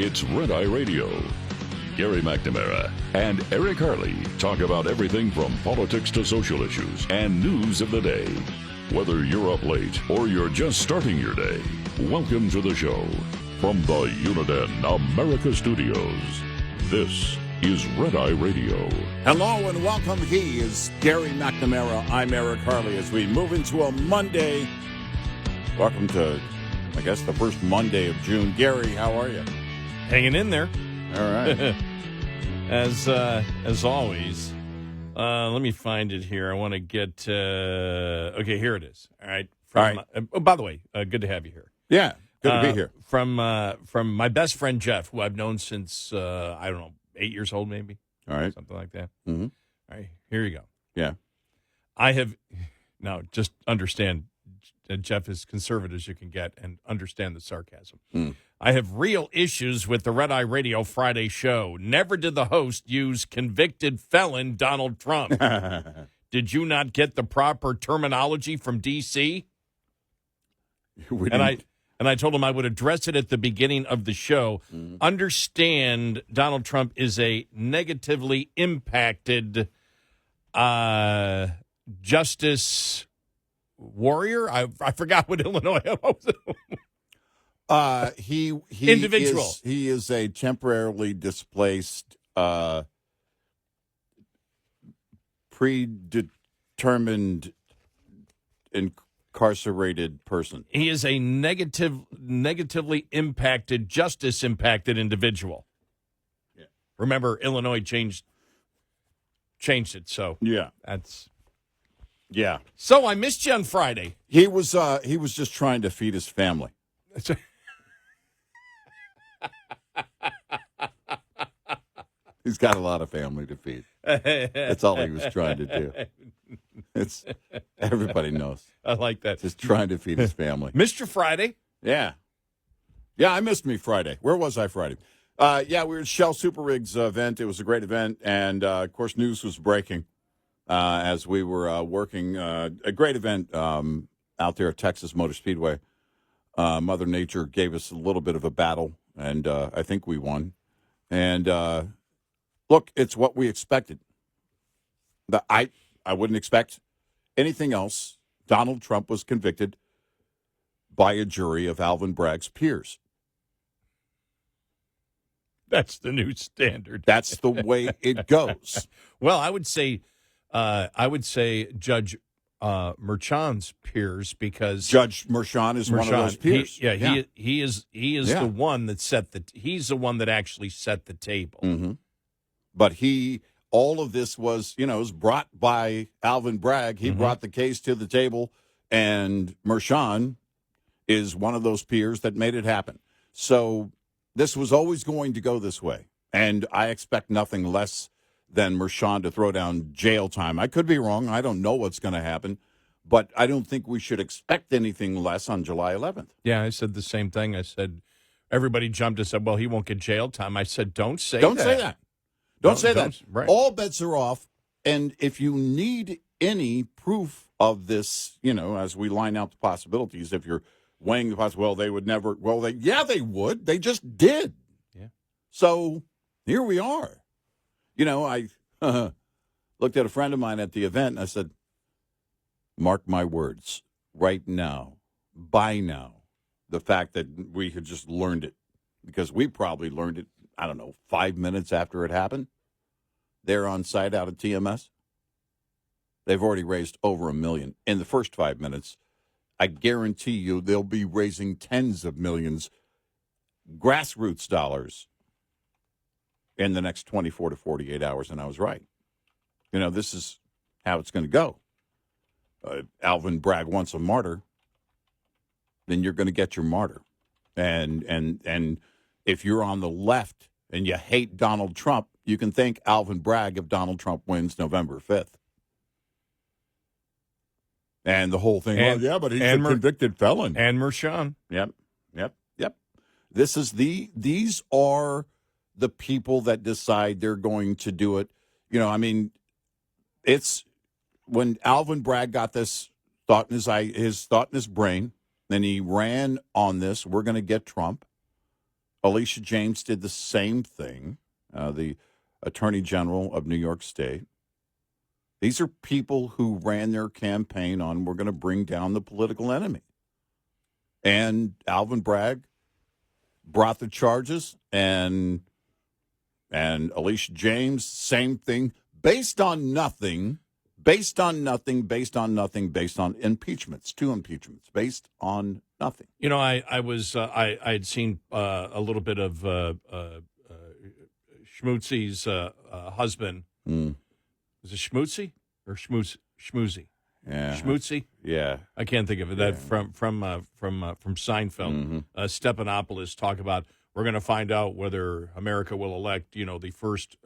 It's Red Eye Radio. Gary McNamara and Eric Harley talk about everything from politics to social issues and news of the day. Whether you're up late or you're just starting your day, welcome to the show. From the Uniden America Studios, this is Red Eye Radio. Hello and welcome. He is Gary McNamara. I'm Eric Harley. As we move into a Monday, welcome to, I guess, the first Monday of June. Gary, how are you? Hanging in there. All right. As always. Let me find it here. I want to get, okay, here it is. All right. All right. By the way, good to have you here. Yeah, good to be here. From my best friend, Jeff, who I've known since, 8 years old, maybe. All right. Something like that. Mm-hmm. All right, here you go. Yeah. I have, now just understand, Jeff, as conservative as you can get, and understand the sarcasm. I have real issues with the Red Eye Radio Friday show. Never did the host use convicted felon Donald Trump. Did you not get the proper terminology from D.C.? And I told him I would address it at the beginning of the show. Understand Donald Trump is a negatively impacted justice warrior. I forgot what Illinois was. He Individual. He is a temporarily displaced, predetermined, incarcerated person. He is a negatively impacted, justice impacted individual. Yeah. Remember, Illinois changed it, so Yeah. that's. Yeah. So I missed you on Friday. He was just trying to feed his family. He's got a lot of family to feed. That's all he was trying to do. It's everybody knows. I like that. Just trying to feed his family. Missed your Friday. Yeah. Yeah, I missed me Friday. Where was I Friday? We were at Shell Super Rigs event. It was a great event. And, of course, news was breaking as we were working. A great event out there at Texas Motor Speedway. Mother Nature gave us a little bit of a battle, and I think we won. And, look, it's what we expected. I wouldn't expect anything else. Donald Trump was convicted by a jury of Alvin Bragg's peers. That's the new standard. That's the way it goes. Well, I would say Judge Merchan's peers, because Judge Merchan is one of those peers. He is the one that he's the one that actually set the table. Mm-hmm. But all of this was brought by Alvin Bragg. He brought the case to the table, and Merchan is one of those peers that made it happen. So this was always going to go this way, and I expect nothing less than Merchan to throw down jail time. I could be wrong. I don't know what's going to happen, but I don't think we should expect anything less on July 11th. Yeah, I said the same thing. I said, everybody jumped and said, well, he won't get jail time. I said, don't say that. Don't say that. Don't say that. Right. All bets are off, and if you need any proof of this, as we line out the possibilities, if you're weighing the possibility, well, they would never, they would. They just did. Yeah. So here we are. I looked at a friend of mine at the event, and I said, mark my words, right now, by now, the fact that we had just learned it, because we probably learned it, 5 minutes after it happened. They're on site out at TMS. They've already raised over $1 million in the first 5 minutes. I guarantee you they'll be raising tens of millions, grassroots dollars, in the next 24 to 48 hours, and I was right. This is how it's going to go. Alvin Bragg wants a martyr, then you're going to get your martyr. And if you're on the left and you hate Donald Trump, you can thank Alvin Bragg if Donald Trump wins November 5th. And the whole thing, but he's a convicted felon. And Merchan. Yep. These are the people that decide they're going to do it. It's when Alvin Bragg got this thought in his thought in his brain, then he ran on this. We're going to get Trump. Alicia James did the same thing, the Attorney General of New York State. These are people who ran their campaign on, we're going to bring down the political enemy. And Alvin Bragg brought the charges, and Alicia James, same thing, based on nothing, based on impeachments, 2 impeachments, based on nothing. You know, I had seen a little bit of Schmutzy's husband. Is it Schmutzy or Schmoozy? Yeah, Schmutzy. Yeah, I can't think of it. That from Seinfeld. Stephanopoulos talk about, we're going to find out whether America will elect, the first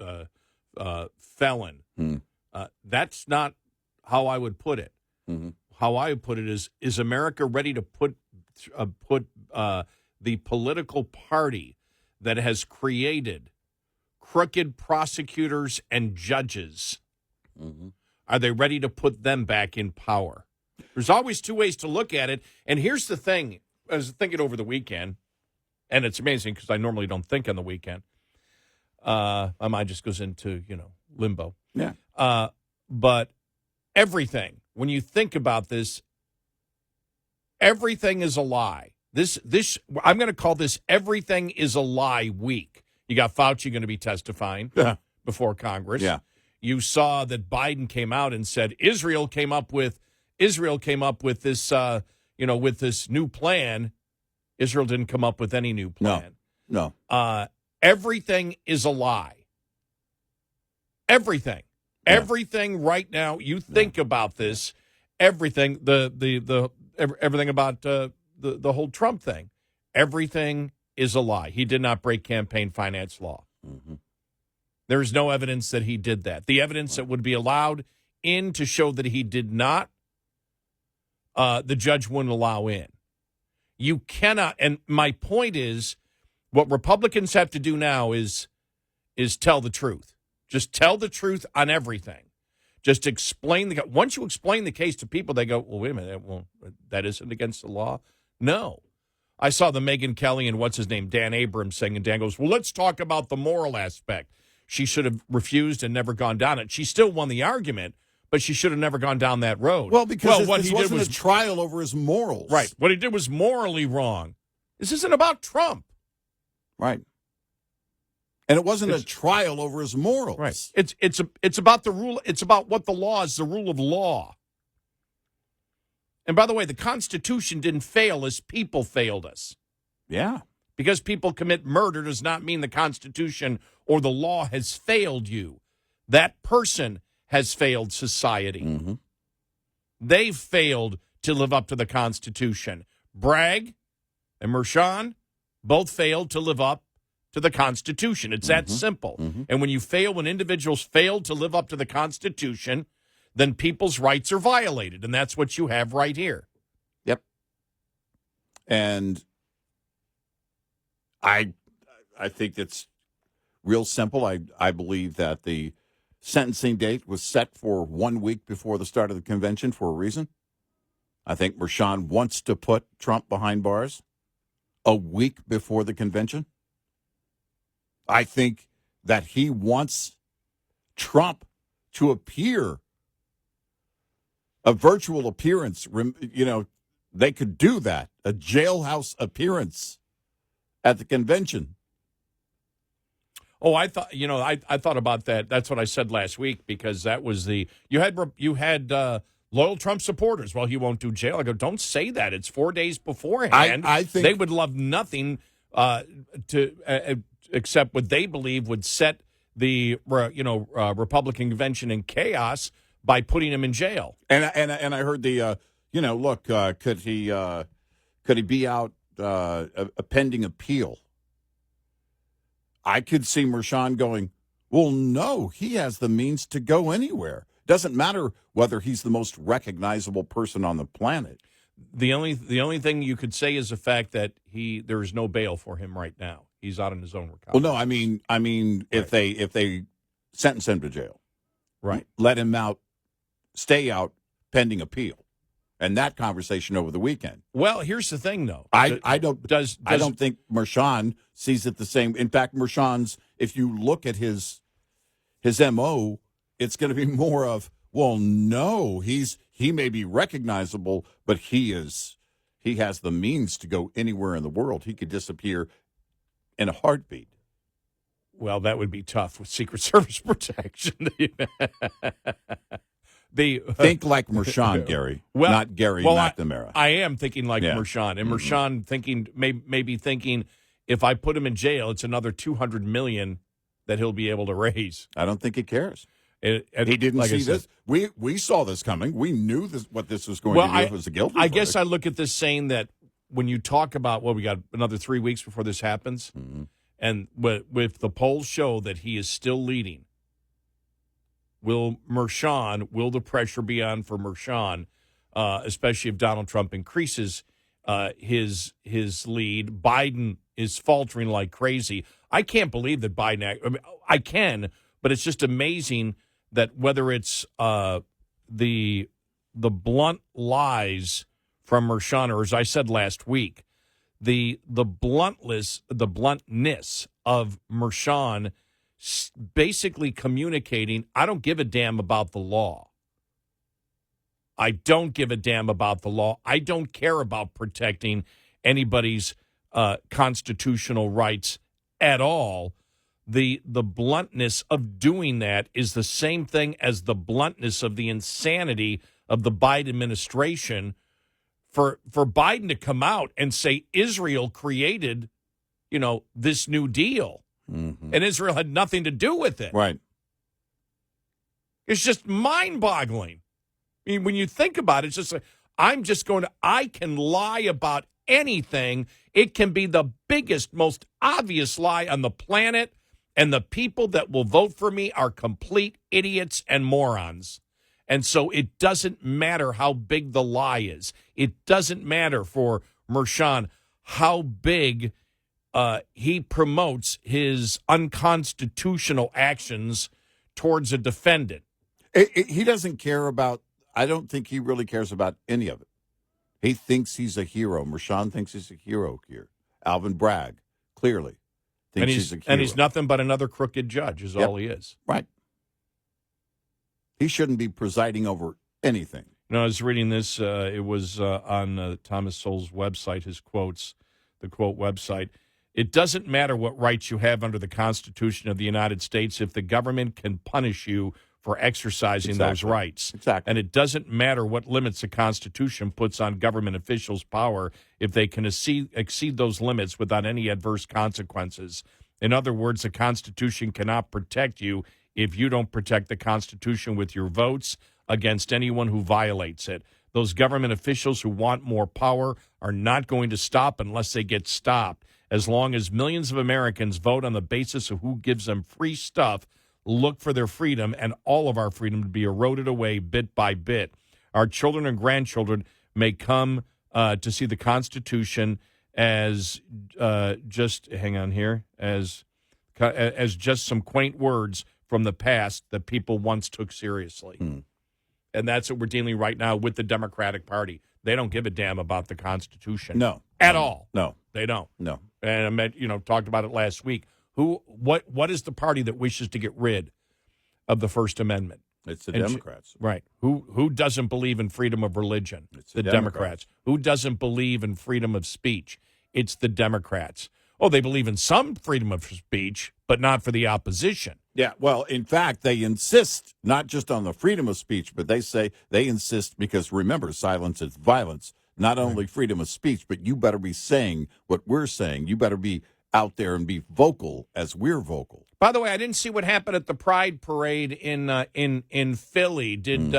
felon. That's not how I would put it. Mm-hmm. How I would put it is America ready to put the political party that has created crooked prosecutors and judges? Mm-hmm. Are they ready to put them back in power? There's always 2 ways to look at it. And here's the thing. I was thinking over the weekend, and it's amazing because I normally don't think on the weekend. My mind just goes into, limbo. Yeah. But everything, when you think about this, everything is a lie. This I'm going to call this Everything is a Lie week. You got Fauci going to be testifying before Congress. Yeah. You saw that Biden came out and said Israel came up with this, with this new plan. Israel didn't come up with any new plan. No. Everything is a lie. Everything. Yeah. Everything right now. You think about this. Everything. Everything about the whole Trump thing. Everything is a lie. He did not break campaign finance law. Mm-hmm. There is no evidence that he did that. The evidence that would be allowed in to show that he did not, the judge wouldn't allow in. You cannot, and my point is, what Republicans have to do now is tell the truth. Just tell the truth on everything. Just explain once you explain the case to people, they go, well, wait a minute, that isn't against the law? No. I saw the Megyn Kelly and Dan Abrams saying, and Dan goes, well, let's talk about the moral aspect. She should have refused and never gone down it. She still won the argument, but she should have never gone down that road. Well, because this wasn't a trial over his morals. Right. What he did was morally wrong. This isn't about Trump. Right. And it wasn't a trial over his morals. Right. It's about the rule. It's about what the law is, the rule of law. And by the way, the Constitution didn't fail us. People failed us. Yeah. Because people commit murder does not mean the Constitution or the law has failed you. That person has failed society. Mm-hmm. They've failed to live up to the Constitution. Bragg and Mershon both failed to live up to the Constitution. It's that simple. Mm-hmm. And when individuals fail to live up to the Constitution, then people's rights are violated. And that's what you have right here. Yep. And I think it's real simple. I believe that the sentencing date was set for 1 week before the start of the convention for a reason. I think Mershon wants to put Trump behind bars a week before the convention. I think that he wants Trump to appear, a virtual appearance. They could do that, a jailhouse appearance at the convention. Oh, I thought I thought about that. That's what I said last week, because that was you had loyal Trump supporters. Well, he won't do jail. I go, don't say that. It's 4 days beforehand. I think they would love nothing except what they believe would set the Republican convention in chaos by putting him in jail. And I heard could he be out a pending appeal? I could see Mershon going, well, no, he has the means to go anywhere. Doesn't matter whether he's the most recognizable person on the planet. The only thing you could say is the fact that there is no bail for him right now. He's out on his own recovery. Well, no, I mean, if they sentence him to jail, right, let him out, stay out pending appeal. and that conversation over the weekend. Well, here's the thing, though. I don't think Mershon sees it the same. In fact, Mershon's, if you look at his MO, it's going to be more of, well, no, he may be recognizable, but he has the means to go anywhere in the world. He could disappear in a heartbeat. Well, that would be tough with Secret Service protection. Think like Mershon, Gary, not Gary McNamara. I am thinking like Mershon, and Mershon maybe thinking, if I put him in jail, it's another $200 million that he'll be able to raise. I don't think he cares. He didn't like see this. We saw this coming. We knew what this was going to do. It was a guilty verdict. I guess I look at this saying that when you talk about, we got another 3 weeks before this happens, and with the polls show that he is still leading, will the pressure be on for Mershon, especially if Donald Trump increases his lead? Biden is faltering like crazy. I can't believe that Biden. I can, but it's just amazing that whether it's the blunt lies from Mershon, or as I said last week, the bluntness of Mershon basically communicating, I don't give a damn about the law. I don't give a damn about the law. I don't care about protecting anybody's constitutional rights at all. The bluntness of doing that is the same thing as the bluntness of the insanity of the Biden administration. For Biden to come out and say Israel created, this New Deal, and Israel had nothing to do with it. Right. It's just mind-boggling. I mean, when you think about it, it's just like, I can lie about anything. It can be the biggest, most obvious lie on the planet, and the people that will vote for me are complete idiots and morons. And so it doesn't matter how big the lie is. It doesn't matter for Mershon how big he promotes his unconstitutional actions towards a defendant. He doesn't care about, I don't think he really cares about any of it. He thinks he's a hero. Mershon thinks he's a hero here. Alvin Bragg, clearly, thinks he's a hero. And he's nothing but another crooked judge is all he is. Right. He shouldn't be presiding over anything. I was reading this. It was on Thomas Sowell's website, his quotes, the quote website. It doesn't matter what rights you have under the Constitution of the United States if the government can punish you for exercising those rights. Exactly. And it doesn't matter what limits the Constitution puts on government officials' power if they can exceed those limits without any adverse consequences. In other words, the Constitution cannot protect you if you don't protect the Constitution with your votes against anyone who violates it. Those government officials who want more power are not going to stop unless they get stopped. As long as millions of Americans vote on the basis of who gives them free stuff, look for their freedom and all of our freedom to be eroded away bit by bit. Our children and grandchildren may come to see the Constitution as just some quaint words from the past that people once took seriously. And that's what we're dealing right now with the Democratic Party. They don't give a damn about the Constitution. No. At all. No. They don't. No. And I talked about it last week. What is the party that wishes to get rid of the First Amendment? It's the Democrats. Right. Who doesn't believe in freedom of religion? It's the Democrats. Who doesn't believe in freedom of speech? It's the Democrats. Oh, they believe in some freedom of speech, but not for the opposition. Yeah, well, in fact, they insist not just on the freedom of speech, but they insist because, remember, silence is violence. Not only freedom of speech, but you better be saying what we're saying. You better be out there and be vocal as we're vocal. By the way, I didn't see what happened at the Pride Parade in Philly. Did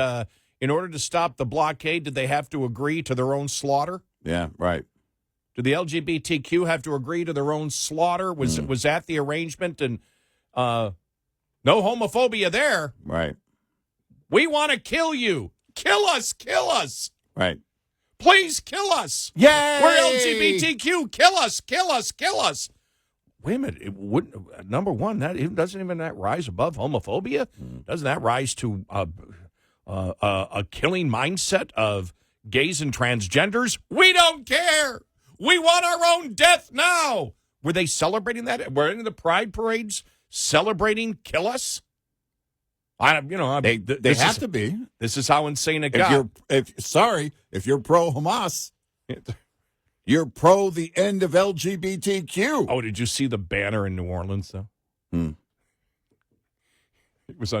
in order to stop the blockade, did they have to agree to their own slaughter? Yeah, right. Did the LGBTQ have to agree to their own slaughter? Was that the arrangement? And no homophobia there. Right. We want to kill you. Kill us. Kill us. Right. Please kill us. Yay! We're LGBTQ. Kill us. Kill us. Kill us. Wait a minute. It wouldn't. Number one, doesn't even that rise above homophobia? Doesn't that rise to a killing mindset of gays and transgenders, we don't care. We want our own death now. Were they celebrating that? Were any of the pride parades celebrating kill us? They have to be. This is how insane it got. If you're pro Hamas, you're pro the end of LGBTQ. Oh, did you see the banner in New Orleans, though? It was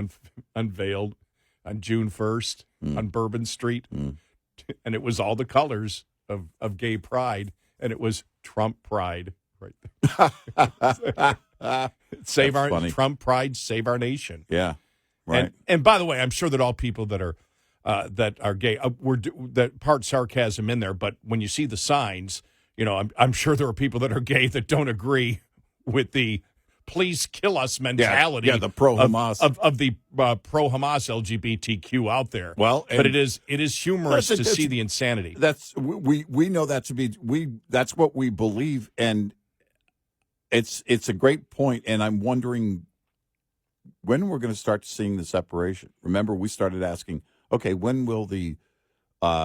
unveiled on June 1st on Bourbon Street, and it was all the colors of gay pride, and it was Trump pride right there. Trump pride, save our nation. Yeah. Right. And by the way, I'm sure that all people that are gay that part sarcasm in there. But when you see the signs, I'm sure there are people that are gay that don't agree with the "please kill us" mentality. Yeah, the pro Hamas of the pro Hamas LGBTQ out there. Well, but it is humorous to see the insanity. That's we know that to be that's what we believe, and it's a great point. And I'm wondering when we're going to start seeing the separation. Remember, we started asking, okay, when will the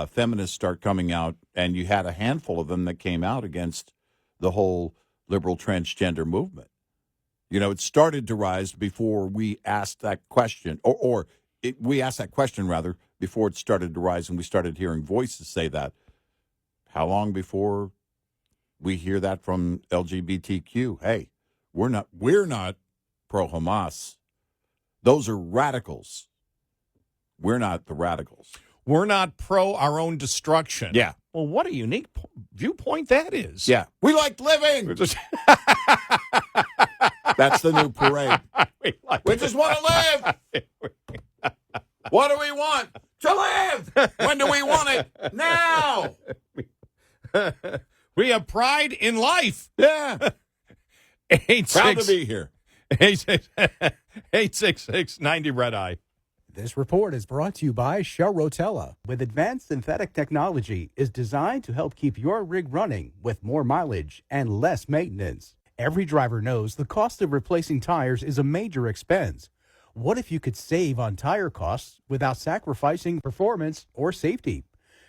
feminists start coming out? And you had a handful of them that came out against the whole liberal transgender movement. It started to rise before we asked that question, we asked that question, rather, before it started to rise, and we started hearing voices say that. How long before we hear that from LGBTQ? Hey, we're not pro-Hamas. Those are radicals. We're not the radicals. We're not pro our own destruction. Yeah. Well, what a unique viewpoint that is. Yeah. We like living. That's the new parade. We just want to live. What do we want? To live. When do we want it? Now. We have pride in life. Yeah. Proud to be here. 866-90 Red Eye. This report is brought to you by Shell Rotella. With advanced synthetic technology, is designed to help keep your rig running with more mileage and less maintenance. Every driver knows the cost of replacing tires is a major expense. What if you could save on tire costs without sacrificing performance or safety?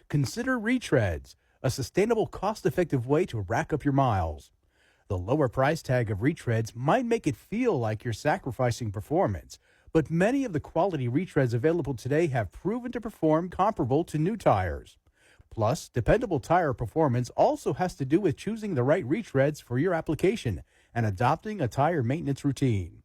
Consider retreads, a sustainable, cost-effective way to rack up your miles. The lower price tag of retreads might make it feel like you're sacrificing performance, but many of the quality retreads available today have proven to perform comparable to new tires. Plus, dependable tire performance also has to do with choosing the right retreads for your application and adopting a tire maintenance routine.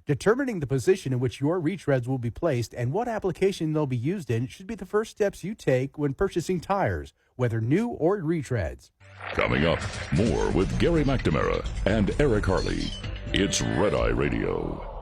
Determining the position in which your retreads will be placed and what application they'll be used in should be the first steps you take when purchasing tires, whether new or retreads. Coming up, more with Gary McNamara and Eric Harley. It's Red Eye Radio.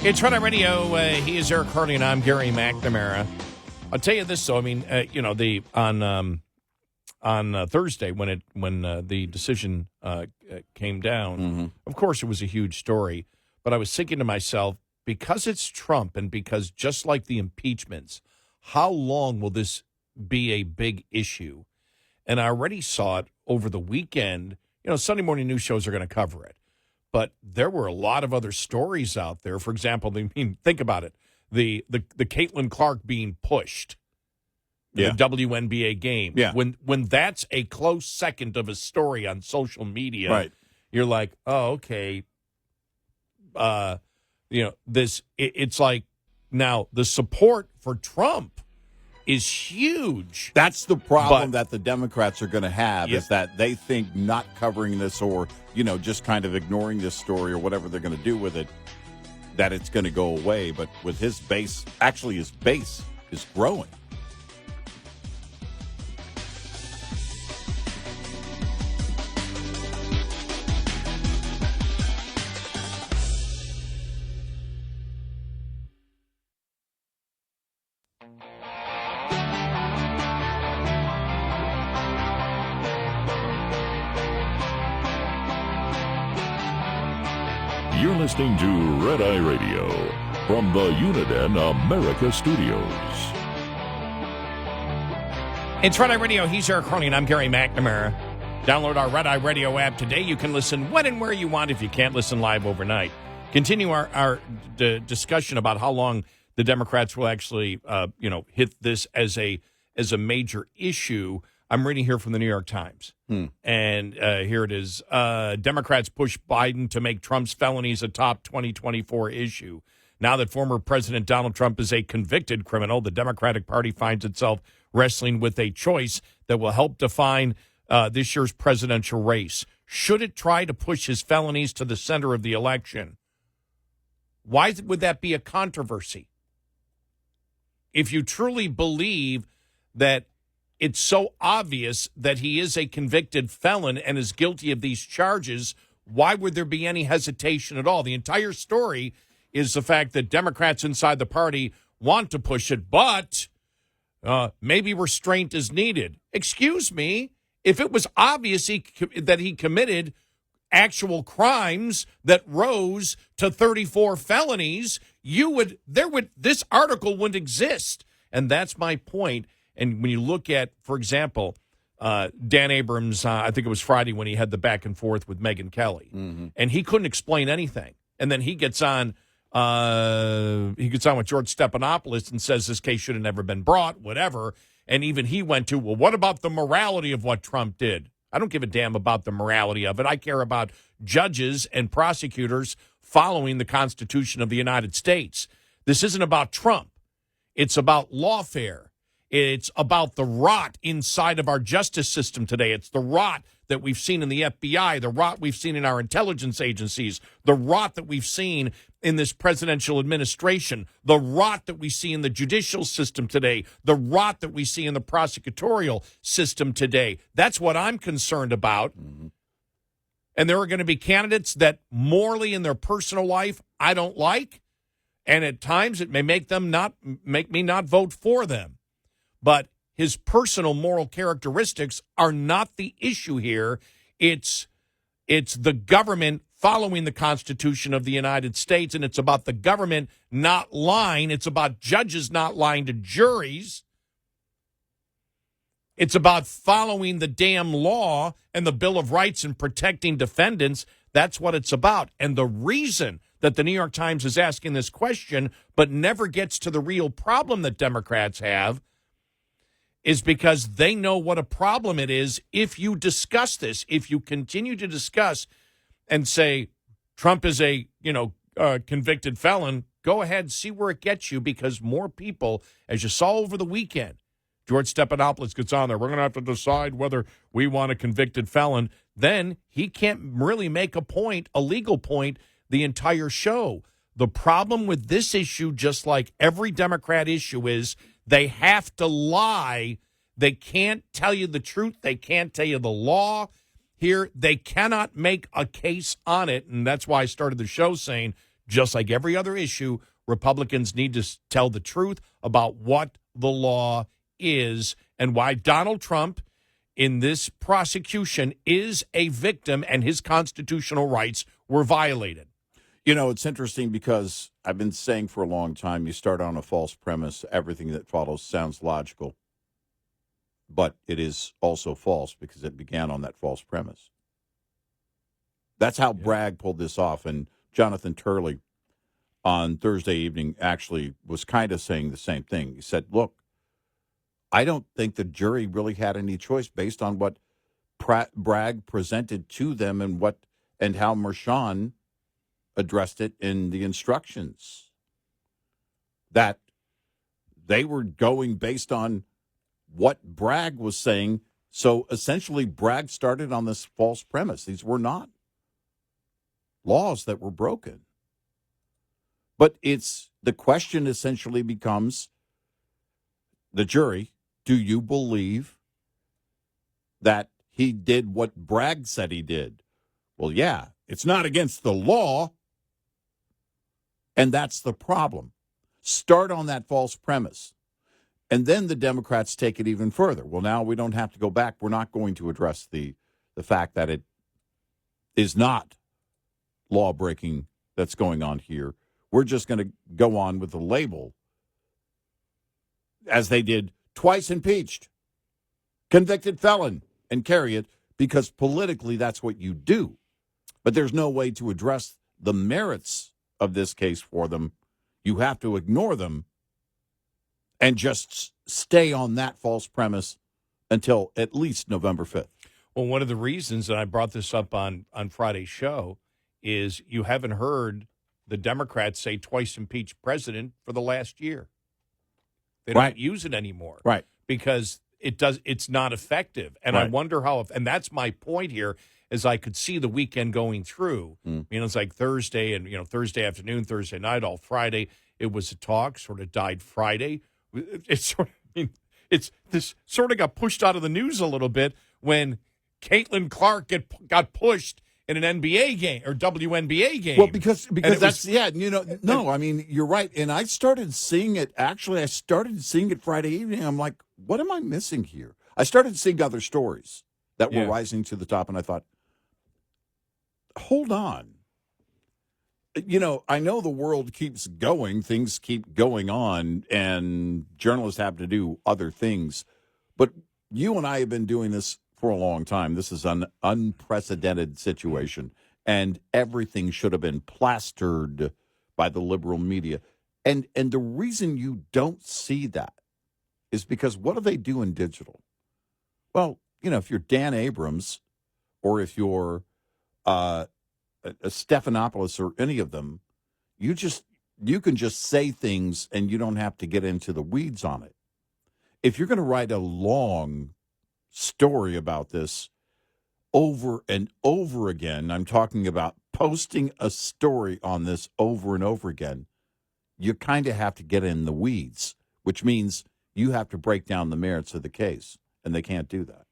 It's Red Eye Radio. He is Eric Harley, and I'm Gary McNamara. I'll tell you this, though. I mean, on Thursday when the decision came down, of course it was a huge story. But I was thinking to myself, because it's Trump, and because just like the impeachments, how long will this be a big issue? And I already saw it over the weekend. Sunday morning news shows are going to cover it. But there were a lot of other stories out there. For example, think about it. The Caitlin Clark being pushed in the WNBA game. Yeah. When that's a close second of a story on social media, right, you're like, oh, okay. It's like now the support for Trump is huge. That's the problem that the Democrats are going to have, is that they think not covering this or, just kind of ignoring this story or whatever they're going to do with it, that it's going to go away. But with his base is growing. You're listening to Red Eye Radio from the Uniden America Studios. It's Red Eye Radio. He's Eric Harley, and I'm Gary McNamara. Download our Red Eye Radio app today. You can listen when and where you want if you can't listen live overnight. Continue our discussion about how long the Democrats will actually, hit this as a major issue. I'm reading here from the New York Times, and here it is. Democrats push Biden to make Trump's felonies a top 2024 issue. Now that former President Donald Trump is a convicted criminal, the Democratic Party finds itself wrestling with a choice that will help define this year's presidential race. Should it try to push his felonies to the center of the election? Why would that be a controversy? If you truly believe that it's so obvious that he is a convicted felon and is guilty of these charges, why would there be any hesitation at all? The entire story is the fact that Democrats inside the party want to push it, but maybe restraint is needed. Excuse me, if it was obvious that he committed actual crimes that rose to 34 felonies, this article wouldn't exist. And that's my point. And when you look at, for example, Dan Abrams, I think it was Friday when he had the back and forth with Megyn Kelly, and he couldn't explain anything. And then he gets on with George Stephanopoulos and says this case should have never been brought, whatever. And even he went to, well, what about the morality of what Trump did? I don't give a damn about the morality of it. I care about judges and prosecutors following the Constitution of the United States. This isn't about Trump. It's about lawfare. It's about the rot inside of our justice system today. It's the rot that we've seen in the FBI, the rot we've seen in our intelligence agencies, the rot that we've seen in this presidential administration, the rot that we see in the judicial system today, the rot that we see in the prosecutorial system today. That's what I'm concerned about. And there are going to be candidates that morally in their personal life I don't like, and at times it may make me not vote for them. But his personal moral characteristics are not the issue here. It's the government following the Constitution of the United States, and it's about the government not lying. It's about judges not lying to juries. It's about following the damn law and the Bill of Rights and protecting defendants. That's what it's about. And the reason that the New York Times is asking this question but never gets to the real problem that Democrats have is because they know what a problem it is if you discuss this, if you continue to discuss and say Trump is a, convicted felon. Go ahead, see where it gets you, because more people, as you saw over the weekend, George Stephanopoulos gets on there. We're going to have to decide whether we want a convicted felon. Then he can't really make a legal point, the entire show. The problem with this issue, just like every Democrat issue, is they have to lie. They can't tell you the truth. They can't tell you the law. Here, they cannot make a case on it, and that's why I started the show saying, just like every other issue, Republicans need to tell the truth about what the law is and why Donald Trump, in this prosecution, is a victim and his constitutional rights were violated. It's interesting because I've been saying for a long time, you start on a false premise, everything that follows sounds logical. But it is also false because it began on that false premise. That's how Bragg pulled this off. And Jonathan Turley on Thursday evening actually was kind of saying the same thing. He said, look, I don't think the jury really had any choice based on what Bragg presented to them and how Mershon addressed it in the instructions. That they were going based on what Bragg was saying. So essentially, Bragg started on this false premise. These were not laws that were broken. But the question essentially becomes, the jury, do you believe that he did what Bragg said he did? Well, yeah, it's not against the law. And that's the problem. Start on that false premise. And then the Democrats take it even further. Well, now we don't have to go back. We're not going to address the fact that it is not law-breaking that's going on here. We're just going to go on with the label as they did twice impeached, convicted felon, and carry it because politically that's what you do. But there's no way to address the merits of this case for them. You have to ignore them and just stay on that false premise until at least November 5th. Well, one of the reasons, and I brought this up on Friday's show, is you haven't heard the Democrats say twice impeached president for the last year. They don't use it anymore. Right. Because it's not effective. And I wonder how, and that's my point here, is I could see the weekend going through. It's like Thursday and, Thursday afternoon, Thursday night, all Friday. It was a talk, sort of died Friday. It's this sort of got pushed out of the news a little bit when Caitlin Clark got pushed in an NBA game or WNBA game. Well, because that's I mean, you're right. And I started seeing it. Actually, I started seeing it Friday evening. I'm like, what am I missing here? I started seeing other stories that were rising to the top, and I thought, hold on. I know the world keeps going, things keep going on, and journalists have to do other things. But you and I have been doing this for a long time. This is an unprecedented situation, and everything should have been plastered by the liberal media. And the reason you don't see that is because what do they do in digital? Well, if you're Dan Abrams or if you're a Stephanopoulos or any of them, you can just say things and you don't have to get into the weeds on it. If you're going to write a long story about this over and over again, I'm talking about posting a story on this over and over again, you kind of have to get in the weeds, which means you have to break down the merits of the case, and they can't do that.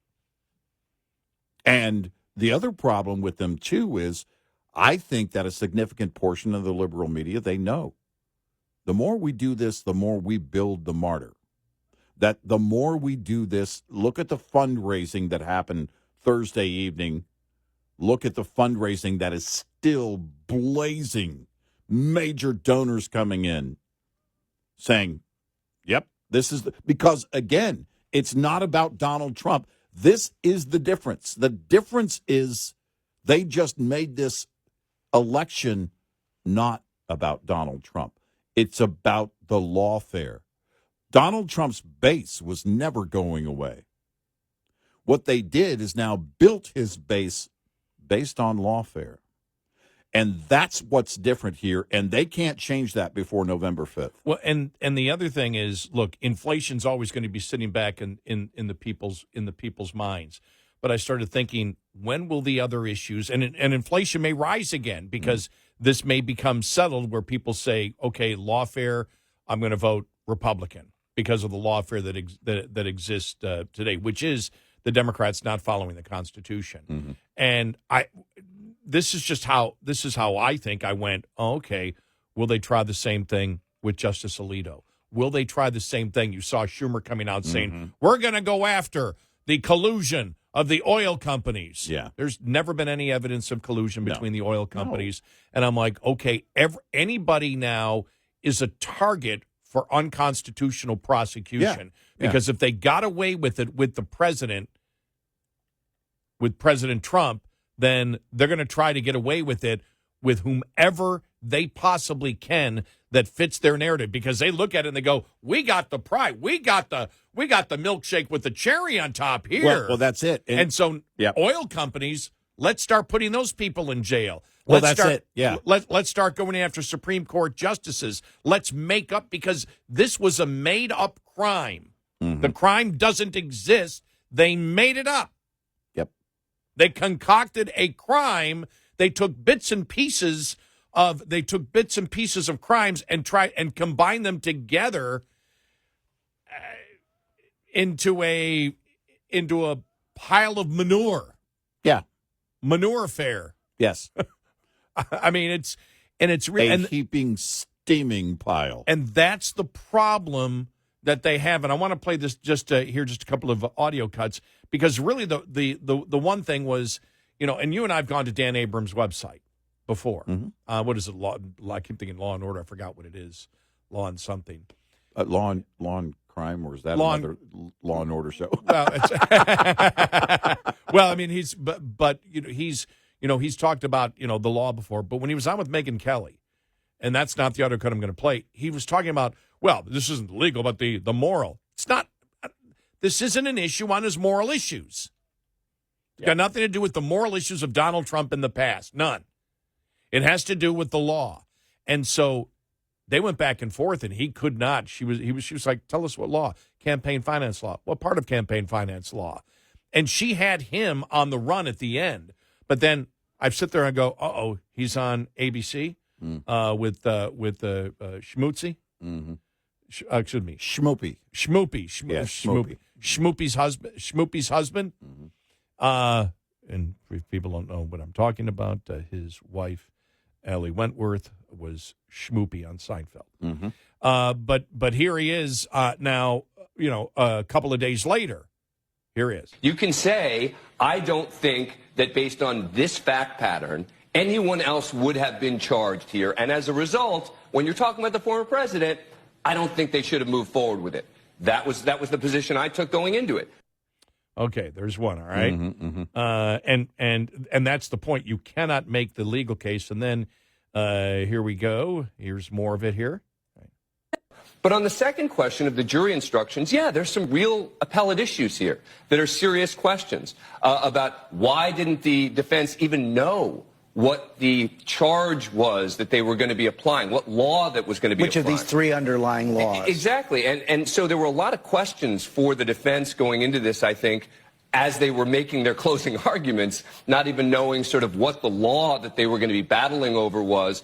And the other problem with them, too, is I think that a significant portion of the liberal media, they know the more we do this, the more we build the martyr. That the more we do this, look at the fundraising that happened Thursday evening. Look at the fundraising that is still blazing. Major donors coming in saying, yep, this is because, again, it's not about Donald Trump. This is the difference. The difference is they just made this election not about Donald Trump. It's about the lawfare. Donald Trump's base was never going away. What they did is now built his base based on lawfare. And that's what's different here, and they can't change that before November 5th. Well, and the other thing is, look, inflation's always going to be sitting back in the people's minds. But I started thinking, when will the other issues and inflation may rise again because this may become settled where people say, okay, lawfare, I'm going to vote Republican because of the lawfare that exists today, which is the Democrats not following the Constitution. Mm-hmm. And this is how I think I went, oh, okay, will they try the same thing with Justice Alito? Will they try the same thing? You saw Schumer coming out saying, we're going to go after the collusion of the oil companies. Yeah. There's never been any evidence of collusion between the oil companies. No. And I'm like, okay, anybody now is a target for unconstitutional prosecution. Because if they got away with it with the president, with President Trump, then they're going to try to get away with it with whomever they possibly can that fits their narrative, because they look at it and they go, we got the pride. We got the milkshake with the cherry on top here. Well, that's it. And so oil companies, let's start putting those people in jail. It. Yeah. Let's start going after Supreme Court justices. Let's make up, because this was a made-up crime. Mm-hmm. The crime doesn't exist. They made it up. Yep. They concocted a crime. They took bits and pieces of crimes and combined them together into a pile of manure. Yeah. Manure fair. Yes. I mean, it's a heaping, steaming pile. And that's the problem that they have. And I want to play this just a couple of audio cuts, because really the one thing was, and you and I have gone to Dan Abrams' website before. What is it? Law? I keep thinking Law and Order. I forgot what it is. Law and something. Law and Crime, or is that Law another Law and Order show? Well, well, I mean, he's talked about the law before, but when he was on with Megyn Kelly, and that's not the undercut I'm going to play. He was talking about, well, this isn't legal, but the moral. It's not. This isn't an issue on his moral issues. It's got nothing to do with the moral issues of Donald Trump in the past. None. It has to do with the law. And so they went back and forth, and he could not. She was like, tell us what law? Campaign finance law. What part of campaign finance law? And she had him on the run at the end. But then I sit there and go, uh-oh, he's on ABC with Schmutzy. Mm-hmm. Excuse me. Schmoopy. Schmoopy. Schmoopy's husband. Mm-hmm. And if people don't know what I'm talking about, his wife, Allie Wentworth, was Schmoopy on Seinfeld. Mm-hmm. But here he is now, a couple of days later. Here he is. You can say, I don't think that based on this fact pattern, anyone else would have been charged here. And as a result, when you're talking about the former president, I don't think they should have moved forward with it. That was the position I took going into it. Okay, there's one, all right? Mm-hmm, mm-hmm. And that's the point. You cannot make the legal case. And then here we go. Here's more of it here. But on the second question of the jury instructions, yeah, there's some real appellate issues here that are serious questions about why didn't the defense even know what the charge was that they were going to be applying, what law that was going to be applying. Which of these three underlying laws? Exactly. And so there were a lot of questions for the defense going into this, I think, as they were making their closing arguments, not even knowing sort of what the law that they were going to be battling over was.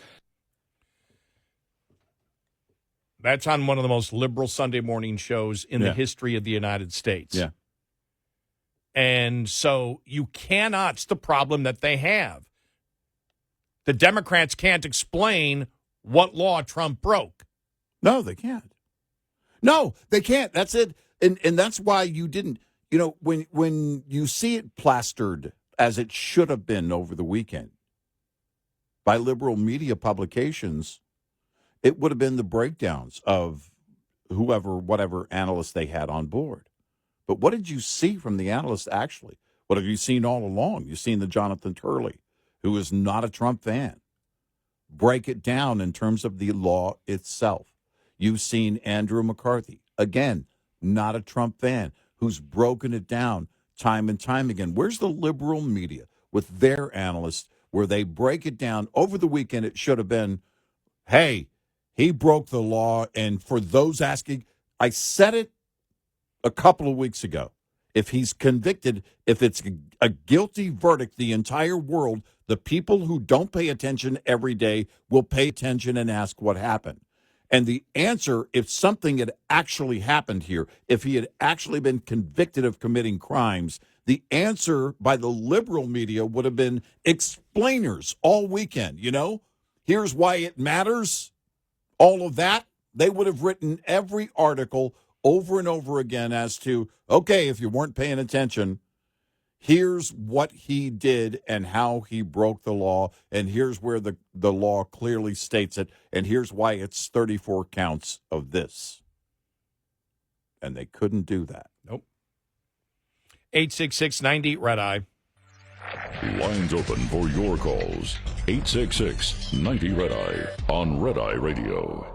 That's on one of the most liberal Sunday morning shows in the history of the United States. Yeah. And so you cannot, it's the problem that they have. The Democrats can't explain what law Trump broke. No, they can't. No, they can't. That's it. And that's why you didn't, when you see it plastered as it should have been over the weekend by liberal media publications, it would have been the breakdowns of whatever analysts they had on board. But what did you see from the analysts actually? What have you seen all along? You've seen the Jonathan Turley, who is not a Trump fan, break it down in terms of the law itself. You've seen Andrew McCarthy, again, not a Trump fan, who's broken it down time and time again. Where's the liberal media with their analysts where they break it down? Over the weekend, it should have been, hey, he broke the law. And for those asking, I said it a couple of weeks ago. If he's convicted, if it's a guilty verdict, the entire world, the people who don't pay attention every day will pay attention and ask what happened. And the answer, if something had actually happened here, if he had actually been convicted of committing crimes, the answer by the liberal media would have been explainers all weekend. Here's why it matters. All of that, they would have written every article over and over again as to, okay, if you weren't paying attention, here's what he did and how he broke the law, and here's where the law clearly states it, and here's why it's 34 counts of this. And they couldn't do that. Nope. 866-90-RED-EYE. Lines open for your calls. 866-90-RED-EYE on Red Eye Radio.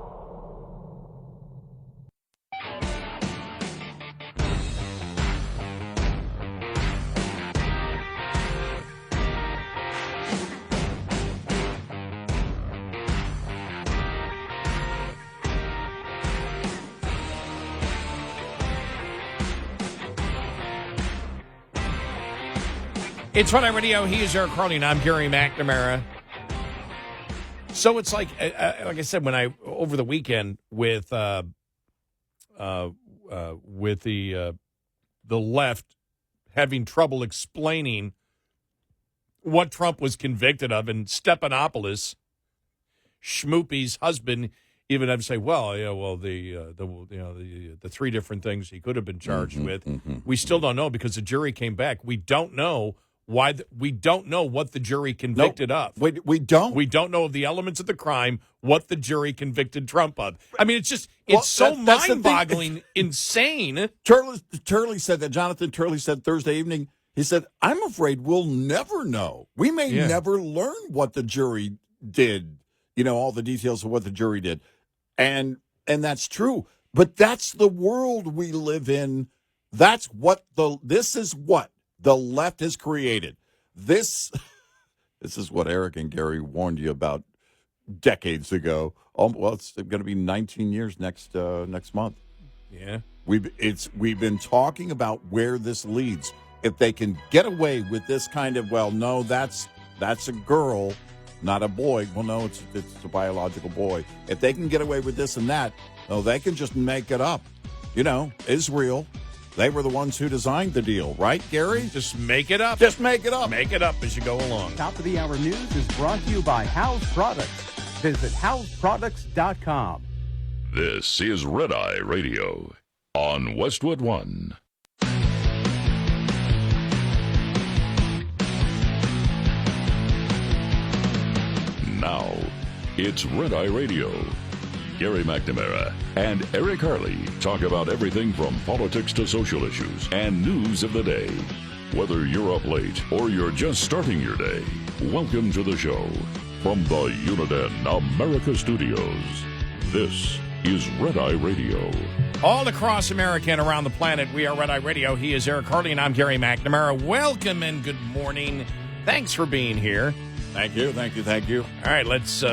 It's Red Eye Radio. He is Eric Harley, and I'm Gary McNamara. So it's like I said, when I over the weekend with the left having trouble explaining what Trump was convicted of, and Stephanopoulos, Schmoopy's husband, even I'd say, the three different things he could have been charged with. We still don't know because the jury came back. We don't know we don't know what the jury convicted of. We don't. We don't know of the elements of the crime, what the jury convicted Trump of. I mean, it's just, Well, it's so that's the thing. mind-boggling, insane. Turley said that. Jonathan Turley said Thursday evening, he said, I'm afraid we'll never know. We may never learn what the jury did, all the details of what the jury did. And that's true. But that's the world we live in. This is what the left has created. This is what Eric and Gary warned you about decades ago. Well, it's going to be 19 years next month. Yeah. We've been talking about where this leads. If they can get away with this kind of, well, no, that's a girl, not a boy. Well, no, it's a biological boy. If they can get away with this and that, they can just make it up. Israel, they were the ones who designed the deal, right, Gary? Just make it up. Just make it up. Make it up as you go along. Top of the Hour News is brought to you by House Products. Visit houseproducts.com. This is Red Eye Radio on Westwood One. Now, it's Red Eye Radio. Gary McNamara and Eric Harley talk about everything from politics to social issues and news of the day. Whether you're up late or you're just starting your day, welcome to the show. From the Uniden America Studios, this is Red Eye Radio. All across America and around the planet, we are Red Eye Radio. He is Eric Harley, and I'm Gary McNamara. Welcome and good morning. Thanks for being here. Thank you. All right, let's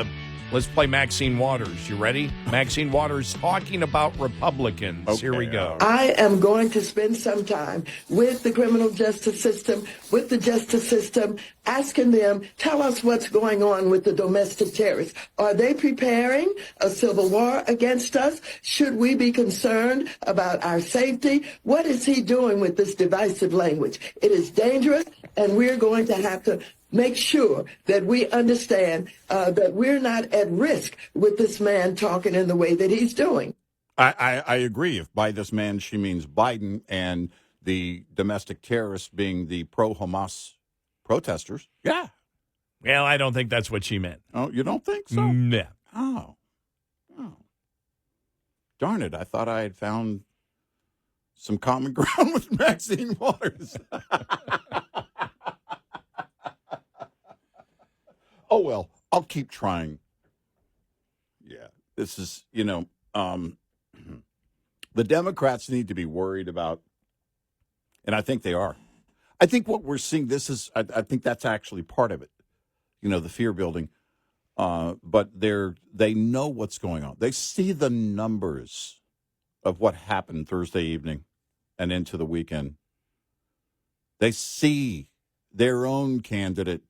play Maxine Waters. You ready? Maxine Waters talking about Republicans. Okay. Here we go. I am going to spend some time with the criminal justice system, with the justice system, asking them, tell us what's going on with the domestic terrorists. Are they preparing a civil war against us? Should we be concerned about our safety? What is he doing with this divisive language? It is dangerous, and we're going to have to make sure that we understand that we're not at risk with this man talking in the way that he's doing. I agree. If by this man she means Biden and the domestic terrorists being the pro-Hamas protesters, yeah. Well, I don't think that's what she meant. Oh, you don't think so? No. Oh. Darn it. I thought I had found some common ground with Maxine Waters. Oh, well, I'll keep trying. Yeah, this is, the Democrats need to be worried about, and I think they are. I think what we're seeing, I think that's actually part of it, the fear building. But they know what's going on. They see the numbers of what happened Thursday evening and into the weekend. They see their own candidate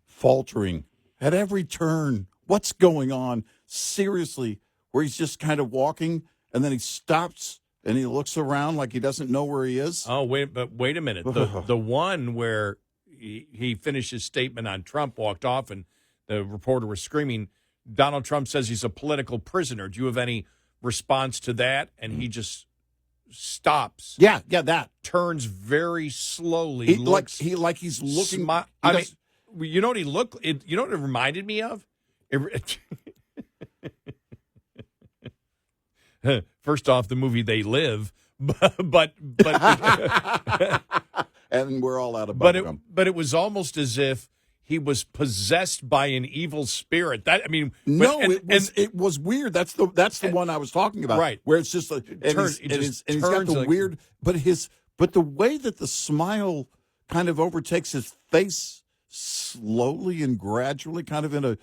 faltering at every turn. What's going on? Seriously, where he's just kind of walking and then he stops and he looks around like he doesn't know where he is. Oh, wait a minute. The one where he finished his statement on Trump, walked off, and the reporter was screaming, Donald Trump says he's a political prisoner. Do you have any response to that? And he just stops. Yeah, that. Turns very slowly. He's looking. You know what he looked? You know what it reminded me of? First off, the movie They Live, but and we're all out of bubblegum. But it was almost as if he was possessed by an evil spirit. It was weird. That's the one I was talking about. Right, where it's just he's got the weird, but the way that the smile kind of overtakes his face. Slowly and gradually, kind of in a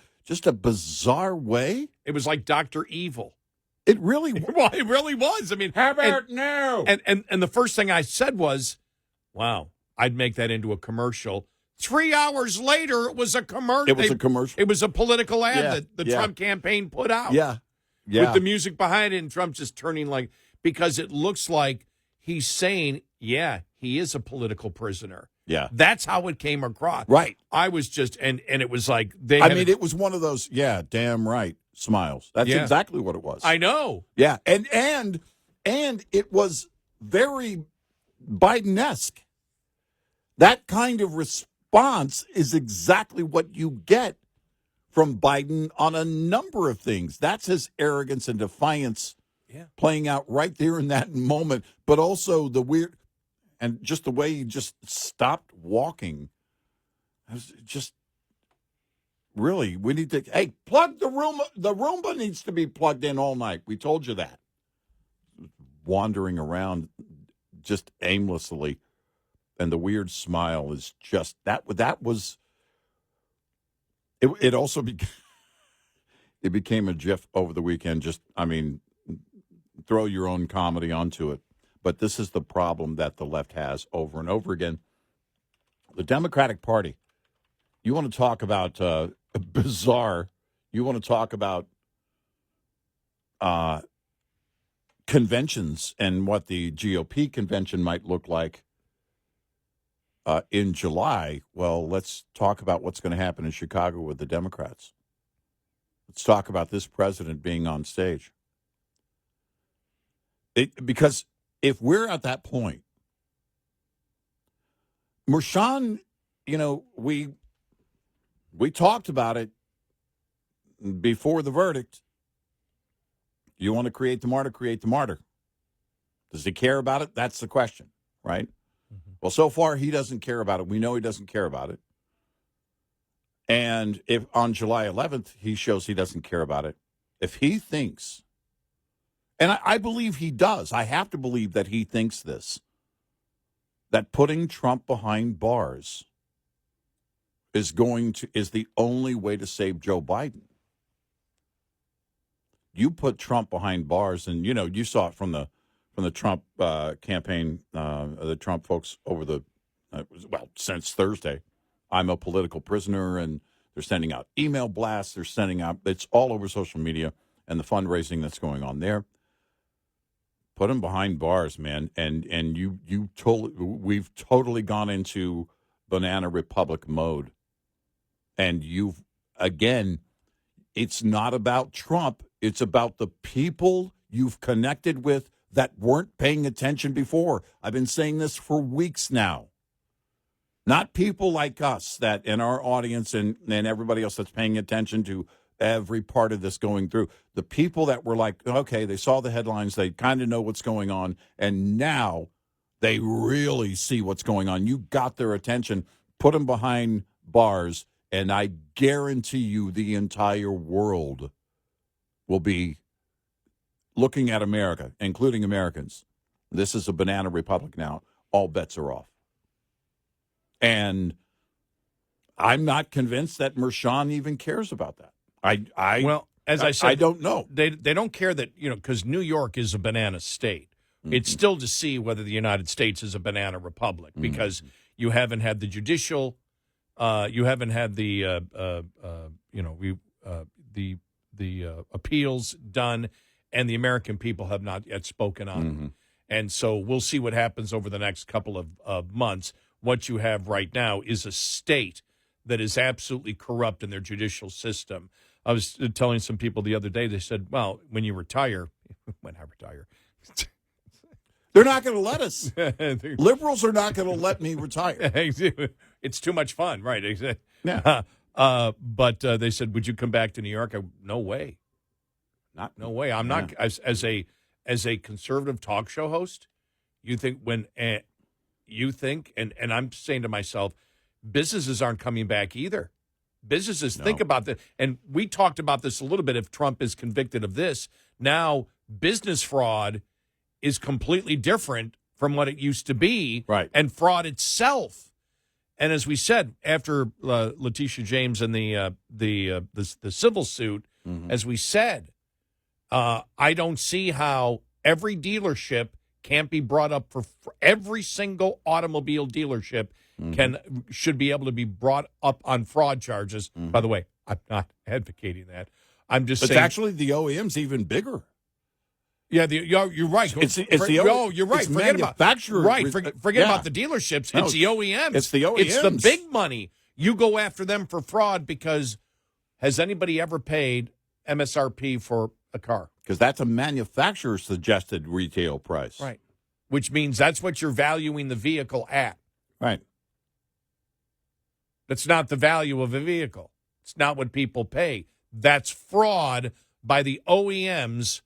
bizarre way. It was like Dr. Evil. It really was. Well, it really was. I mean, how about now? And the first thing I said was, wow, I'd make that into a commercial. 3 hours later, it was a commercial. It was a commercial. It was a political ad that the Trump campaign put out. Yeah. With the music behind it and Trump just turning because it looks like he's saying, yeah, he is a political prisoner. Yeah. That's how it came across. Right. I was just, and it was like, it was one of those, damn right, smiles. That's exactly what it was. I know. Yeah. And it was very Biden-esque. That kind of response is exactly what you get from Biden on a number of things. That's his arrogance and defiance playing out right there in that moment, but also the weird, and just the way he just stopped walking. I was just really, we need to, hey, plug the Roomba. The Roomba needs to be plugged in all night. We told you that. Wandering around just aimlessly. And the weird smile is just, that was, it also it became a GIF over the weekend. Just, I mean, throw your own comedy onto it. But this is the problem that the left has over and over again. The Democratic Party, you want to talk about bizarre, you want to talk about conventions and what the GOP convention might look like in July. Well, let's talk about what's going to happen in Chicago with the Democrats. Let's talk about this president being on stage. Because if we're at that point, Mershon, we talked about it before the verdict. You want to create the martyr, create the martyr. Does he care about it? That's the question, right? Mm-hmm. Well, so far he doesn't care about it. We know he doesn't care about it. And if on July 11th he shows he doesn't care about it, if he thinks, and I believe he does, I have to believe that he thinks this, that putting Trump behind bars is the only way to save Joe Biden. You put Trump behind bars, and you saw it from the Trump campaign, the Trump folks over since Thursday. I'm a political prisoner, and they're sending out email blasts. It's all over social media and the fundraising that's going on there. Put them behind bars, man, and we've totally gone into Banana Republic mode. And it's not about Trump. It's about the people you've connected with that weren't paying attention before. I've been saying this for weeks now. Not people like us that in our audience and everybody else that's paying attention to every part of this going through. The people that were like, okay, they saw the headlines, they kind of know what's going on, and now they really see what's going on. You got their attention, put them behind bars, and I guarantee you the entire world will be looking at America, including Americans. This is a banana republic now. All bets are off. And I'm not convinced that Mershon even cares about that. As I said, I don't know. They don't care that, because New York is a banana state. Mm-hmm. It's still to see whether the United States is a banana republic because you haven't had the judicial, you haven't had the appeals done, and the American people have not yet spoken on it. And so we'll see what happens over the next couple of months. What you have right now is a state that is absolutely corrupt in their judicial system. I was telling some people the other day, they said, well, when I retire, they're not going to let us. Liberals are not going to let me retire. It's too much fun, right? Yeah. But they said, would you come back to New York? No way. No way. I'm not, as a conservative talk show host, you think and I'm saying to myself, businesses aren't coming back either. Businesses, think about that. And we talked about this a little bit. If Trump is convicted of this, now business fraud is completely different from what it used to be. Right. And fraud itself. And as we said, after Letitia James and the civil suit, as we said, I don't see how every dealership can't be brought up for every single automobile dealership should be able to be brought up on fraud charges. By the way, I'm not advocating that. I'm just saying. It's actually the OEM's even bigger. Yeah, you're right. You're right. It's forget manufacturer. Forget about the dealerships. It's the OEMs. It's the OEMs. It's the big money. You go after them for fraud because has anybody ever paid MSRP for a car? Because that's a manufacturer's suggested retail price. Right. Which means that's what you're valuing the vehicle at. Right. That's not the value of a vehicle. It's not what people pay. That's fraud by the OEMs,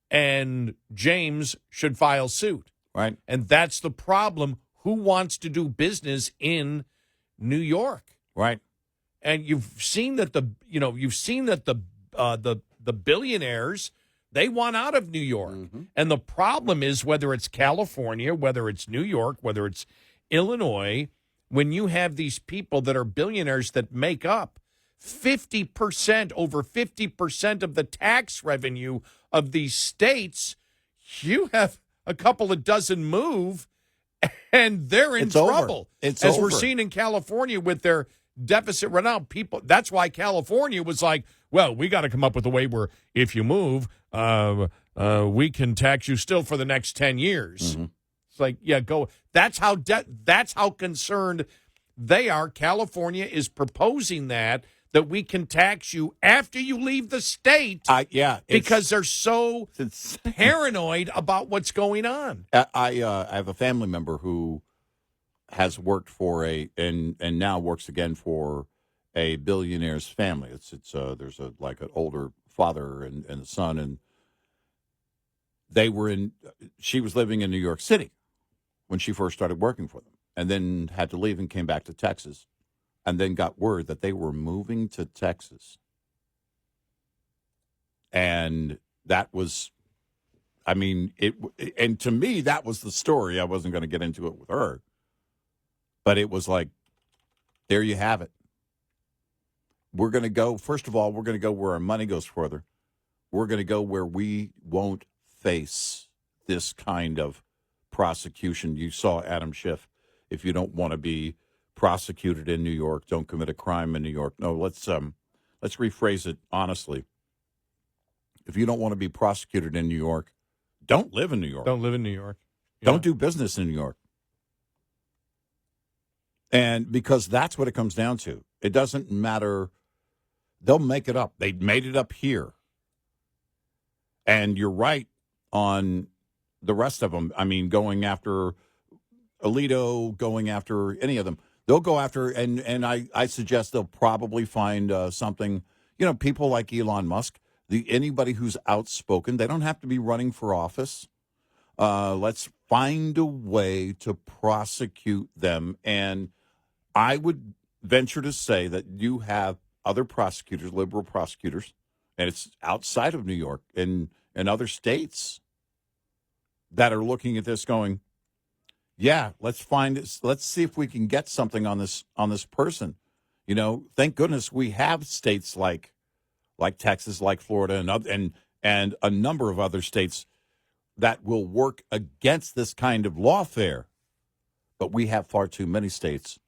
and James should file suit. Right. And that's the problem. Who wants to do business in New York? Right. And you've seen that the billionaires, they want out of New York. Mm-hmm. And the problem is, whether it's California, whether it's New York, whether it's Illinois, when you have these people that are billionaires that make up 50%, over 50% of the tax revenue of these states, you have a couple of dozen move, and they're in trouble. It's As over. we're seeing in California with their deficit right now, people. That's why California was like, well, we got to come up with a way where if you move, we can tax you still for the next 10 years. Mm-hmm. It's like, yeah, go. That's how concerned they are. California is proposing that we can tax you after you leave the state. Because they're so paranoid about what's going on. I have a family member who has worked for and now works again for a billionaire's family. There's an older father and a son, and she was living in New York City when she first started working for them, and then had to leave and came back to Texas, and then got word that they were moving to Texas. And that was, and to me, that was the story. I wasn't going to get into it with her, but it was like, there you have it. We're going to go, first of all, we're going to go where our money goes further. We're going to go where we won't face this kind of prosecution. You saw Adam Schiff. If you don't want to be prosecuted in New York, don't commit a crime in New York. No, let's rephrase it honestly. If you don't want to be prosecuted in New York, don't live in New York. Don't live in New York. Yeah. Don't do business in New York. And because that's what it comes down to. It doesn't matter. They'll make it up. They made it up here. And you're right on the rest of them. I mean, going after Alito, going after any of them. They'll go after, and I suggest they'll probably find something, people like Elon Musk, anybody who's outspoken. They don't have to be running for office. Let's find a way to prosecute them. And I would venture to say that you have other prosecutors, liberal prosecutors, and it's outside of New York and other states that are looking at this going, yeah, let's see if we can get something on this person. Thank goodness we have states like Texas, like Florida, and a number of other states that will work against this kind of lawfare. But we have far too many states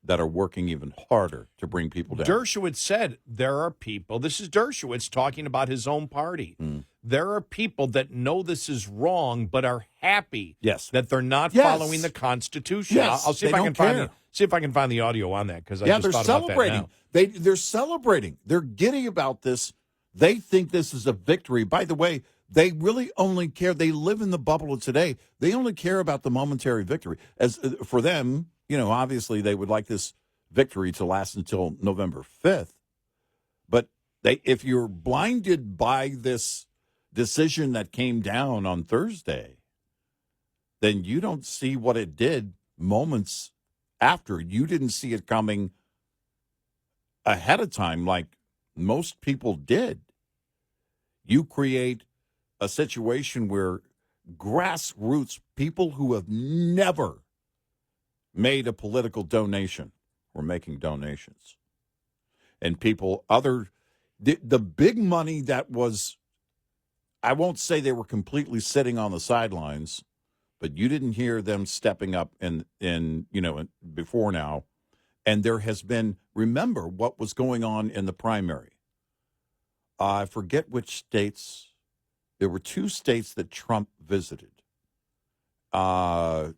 that are working even harder to bring people down. Dershowitz said there are people, this is Dershowitz talking about his own party. There are people that know this is wrong but are happy that they're not following the Constitution. Yes, I'll see if I can find the audio on that, because I just thought about that now. They're celebrating. They're giddy about this. They think this is a victory. By the way, they really only care. They live in the bubble of today. They only care about the momentary victory. As for them, obviously they would like this victory to last until November 5th. But if you're blinded by this decision that came down on Thursday, then you don't see what it did moments after. You didn't see it coming ahead of time like most people did. You create a situation where grassroots people who have never made a political donation were making donations. And the big money that was, I won't say they were completely sitting on the sidelines, but you didn't hear them stepping up before now. And there has been, remember what was going on in the primary. I forget which states. There were 2 states that Trump visited. One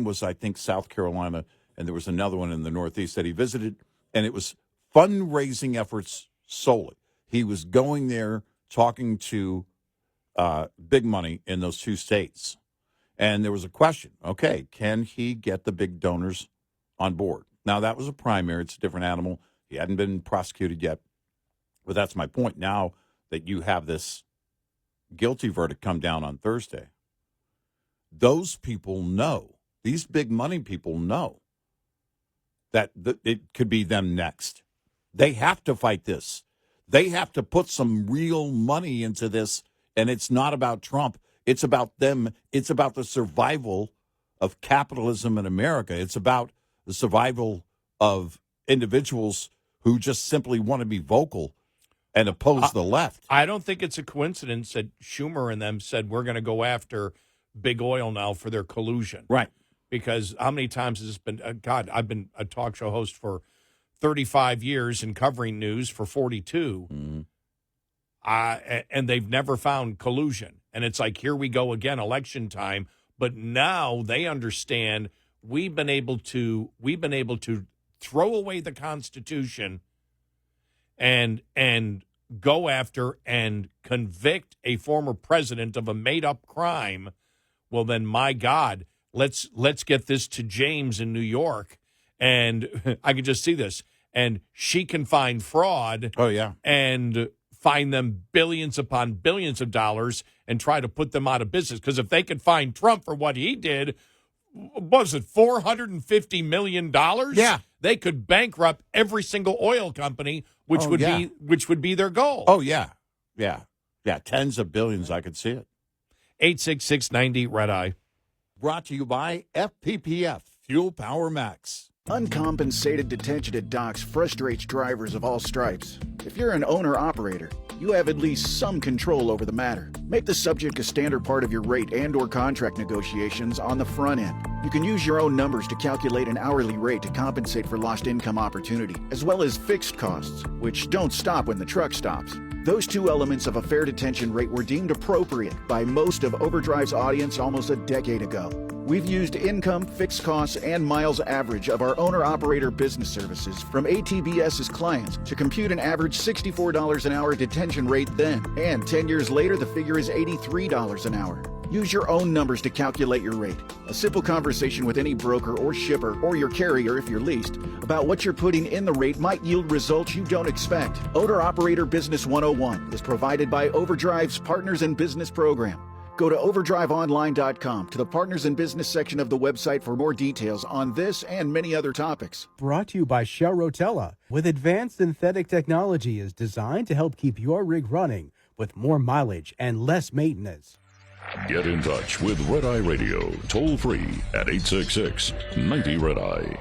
was, I think, South Carolina, and there was another one in the Northeast that he visited, and it was fundraising efforts solely. He was going there talking to big money in those 2 states. And there was a question, okay, can he get the big donors on board? Now, that was a primary. It's a different animal. He hadn't been prosecuted yet. But that's my point. Now that you have this guilty verdict come down on Thursday, those people know, these big money people know that it could be them next. They have to fight this. They have to put some real money into this, and it's not about Trump. It's about them. It's about the survival of capitalism in America. It's about the survival of individuals who just simply want to be vocal and oppose the left. I don't think it's a coincidence that Schumer and them said we're going to go after big oil now for their collusion. Right. Because how many times has this been? God, I've been a talk show host for 35 years and covering news for 42. Mm-hmm. And they've never found collusion. And it's like, here we go again, election time. But now they understand we've been able to throw away the Constitution and go after and convict a former president of a made-up crime. Well, then, my God, let's get this to James in New York. And I can just see this. And she can find fraud. Oh, yeah. And find them billions upon billions of dollars and try to put them out of business. Because if they could find Trump for what he did, was it $450 million? Yeah. They could bankrupt every single oil company, which would be their goal. Oh, yeah. Yeah. Yeah. Tens of billions. I could see it. 866-90-RED-EYE. Brought to you by FPPF, Fuel Power Max. Uncompensated detention at docks frustrates drivers of all stripes. If you're an owner-operator, you have at least some control over the matter. Make the subject a standard part of your rate and/or contract negotiations on the front end. You can use your own numbers to calculate an hourly rate to compensate for lost income opportunity, as well as fixed costs, which don't stop when the truck stops. Those two elements of a fair detention rate were deemed appropriate by most of Overdrive's audience almost a decade ago. We've used income, fixed costs, and miles average of our owner-operator business services from ATBS's clients to compute an average $64 an hour detention rate then. And 10 years later, the figure is $83 an hour. Use your own numbers to calculate your rate. A simple conversation with any broker or shipper or your carrier if you're leased about what you're putting in the rate might yield results you don't expect. Owner-Operator Business 101 is provided by Overdrive's Partners in Business program. Go to overdriveonline.com to the Partners in Business section of the website for more details on this and many other topics. Brought to you by Shell Rotella. With advanced synthetic technology is designed to help keep your rig running with more mileage and less maintenance. Get in touch with Red Eye Radio, toll free at 866-90-RED-EYE.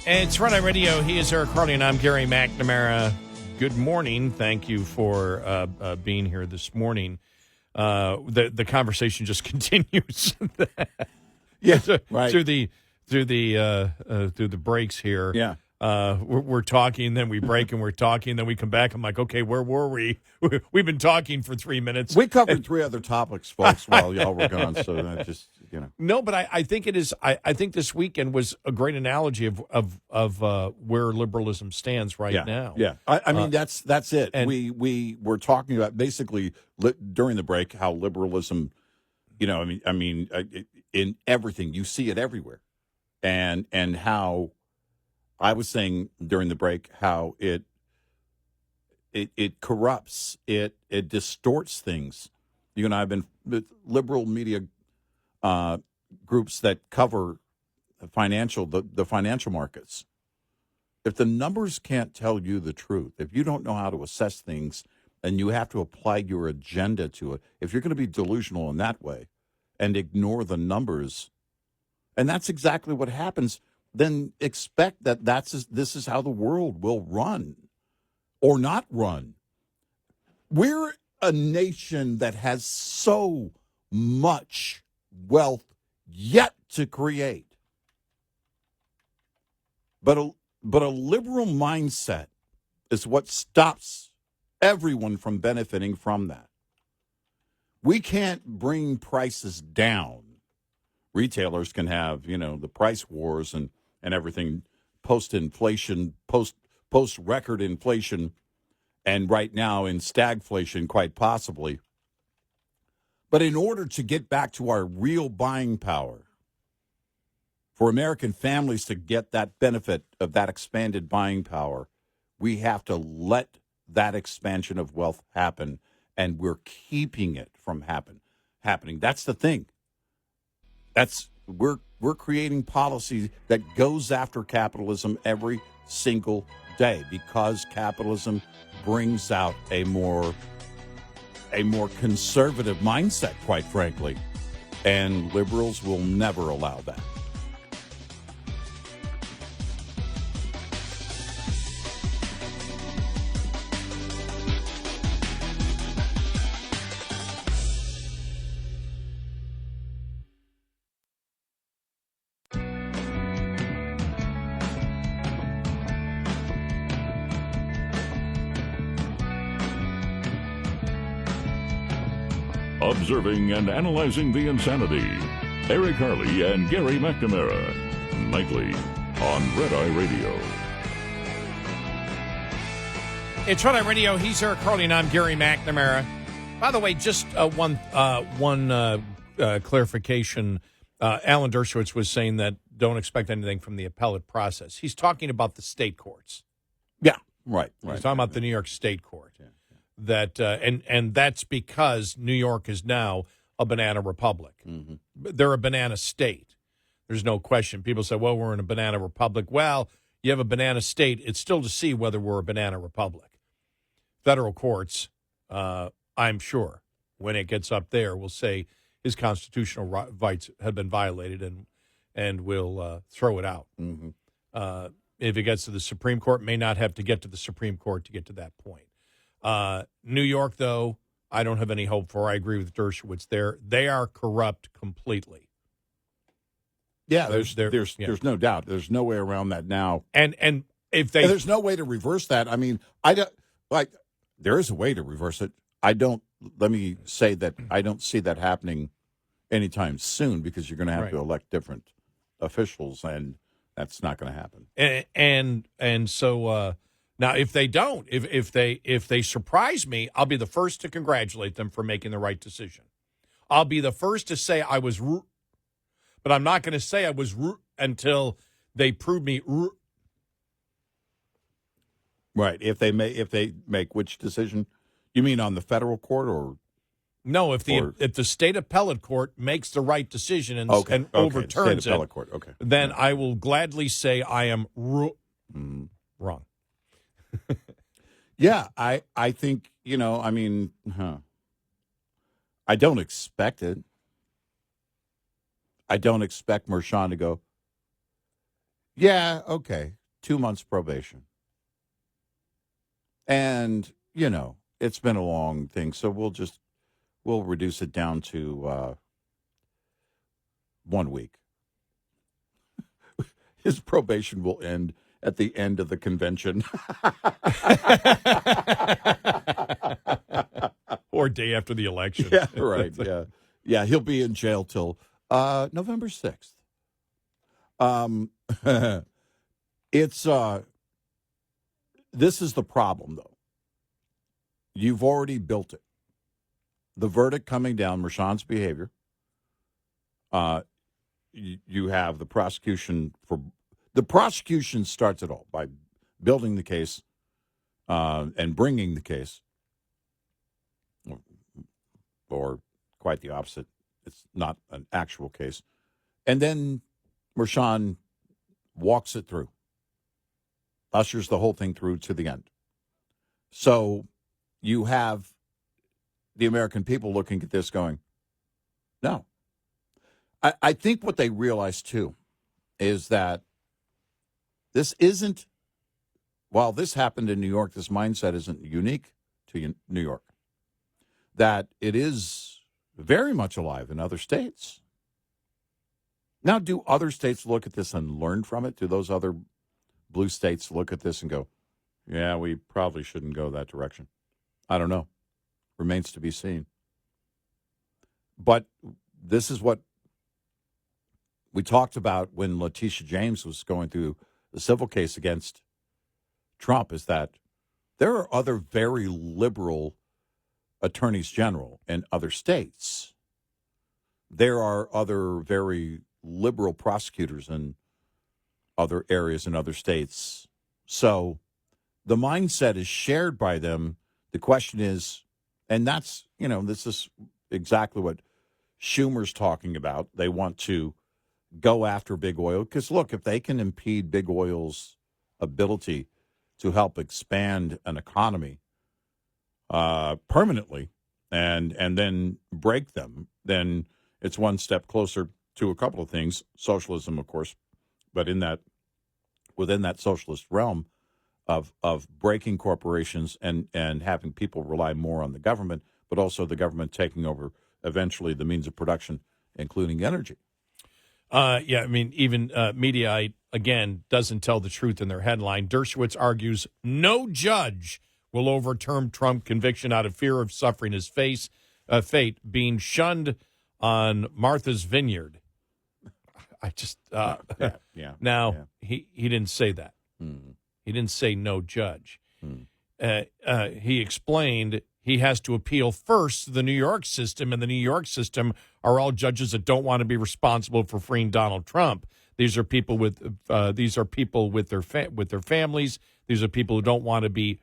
It's Red Eye Radio. He is Eric Harley, and I'm Gary McNamara. Good morning. Thank you for being here this morning. The conversation just continues. Right. Through the breaks here. Yeah. We're talking, then we break, and we're talking, then we come back. I'm like, okay, where were we? We've been talking for 3 minmes. We covered three other topics, folks, while y'all were gone. So that just, No, but I think it is. I think this weekend was a great analogy of where liberalism stands right now. Yeah, I mean that's it. And we were talking about basically during the break how liberalism, I mean in everything you see it everywhere, and how I was saying during the break how it corrupts, it distorts things. You and I have been with liberal media groups that cover the financial markets. If the numbers can't tell you the truth, if you don't know how to assess things and you have to apply your agenda to it, if you're going to be delusional in that way and ignore the numbers, and that's exactly what happens, then expect that this is how the world will run or not run. We're a nation that has so much wealth yet to create. But a liberal mindset is what stops everyone from benefiting from that. We can't bring prices down retailers can have, the price wars and everything, post-inflation, post-record inflation, and right now in stagflation, quite possibly. But in order to get back to our real buying power, for American families to get that benefit of that expanded buying power, we have to let that expansion of wealth happen, and we're keeping it from happening. That's the thing. We're creating policy that goes after capitalism every single day because capitalism brings out a more conservative mindset, quite frankly, and liberals will never allow that. Observing and analyzing the insanity. Eric Harley and Gary McNamara. Nightly on Red Eye Radio. It's Red Eye Radio. He's Eric Harley, and I'm Gary McNamara. By the way, just one clarification. Alan Dershowitz was saying that don't expect anything from the appellate process. He's talking about the state courts. Yeah, right. He's talking about the New York State Court. Yeah. That and that's because New York is now a banana republic. Mm-hmm. They're a banana state. There's no question. People say, well, we're in a banana republic. Well, you have a banana state. It's still to see whether we're a banana republic. Federal courts, I'm sure, when it gets up there, will say his constitutional rights have been violated and will throw it out. Mm-hmm. If it gets to the Supreme Court, may not have to get to the Supreme Court to get to that point. New York, though, I don't have any hope for. I agree with Dershowitz there. They are corrupt completely. Yeah, there's no doubt. There's no way around that now. And if there's no way to reverse that. I mean, there is a way to reverse it. Let me say that I don't see that happening anytime soon because you're going to have to elect different officials, and that's not going to happen. And so now, if they don't, if they surprise me, I'll be the first to congratulate them for making the right decision. I'll be the first to say I was, but I'm not going to say I was until they prove me. Right. If they make which decision? You mean on the federal court or? No, if the state appellate court makes the right decision and overturns state appellate court. Okay. Then I will gladly say I am wrong. Yeah, I think, I don't expect it. I don't expect Mershon to go, yeah, okay, 2 months probation. And, it's been a long thing, so we'll reduce it down to 1 week. His probation will end at the end of the convention. Or day after the election. Yeah, right, yeah. Yeah, he'll be in jail till November 6th. This is the problem, though. You've already built it. The verdict coming down, Mershon's behavior. You have the prosecution for... The prosecution starts it all by building the case and bringing the case, or quite the opposite. It's not an actual case. And then Mershon walks it through, ushers the whole thing through to the end. So you have the American people looking at this going, no. I think what they realize, too, is that this isn't, while this happened in New York, this mindset isn't unique to New York. That it is very much alive in other states. Now, do other states look at this and learn from it? Do those other blue states look at this and go, yeah, we probably shouldn't go that direction? I don't know. Remains to be seen. But this is what we talked about when Letitia James was going through the civil case against Trump is that there are other very liberal attorneys general in other states. There are other very liberal prosecutors in other areas in other states. So the mindset is shared by them. The question is, and that's, this is exactly what Schumer's talking about. They want to go after big oil because, look, if they can impede big oil's ability to help expand an economy permanently and then break them, then it's one step closer to a couple of things. Socialism, of course, but within that socialist realm of breaking corporations and having people rely more on the government, but also the government taking over eventually the means of production, including energy. Even Mediaite, again, doesn't tell the truth in their headline. Dershowitz argues no judge will overturn Trump conviction out of fear of suffering his fate, being shunned on Martha's Vineyard. I just he didn't say that. Mm. He didn't say no judge. He explained he has to appeal first to the New York system, and the New York system are all judges that don't want to be responsible for freeing Donald Trump. These are people with their families. These are people who don't want to be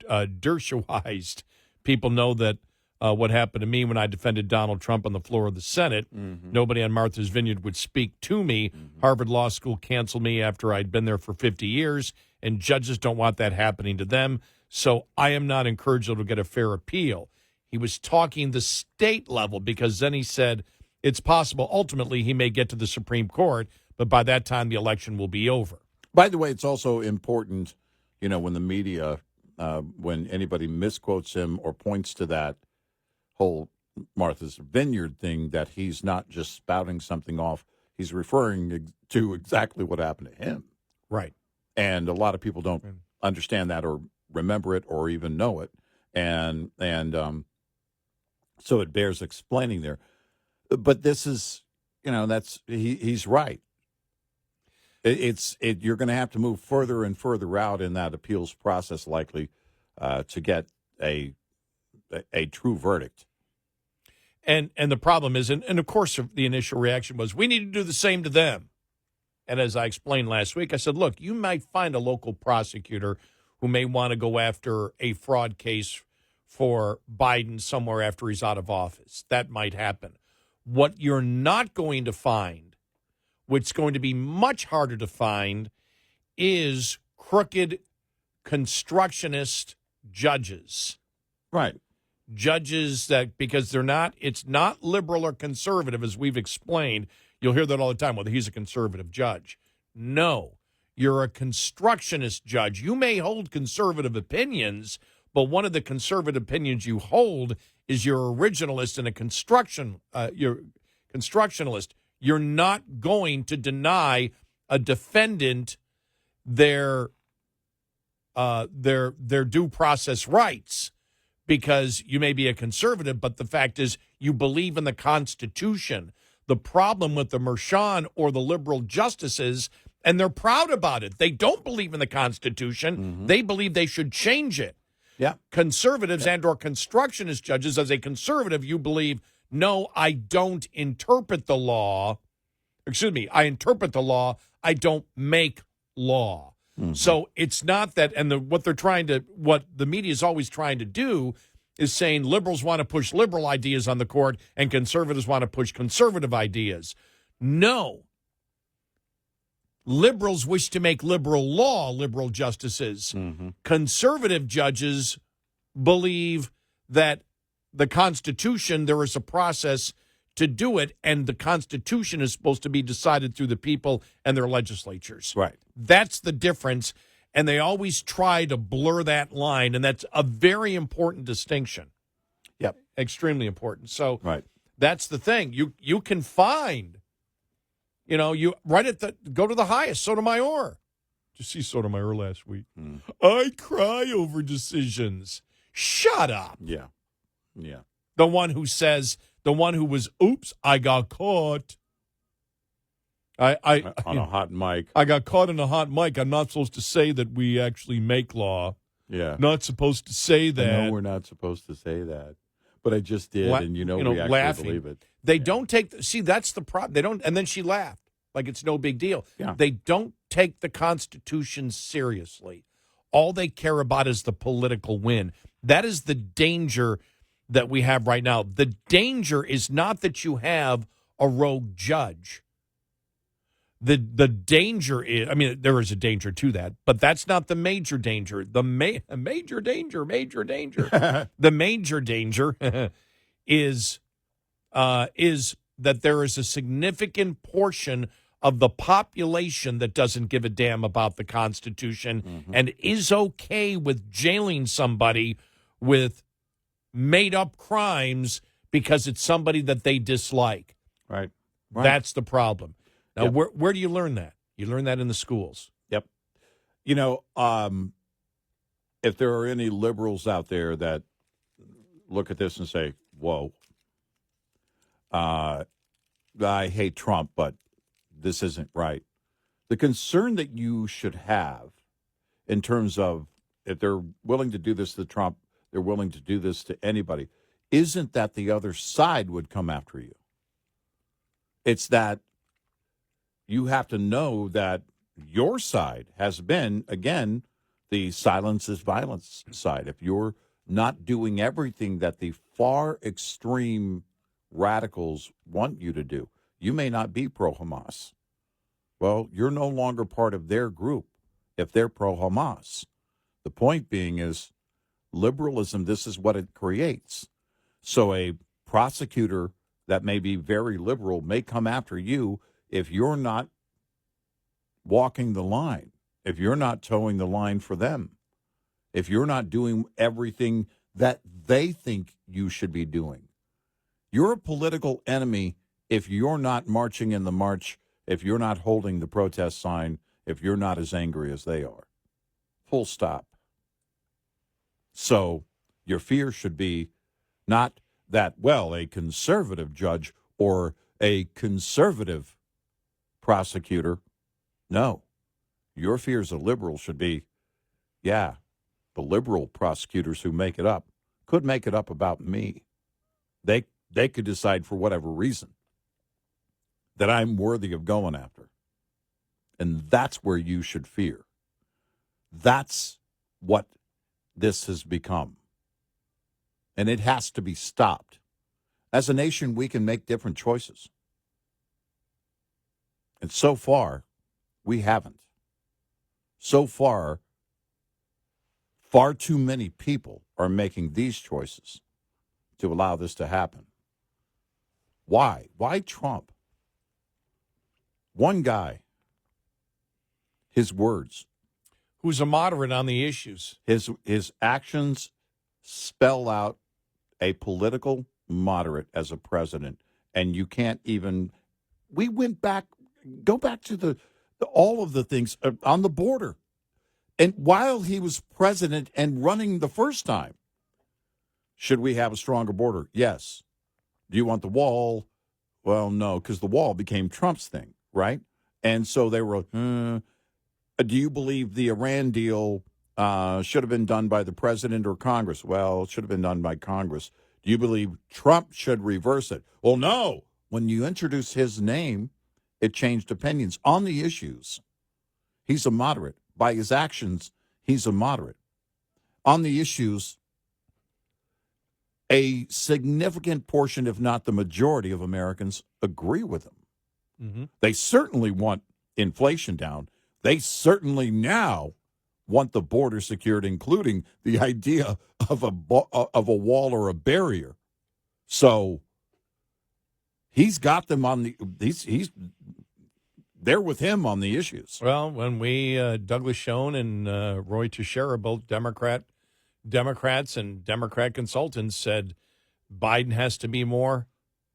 Dershowized. People know that what happened to me when I defended Donald Trump on the floor of the Senate. Mm-hmm. Nobody on Martha's Vineyard would speak to me. Mm-hmm. Harvard Law School canceled me after I'd been there for 50 years, and judges don't want that happening to them. So I am not encouraged to get a fair appeal. He was talking the state level because then he said it's possible ultimately he may get to the Supreme Court, but by that time the election will be over. By the way, it's also important, when the media, when anybody misquotes him or points to that whole Martha's Vineyard thing, that he's not just spouting something off. He's referring to exactly what happened to him. Right. And a lot of people don't understand that or remember it or even know it. And so it bears explaining there. But this is, he's right. You're going to have to move further and further out in that appeals process likely to get a true verdict. And the problem is, and of course the initial reaction was, we need to do the same to them. And as I explained last week, I said, look, you might find a local prosecutor who may want to go after a fraud case for Biden somewhere after he's out of office. That might happen. What you're not going to find, what's going to be much harder to find, is crooked constructionist judges. Right. Judges that, because it's not liberal or conservative, as we've explained. You'll hear that all the time, whether he's a conservative judge. No, you're a constructionist judge. You may hold conservative opinions, but one of the conservative opinions you hold is you're originalist and you're constructionalist. You're not going to deny a defendant their due process rights because you may be a conservative, but the fact is you believe in the Constitution. The problem with the Merchan or the liberal justices, and they're proud about it, they don't believe in the Constitution. Mm-hmm. They believe they should change it. Yeah. Conservatives and or constructionist judges, as a conservative, you believe, no, I don't interpret the law. Excuse me, I interpret the law. I don't make law. Mm-hmm. So it's not that, and what the media is always trying to do is saying liberals want to push liberal ideas on the court and conservatives want to push conservative ideas. No. Liberals wish to make liberal law, liberal justices. Mm-hmm. Conservative judges believe that the Constitution, there is a process to do it, and the Constitution is supposed to be decided through the people and their legislatures. Right. That's the difference, and they always try to blur that line, and that's a very important distinction. Yep. Extremely important. So right. That's the thing. You can find, you right at go to the highest, Sotomayor. Did you see Sotomayor last week? Mm. I cry over decisions. Shut up. Yeah. Yeah. The one who was, oops, I got caught. on a hot mic. I got caught in a hot mic. I'm not supposed to say that we actually make law. Yeah. Not supposed to say that. No, we're not supposed to say that. But I just did, and we actually laughing. believe it. They don't take see, that's the problem. They don't, and then she laughed like it's no big deal. Yeah. They don't take the Constitution seriously. All they care about is the political win. That is the danger that we have right now. The danger is not that you have a rogue judge. The danger is, I mean, there is a danger to that, but that's not the major danger. The major danger. The major danger is that there is a significant portion of the population that doesn't give a damn about the Constitution and is okay with jailing somebody with made-up crimes because it's somebody that they dislike. Right. That's the problem. Now, Yep. where do you learn that? You learn that in the schools. Yep. You know, if there are any liberals out there that look at this and say, whoa, I hate Trump, but this isn't right. The concern that you should have in terms of if they're willing to do this to Trump, they're willing to do this to anybody, isn't that the other side would come after you. It's that you have to know that your side has been, again, the silence is violence side. If you're not doing everything that the far extreme radicals want you to do, you may not be pro-Hamas. Well, you're no longer part of their group if they're pro-Hamas. The point being is liberalism, this is what it creates. So a prosecutor that may be very liberal may come after you if you're not walking the line, if you're not towing the line for them, if you're not doing everything that they think you should be doing. You're a political enemy if you're not marching in the march, if you're not holding the protest sign, if you're not as angry as they are. Full stop. So your fear should be not that, well, a conservative judge or a conservative prosecutor. No. Your fears of liberals should be, yeah, the liberal prosecutors who make it up could make it up about me. They could decide for whatever reason that I'm worthy of going after. And that's where you should fear. That's what this has become. And it has to be stopped. As a nation, we can make different choices. And so far, we haven't. So far too many people are making these choices to allow this to happen. Why? Why Trump? One guy, his words. Who's a moderate on the issues. His actions spell out a political moderate as a president. And you can't even, we went back, go back to all of the things on the border. And while he was president and running the first time, should we have a stronger border? Yes. Do you want the wall? Well, no, because the wall became Trump's thing, right? And so they were, do you believe the Iran deal should have been done by the president or Congress? Well, it should have been done by Congress. Do you believe Trump should reverse it? Well, no. When you introduce his name, it changed opinions on the issues. He's a moderate. By his actions, he's a moderate. On the issues, a significant portion, if not the majority of Americans, agree with him. Mm-hmm. They certainly want inflation down. They certainly now want the border secured, including the idea of a wall or a barrier. So he's got them on the he's they're with him on the issues. Well, when we Douglas Schoen and Roy Teixeira, both Democrats and Democrat consultants, said Biden has to be more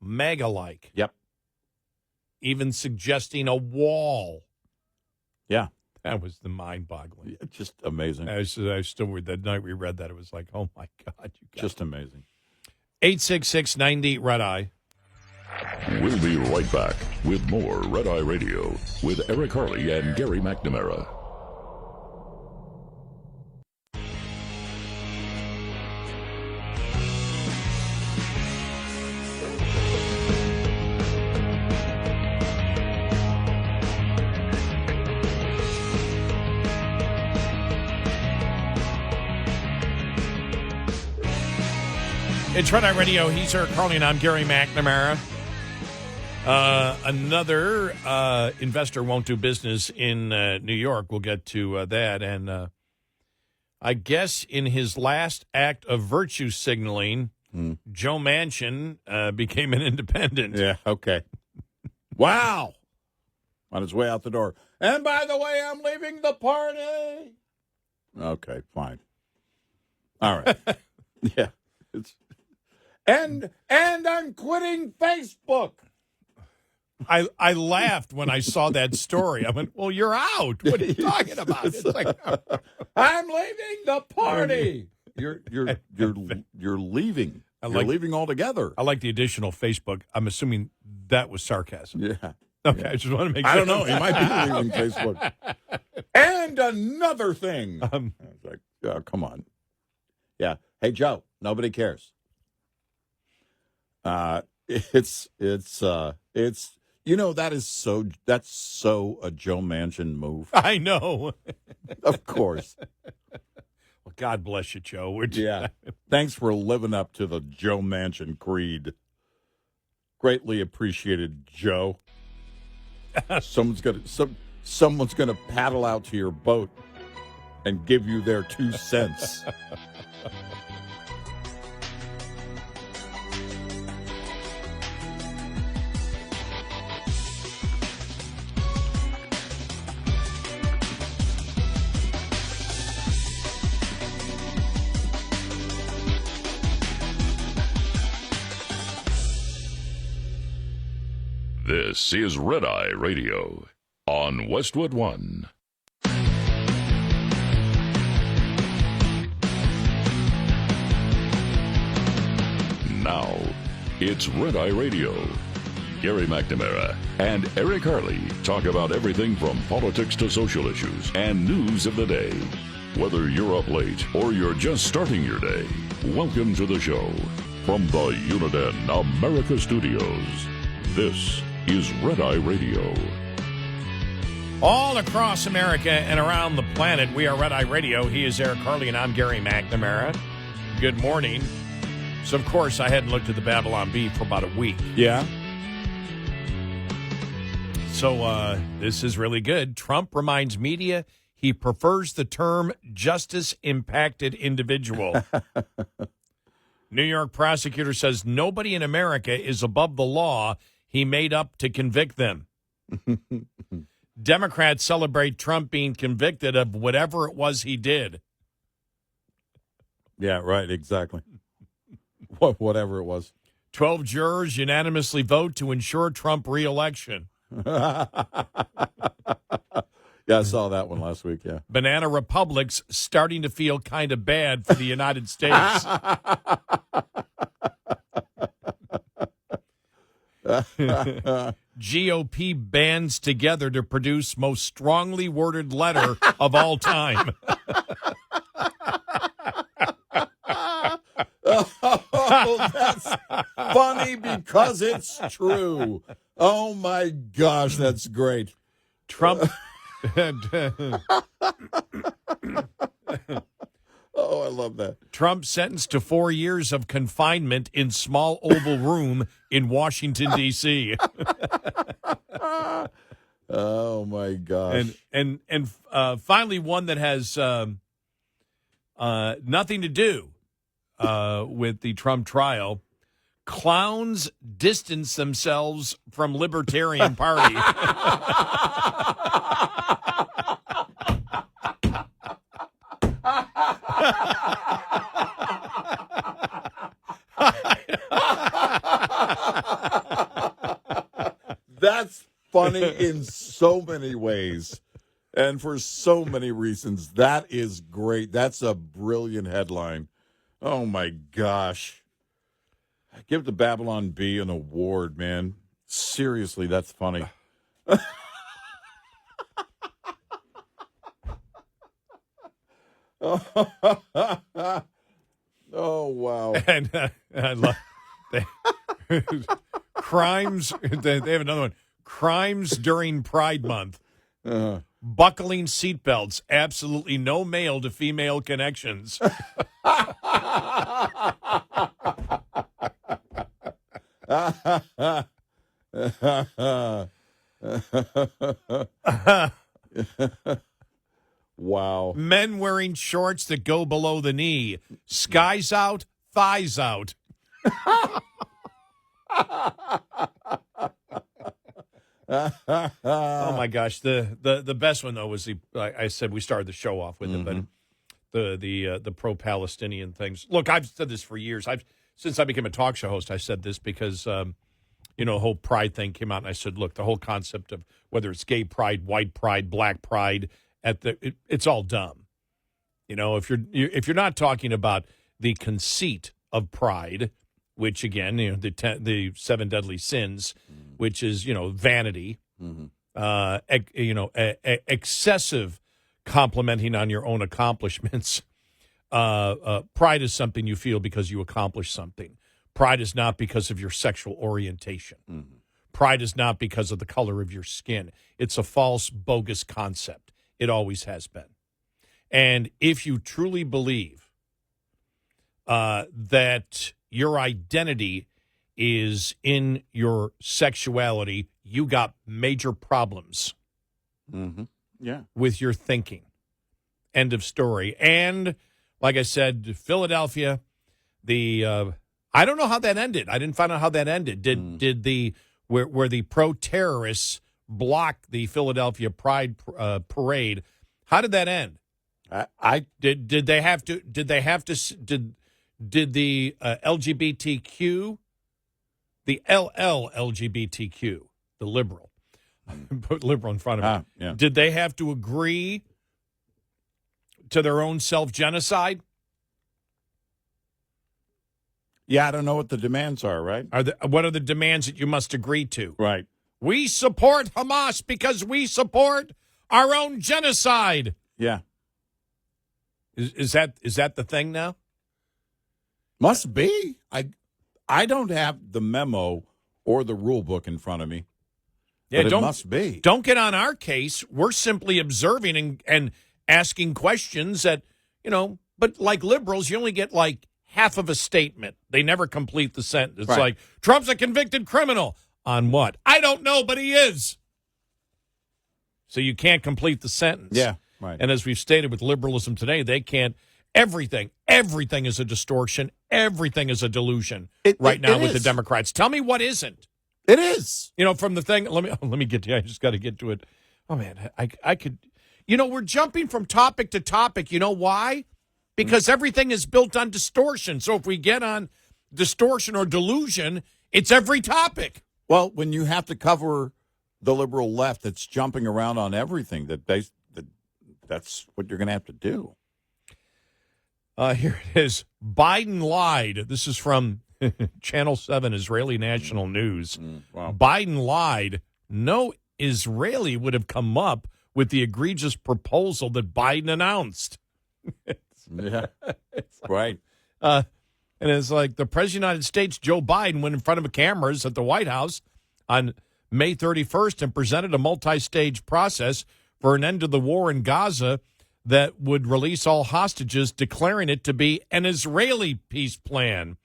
MAGA-like. Yep. Even suggesting a wall. Yeah. That was the mind-boggling. Yeah, just amazing. I still, that night we read that, it was like, oh, my God. Just amazing. 866-90 Red Eye. We'll be right back. with more Red Eye Radio with Eric Harley and Gary McNamara. It's Red Eye Radio. He's Eric Harley, and I'm Gary McNamara. Another investor won't do business in New York. We'll get to that. And I guess in his last act of virtue signaling, Joe Manchin became an independent. Yeah, okay. Wow. On his way out the door. And by the way, I'm leaving the party. Okay, fine. All right. Yeah. And I'm quitting Facebook. I laughed when I saw that story. I went, well, you're out. What are you talking about? It's like, I'm leaving the party. You're leaving. You're leaving altogether. I like the additional Facebook. I'm assuming that was sarcasm. Yeah. Okay, yeah. I just want to make sure. I don't know. He might be leaving Facebook. And another thing. I was like, oh, come on. Yeah. Hey, Joe, nobody cares. It's that's so a Joe Manchin move. I know. Of course. Well, God bless you, Joe. Yeah. Thanks for living up to the Joe Manchin creed. Greatly appreciated, Joe. Someone's gonna paddle out to your boat and give you their 2 cents. This is Red Eye Radio on Westwood One. Now, it's Red Eye Radio. Gary McNamara and Eric Harley talk about everything from politics to social issues and news of the day. Whether you're up late or you're just starting your day, welcome to the show. From the Uniden America Studios, this is Red Eye Radio. All across America and around the planet, we are Red Eye Radio. He is Eric Harley, and I'm Gary McNamara. Good morning. So, of course, I hadn't looked at the Babylon Bee for about a week. Yeah. So, this is really good. Trump reminds media he prefers the term justice-impacted individual. New York prosecutor says nobody in America is above the law he made up to convict them. Democrats celebrate Trump being convicted of whatever it was he did. Yeah, right, exactly. Whatever it was. 12 jurors unanimously vote to ensure Trump re-election. Yeah, I saw that one last week, yeah. Banana Republic's starting to feel kind of bad for the United States. GOP bands together to produce most strongly worded letter of all time. Oh, that's funny because it's true. Oh, my gosh, that's great. Trump. Oh, I love that. Trump sentenced to 4 years of confinement in small Oval Room in Washington, D.C. Oh, my gosh. And finally, one that has nothing to do with the Trump trial. Clowns distance themselves from Libertarian Party. That's funny in so many ways and for so many reasons. That is great. That's a brilliant headline. Oh, my gosh. Give the Babylon Bee an award, man. Seriously, that's funny. Oh, wow. And I love crimes. They have another one. Crimes during Pride Month. Buckling seatbelts. Absolutely no male to female connections. Wow. Men wearing shorts that go below the knee. Skies out, thighs out. Oh my gosh, the best one though was I said we started the show off with it, but the pro-Palestinian things. Look, I've said this for years. Since I became a talk show host, I said this because the whole pride thing came out, and I said, look, the whole concept of whether it's gay pride, white pride, black pride, it's all dumb. If you're not talking about the conceit of pride, which again, the 7 deadly sins, which is vanity, excessive complimenting on your own accomplishments. Pride is something you feel because you accomplish something. Pride is not because of your sexual orientation. Pride is not because of the color of your skin. It's a false, bogus concept. It always has been. And if you truly believe that your identity is in your sexuality, you got major problems with your thinking. End of story. And like I said, Philadelphia, I don't know how that ended. I didn't find out how that ended. Did where the pro-terrorists blocked the Philadelphia Pride parade? How did that end? Did the LGBTQ, the LGBTQ, the liberal, put liberal in front of it. Did they have to agree to their own self-genocide? Yeah, I don't know what the demands are, right? What are the demands that you must agree to? Right. We support Hamas because we support our own genocide. Yeah. Is that the thing now? Must be. I don't have the memo or the rule book in front of me. Yeah, but it must be. Don't get on our case. We're simply observing and asking questions that, but like liberals, you only get like half of a statement. They never complete the sentence. It's like, Trump's a convicted criminal. On what? I don't know, but he is. So you can't complete the sentence. Yeah, right. And as we've stated with liberalism today, they can't. Everything is a distortion. Everything is a delusion right now with the Democrats. Tell me what isn't. It is. From the thing. Let me get to. I just got to get to it. Oh man, I could. We're jumping from topic to topic. You know why? Because everything is built on distortion. So if we get on distortion or delusion, it's every topic. Well, when you have to cover the liberal left that's jumping around on everything, that's what you're going to have to do. Here it is. Biden lied. This is from Channel 7 Israeli National News. Wow. Biden lied. No Israeli would have come up with the egregious proposal that Biden announced. Yeah, right. And it's like the President of the United States, Joe Biden, went in front of cameras at the White House on May 31st and presented a multi-stage process for an end to the war in Gaza that would release all hostages, declaring it to be an Israeli peace plan.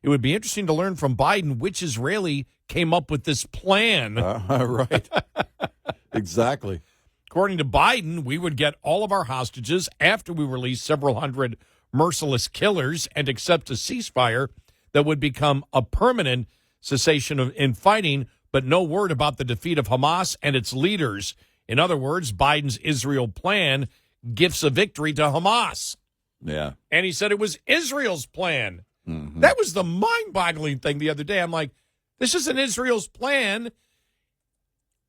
It would be interesting to learn from Biden which Israeli came up with this plan. Right. Exactly. According to Biden, we would get all of our hostages after we release several hundred merciless killers and accept a ceasefire that would become a permanent cessation in fighting, but no word about the defeat of Hamas and its leaders. In other words, Biden's Israel plan gives a victory to Hamas. Yeah. And he said it was Israel's plan. Mm-hmm. That was the mind-boggling thing the other day. I'm like, this isn't Israel's plan.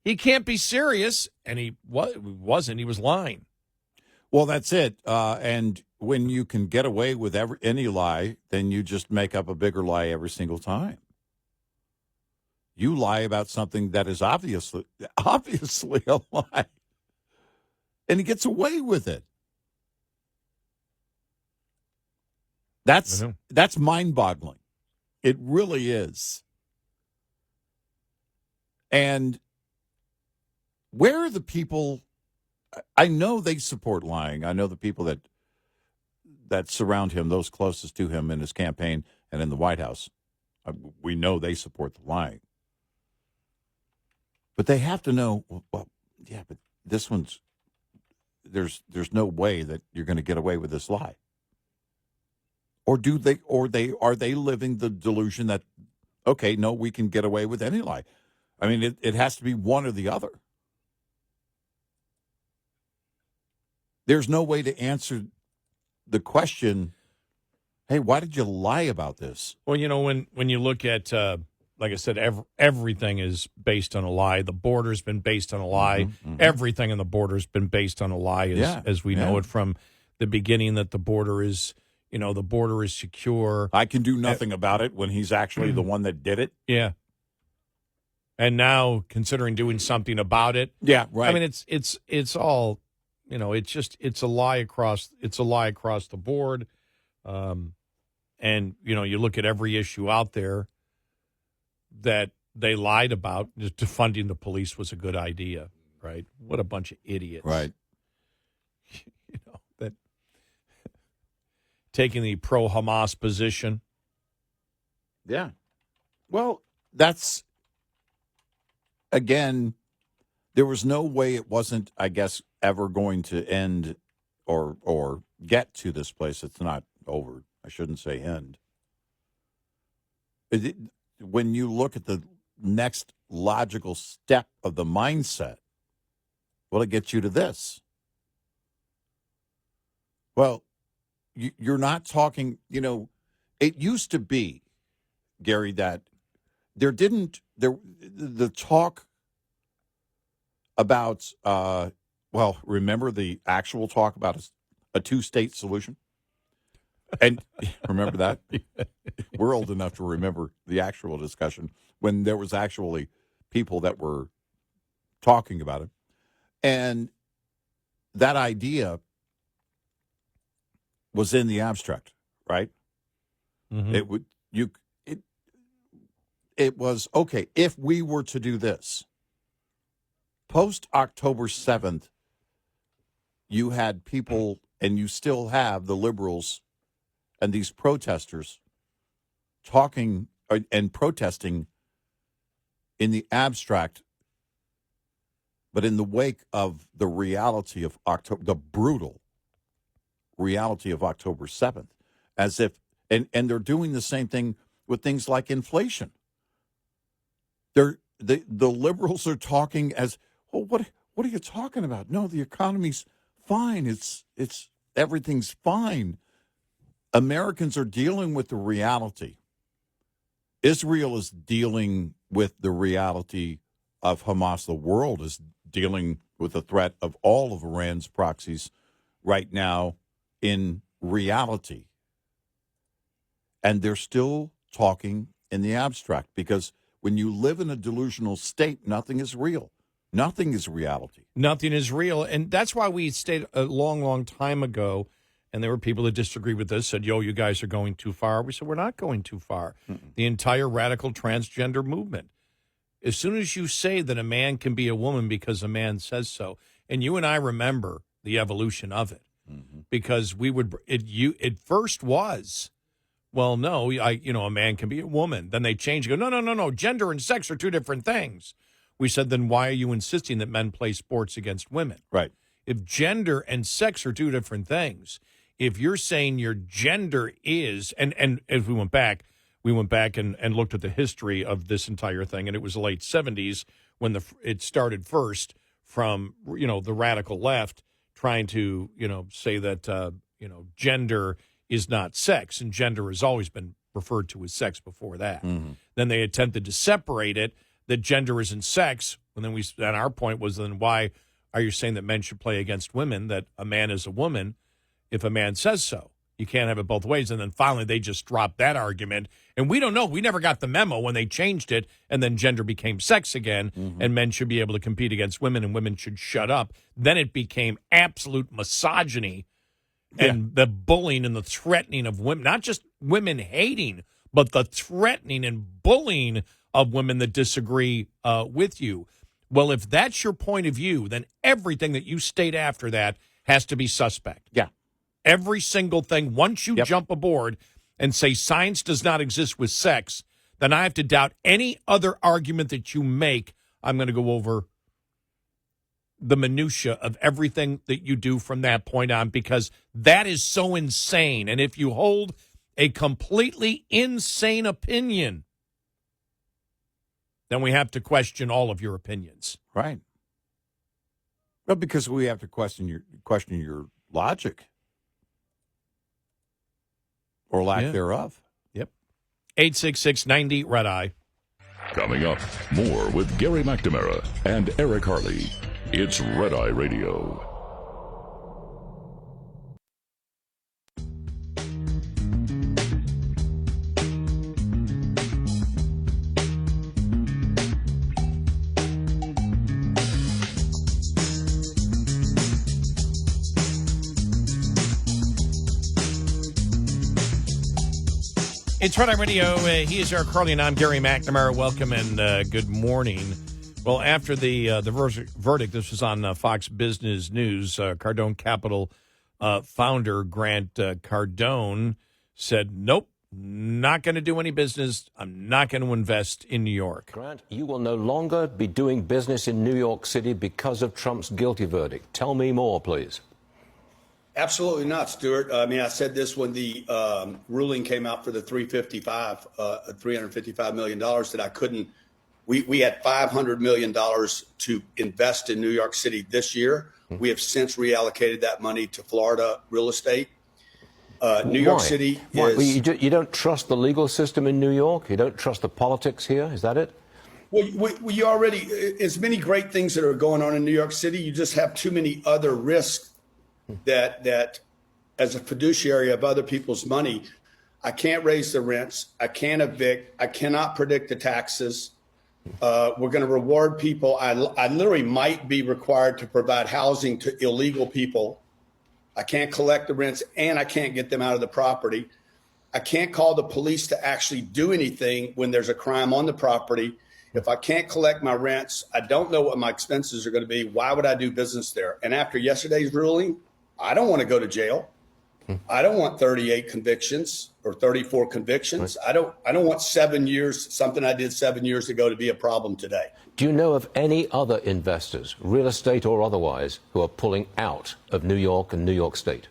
He can't be serious. And he wasn't. He was lying. Well, that's it. And when you can get away with any lie, then you just make up a bigger lie every single time. You lie about something that is obviously a lie. And he gets away with it. That's mind-boggling. It really is. And where are the people? I know they support lying. I know the people that surround him, those closest to him in his campaign and in the White House. We know they support the lying. But they have to know, well, yeah, but this one's, there's no way that you're going to get away with this lie. Or are they living the delusion that, okay, no, we can get away with any lie? I mean, it has to be one or the other. There's no way to answer the question, hey, why did you lie about this? Well, you know, when you look at, like I said, everything is based on a lie. The border's been based on a lie. Mm-hmm. Everything on the border's been based on a lie, as we know it from the beginning, that the border is, the border is secure. I can do nothing about it when he's actually the one that did it. Yeah. And now considering doing something about it. Yeah, right. I mean, it's all, it's a lie across the board. And, you look at every issue out there that they lied about. Defunding the police was a good idea, right? What a bunch of idiots. Right. That taking the pro-Hamas position. Yeah. Well, that's, again, there was no way it wasn't, I guess, ever going to end or get to this place. It's not over. I shouldn't say end. When you look at the next logical step of the mindset, well, it gets you to this. Well, you're not talking, it used to be, Gary, that the talk about, remember the actual talk about a two-state solution? And remember that? We're old enough to remember the actual discussion when there was actually people that were talking about it. And that idea was in the abstract, right? Mm-hmm. It was, okay, if we were to do this, post-October 7th, you had people, and you still have the liberals and these protesters talking and protesting in the abstract, but in the wake of the reality of the brutal reality of October 7th, as if, and they're doing the same thing with things like inflation. The liberals are talking as, well, what are you talking about? No, the economy's fine. It's everything's fine. Americans are dealing with the reality. Israel is dealing with the reality of Hamas. The world is dealing with the threat of all of Iran's proxies right now in reality. And they're still talking in the abstract, because when you live in a delusional state, nothing is real. Nothing is reality. Nothing is real. And that's why we stayed a long, long time ago. And there were people that disagreed with this, said, you guys are going too far. We said, we're not going too far. Mm-mm. The entire radical transgender movement. As soon as you say that a man can be a woman because a man says so, and you and I remember the evolution of it, because it first was, well, no, a man can be a woman. Then they changed, go, no, gender and sex are two different things. We said, then why are you insisting that men play sports against women? Right. If gender and sex are two different things, if you're saying your gender is, and as we went back and looked at the history of this entire thing, and it was the late 70s when it started first from, the radical left trying to, say that, gender is not sex, and gender has always been referred to as sex before that. Mm-hmm. Then they attempted to separate it, that gender isn't sex, and then our point was, then why are you saying that men should play against women, that a man is a woman if a man says so? You can't have it both ways. And then finally they just dropped that argument. And we don't know. We never got the memo when they changed it and then gender became sex again and men should be able to compete against women and women should shut up. Then it became absolute misogyny and the bullying and the threatening of women, not just women hating, but the threatening and bullying of women that disagree with you. Well, if that's your point of view, then everything that you state after that has to be suspect. Yeah. Every single thing, once you jump aboard and say science does not exist with sex, then I have to doubt any other argument that you make. I'm going to go over the minutia of everything that you do from that point on because that is so insane. And if you hold a completely insane opinion, then we have to question all of your opinions. Right. Well, because we have to question your logic. Or lack thereof. Yep. 866-90 Red Eye. Coming up, more with Gary McNamara and Eric Harley. It's Red Eye Radio. It's Red Eye Radio. He is Eric Harley, and I'm Gary McNamara. Welcome and good morning. Well, after the verdict, this was on Fox Business News. Cardone Capital founder Grant Cardone said, "Nope, not going to do any business. I'm not going to invest in New York." Grant, you will no longer be doing business in New York City because of Trump's guilty verdict. Tell me more, please. Absolutely not, Stuart. I mean, I said this when the ruling came out for the $355 million that I couldn't. We had $500 million to invest in New York City this year. We have since reallocated that money to Florida real estate. New York City Why? is. You don't trust the legal system in New York? You don't trust the politics here? Is that it? Well, you already, as many great things that are going on in New York City, you just have too many other risks that as a fiduciary of other people's money, I can't raise the rents. I can't evict. I cannot predict the taxes. We're going to reward people. I literally might be required to provide housing to illegal people. I can't collect the rents and I can't get them out of the property. I can't call the police to actually do anything when there's a crime on the property. If I can't collect my rents, I don't know what my expenses are going to be. Why would I do business there? And after yesterday's ruling, I don't want to go to jail. I don't want 38 convictions or 34 convictions. I don't want 7 years, something I did 7 years ago, to be a problem today. Do you know of any other investors, real estate or otherwise, who are pulling out of New York and New York State?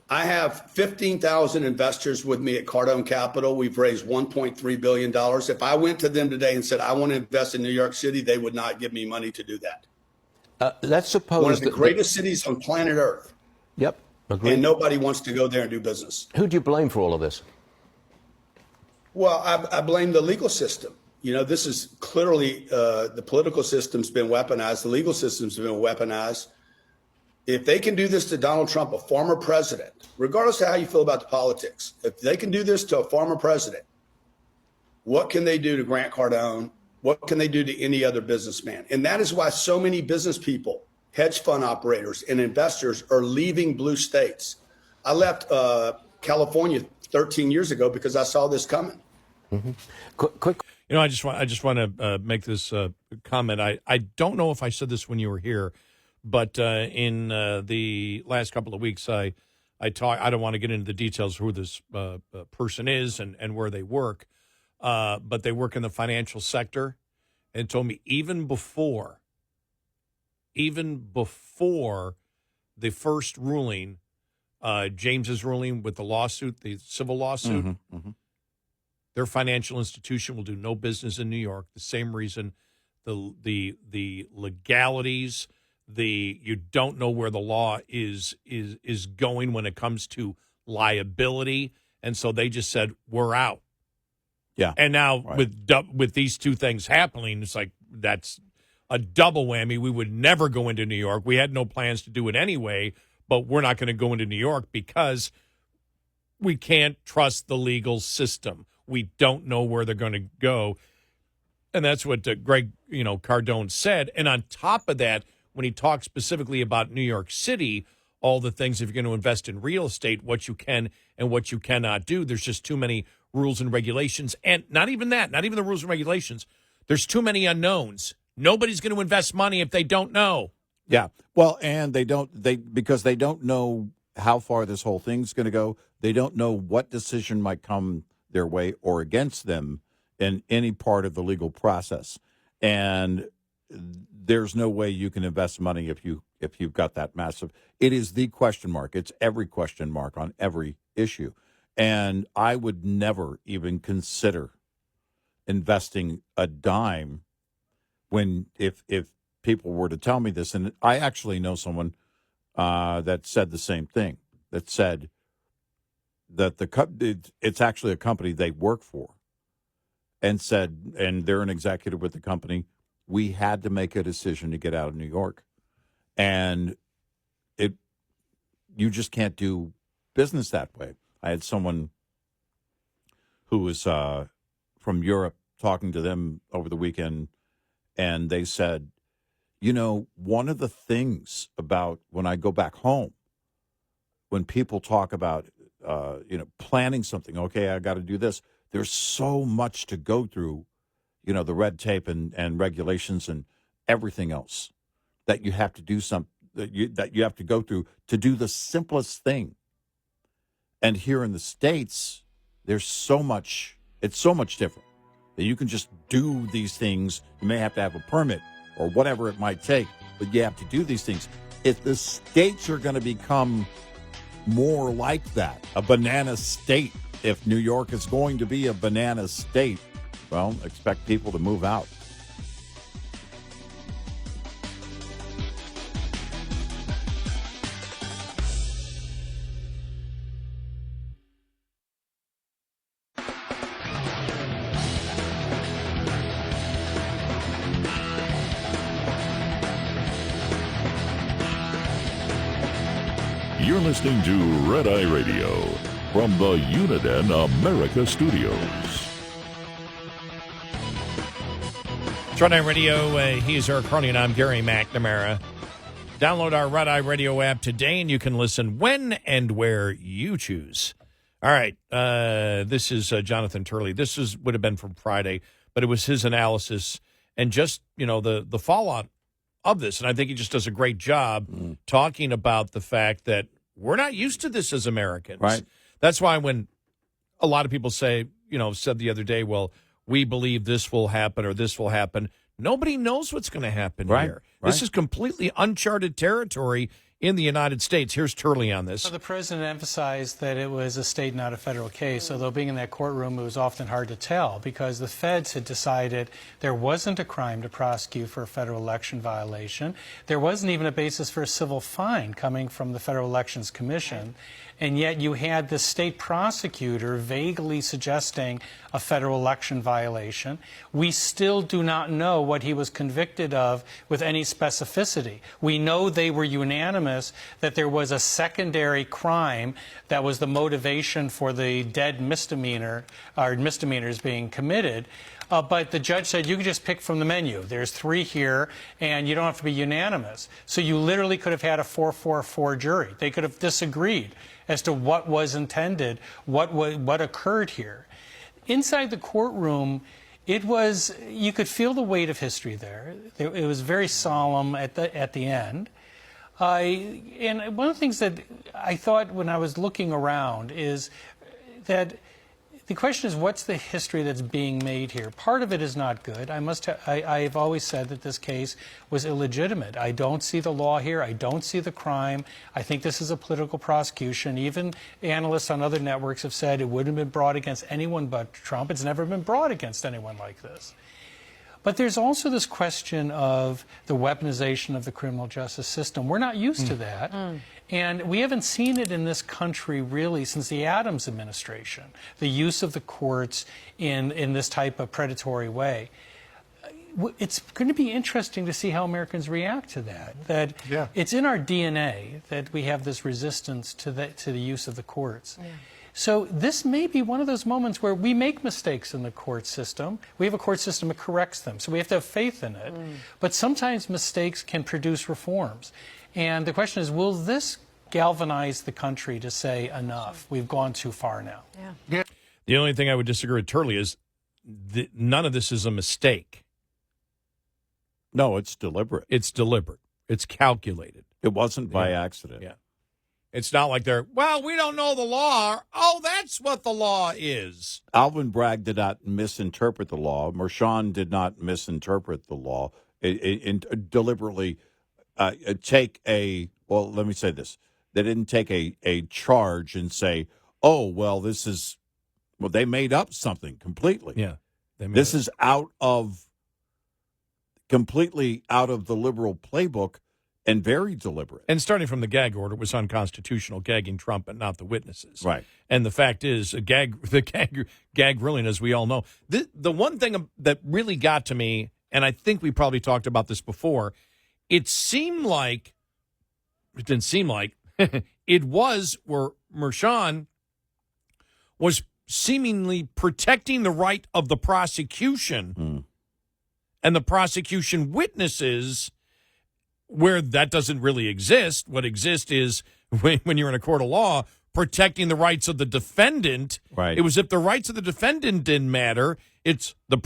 I have 15,000 investors with me at Cardone Capital. We've raised $1.3 billion. If I went to them today and said, I want to invest in New York City, they would not give me money to do that. Let's suppose one of the greatest cities on planet Earth. Yep, agreed. And nobody wants to go there and do business. Who do you blame for all of this? Well, I blame the legal system. You know, this is clearly the political system's been weaponized. The legal system's been weaponized. If they can do this to Donald Trump, a former president, regardless of how you feel about the politics, if they can do this to a former president, what can they do to Grant Cardone? What can they do to any other businessman? And that is why so many business people, hedge fund operators, and investors are leaving blue states. I left California 13 years ago because I saw this coming. Mm-hmm. Quick. You know, I just want to make this comment. I don't know if I said this when you were here, but in the last couple of weeks, I don't want to get into the details of who this person is and where they work, but they work in the financial sector, and told me even before the first ruling, James's ruling with the lawsuit, the civil lawsuit, their financial institution will do no business in New York. The same reason, the legalities, you don't know where the law is going when it comes to liability, and so they just said we're out. Yeah, and now with these two things happening, it's like that's a double whammy. We would never go into New York. We had no plans to do it anyway, but we're not going to go into New York because we can't trust the legal system. We don't know where they're going to go. And that's what Greg, Cardone said. And on top of that, when he talks specifically about New York City, all the things, if you're going to invest in real estate, what you can and what you cannot do, there's just too many rules and regulations. And not even that, not even the rules and regulations. There's too many unknowns. Nobody's going to invest money if they don't know. Yeah. Well, and because they don't know how far this whole thing's going to go. They don't know what decision might come their way or against them in any part of the legal process. And there's no way you can invest money if you've got that massive. It is the question mark. It's every question mark on every issue. And I would never even consider investing a dime if people were to tell me this. And I actually know someone that said the same thing, that said that it's actually a company they work for, and said, and they're an executive with the company, we had to make a decision to get out of New York. And you just can't do business that way. I had someone who was from Europe talking to them over the weekend, and they said, one of the things about when I go back home, when people talk about, planning something, okay, I got to do this, there's so much to go through, the red tape and regulations and everything else that you have to do that you have to go through to do the simplest thing. And here in the States, there's so much, it's so much different that you can just do these things. You may have to have a permit or whatever it might take, but you have to do these things. If the states are going to become more like that, a banana state, if New York is going to be a banana state, well, expect people to move out. You're listening to Red Eye Radio from the Uniden America Studios. It's Red Eye Radio. He's Eric Harley, and I'm Gary McNamara. Download our Red Eye Radio app today, and you can listen when and where you choose. All right, this is Jonathan Turley. This would have been from Friday, but it was his analysis and just, the fallout of this. And I think he just does a great job talking about the fact that we're not used to this as Americans. Right. That's why when a lot of people say, said the other day, well, we believe this will happen or this will happen. Nobody knows what's going to happen here. Right. This is completely uncharted territory in the United States. Here's Turley on this. Well, the president emphasized that it was a state, not a federal case, although being in that courtroom, it was often hard to tell because the feds had decided there wasn't a crime to prosecute for a federal election violation. There wasn't even a basis for a civil fine coming from the Federal Elections Commission. And yet you had the state prosecutor vaguely suggesting a federal election violation. We still do not know what he was convicted of with any specificity. We know they were unanimous that there was a secondary crime that was the motivation for the dead misdemeanor or misdemeanors being committed. But the judge said you can just pick from the menu. There's 3 here, and you don't have to be unanimous. So you literally could have had a 4-4-4 jury. They could have disagreed as to what was intended, what occurred here. Inside the courtroom, you could feel the weight of history there. It was very solemn at the end. And one of the things that I thought when I was looking around is that the question is, what's the history that's being made here? Part of it is not good. I've always said that this case was illegitimate. I don't see the law here. I don't see the crime. I think this is a political prosecution. Even analysts on other networks have said it wouldn't have been brought against anyone but Trump. It's never been brought against anyone like this. But there's also this question of the weaponization of the criminal justice system. We're not used to that. And we haven't seen it in this country really since the Adams administration, the use of the courts in this type of predatory way. it's going to be interesting to see how Americans react to that. It's in our DNA that we have this resistance to the use of the courts. Yeah. So this may be one of those moments where we make mistakes in the court system. We have a court system that corrects them, so we have to have faith in it. But sometimes mistakes can produce reforms. And the question is, will this galvanize the country to say enough? We've gone too far now. Yeah. The only thing I would disagree with Turley is none of this is a mistake. No, it's deliberate. It's deliberate. It's calculated. It wasn't by accident. Yeah. It's not like we don't know the law. Oh, that's what the law is. Alvin Bragg did not misinterpret the law. Mershon did not misinterpret the law. Deliberately take well, let me say this. They didn't take a charge and say, oh, well, they made up something completely. Yeah. This is completely out of the liberal playbook and very deliberate. And starting from the gag order, it was unconstitutional gagging Trump but not the witnesses. Right. And the fact is, the gag ruling, as we all know. The one thing that really got to me, and I think we probably talked about this before, it didn't seem like, it was where Mershon was seemingly protecting the right of the prosecution and the prosecution witnesses, where that doesn't really exist. What exists is when you're in a court of law, protecting the rights of the defendant. Right. It was if the rights of the defendant didn't matter, it's the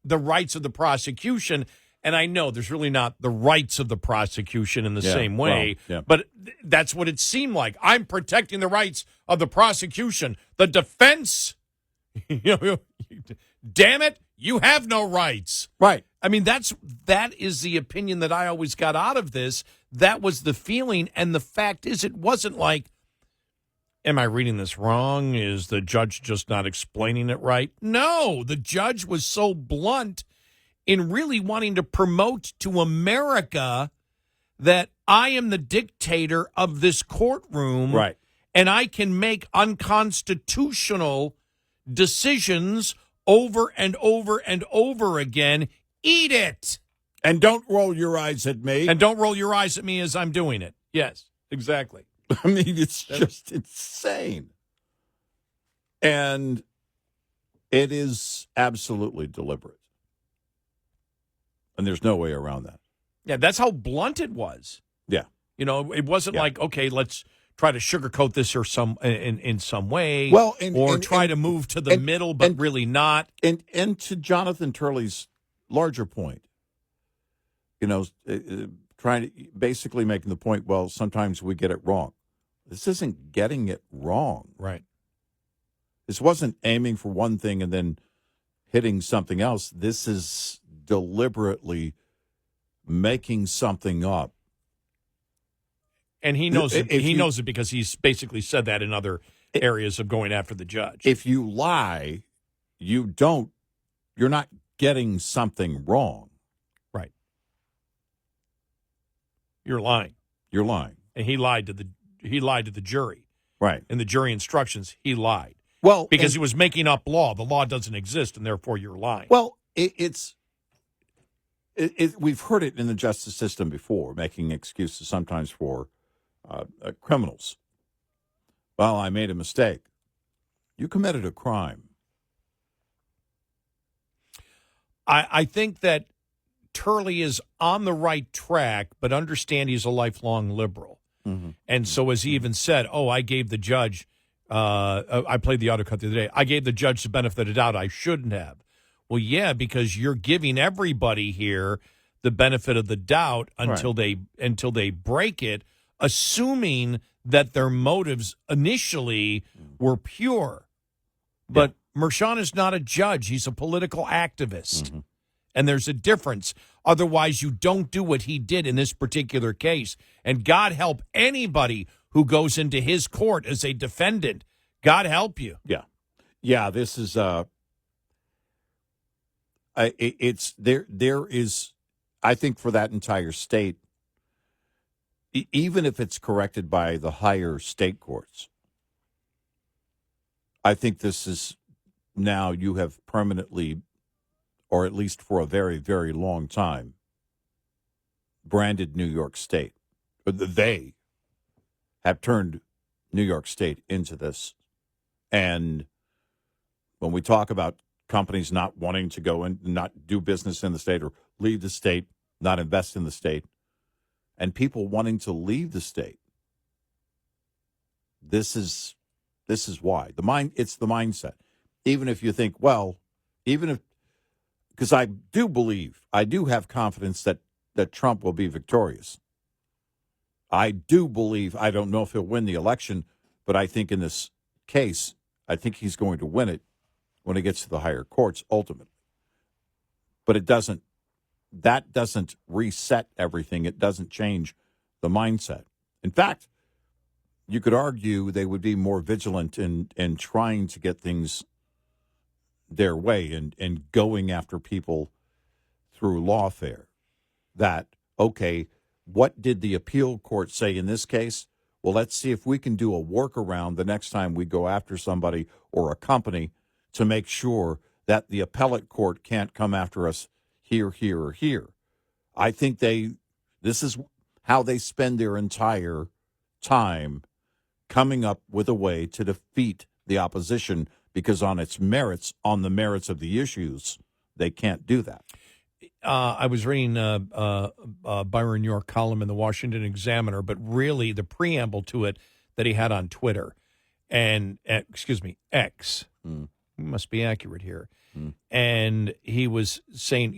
rights of the prosecution. And I know there's really not the rights of the prosecution in the same way, but that's what it seemed like. I'm protecting the rights of the prosecution. The defense, damn it, you have no rights. Right. I mean, that is the opinion that I always got out of this. That was the feeling, and the fact is, it wasn't like, am I reading this wrong? Is the judge just not explaining it right? No, the judge was so blunt in really wanting to promote to America that I am the dictator of this courtroom, right, and I can make unconstitutional decisions over and over and over again. Eat it. And don't roll your eyes at me. And don't roll your eyes at me as I'm doing it. Yes, exactly. I mean, it's just insane. And it is absolutely deliberate. And there's no way around that. Yeah, that's how blunt it was. Yeah. It wasn't like, okay, let's try to sugarcoat this or in some way. Well, try to move to the middle, but really not. And to Jonathan Turley's larger point, trying to basically making the point, well, sometimes we get it wrong. This isn't getting it wrong. Right. This wasn't aiming for one thing and then hitting something else. This is deliberately making something up. And he knows it. He knows it because he's basically said that in other areas of going after the judge. If you lie, you're not getting something wrong. Right. You're lying. You're lying. And he lied to the jury. Right. In the jury instructions, he lied. Well, because he was making up law. The law doesn't exist, and therefore you're lying. Well, we've heard it in the justice system before, making excuses sometimes for criminals. Well, I made a mistake. You committed a crime. I think that Turley is on the right track, but understand he's a lifelong liberal. Mm-hmm. And so as he even said, I gave the judge, I played the autocut the other day, I gave the judge the benefit of the doubt I shouldn't have. Well, yeah, because you're giving everybody here the benefit of the doubt until they break it, assuming that their motives initially were pure. But Mershon is not a judge. He's a political activist. Mm-hmm. And there's a difference. Otherwise, you don't do what he did in this particular case. And God help anybody who goes into his court as a defendant. God help you. Yeah. Yeah, this is there is, I think, for that entire state, even if it's corrected by the higher state courts, I think this is now you have permanently or at least for a very, very long time, branded New York State. They have turned New York State into this. And when we talk about companies not wanting to go and not do business in the state or leave the state, not invest in the state, and people wanting to leave the state, this is why. It's the mindset. Even if you think, well, because I do have confidence that Trump will be victorious. I do believe, I don't know if he'll win the election, but I think in this case, I think he's going to win it when it gets to the higher courts ultimately. But that doesn't reset everything. It doesn't change the mindset. In fact, you could argue they would be more vigilant in trying to get things their way and going after people through lawfare. That, okay, what did the appeal court say in this case? Well, let's see if we can do a workaround the next time we go after somebody or a company to make sure that the appellate court can't come after us here, here, or here. I think this is how they spend their entire time coming up with a way to defeat the opposition, because on the merits of the issues, they can't do that. I was reading Byron York column in the Washington Examiner, but really the preamble to it that he had on Twitter and X. Must be accurate here. And he was saying,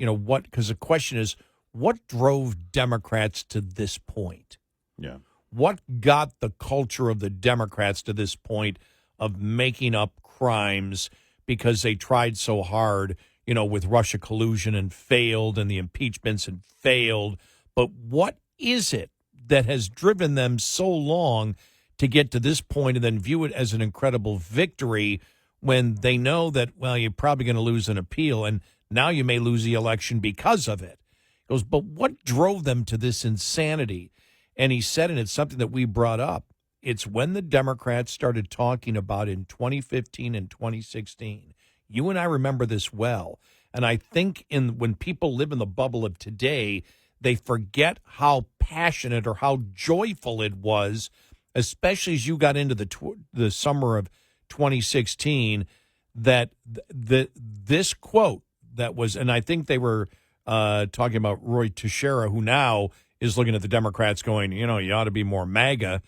because the question is, what drove Democrats to this point? Yeah. What got the culture of the Democrats to this point of making up crimes because they tried so hard, with Russia collusion and failed, and the impeachments and failed? But what is it that has driven them so long to get to this point and then view it as an incredible victory when they know that, well, you're probably going to lose an appeal, and now you may lose the election because of it? He goes, but what drove them to this insanity? And he said, and it's something that we brought up, it's when the Democrats started talking about in 2015 and 2016. You and I remember this well. And I think when people live in the bubble of today, they forget how passionate or how joyful it was, especially as you got into the summer of 2016, that this quote that was, and I think they were talking about Roy Teixeira, who now is looking at the Democrats going, you ought to be more MAGA.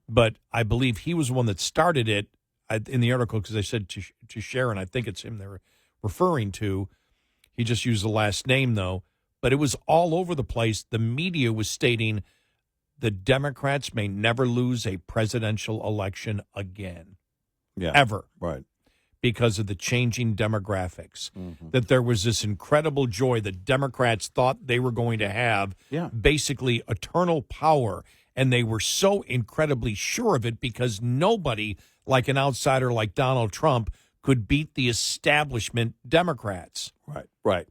But I believe he was the one that started it in the article, because I said Teixeira, and I think it's him they're referring to. He just used the last name, though. But it was all over the place. The media was stating the Democrats may never lose a presidential election again. Yeah. Ever. Right. Because of the changing demographics. That there was this incredible joy that Democrats thought they were going to have, basically eternal power. And they were so incredibly sure of it because nobody, like an outsider like Donald Trump, could beat the establishment Democrats. Right.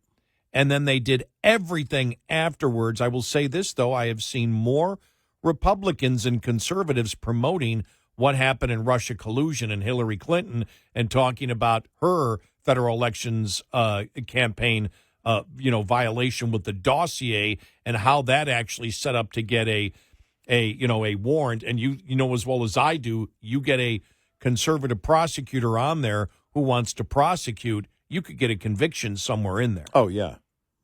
And then they did everything afterwards. I will say this, though. I have seen more Republicans and conservatives promoting what happened in Russia collusion and Hillary Clinton and talking about her federal elections campaign, violation with the dossier and how that actually set up to get a warrant. And you know as well as I do, you get a conservative prosecutor on there who wants to prosecute, you could get a conviction somewhere in there. Oh yeah,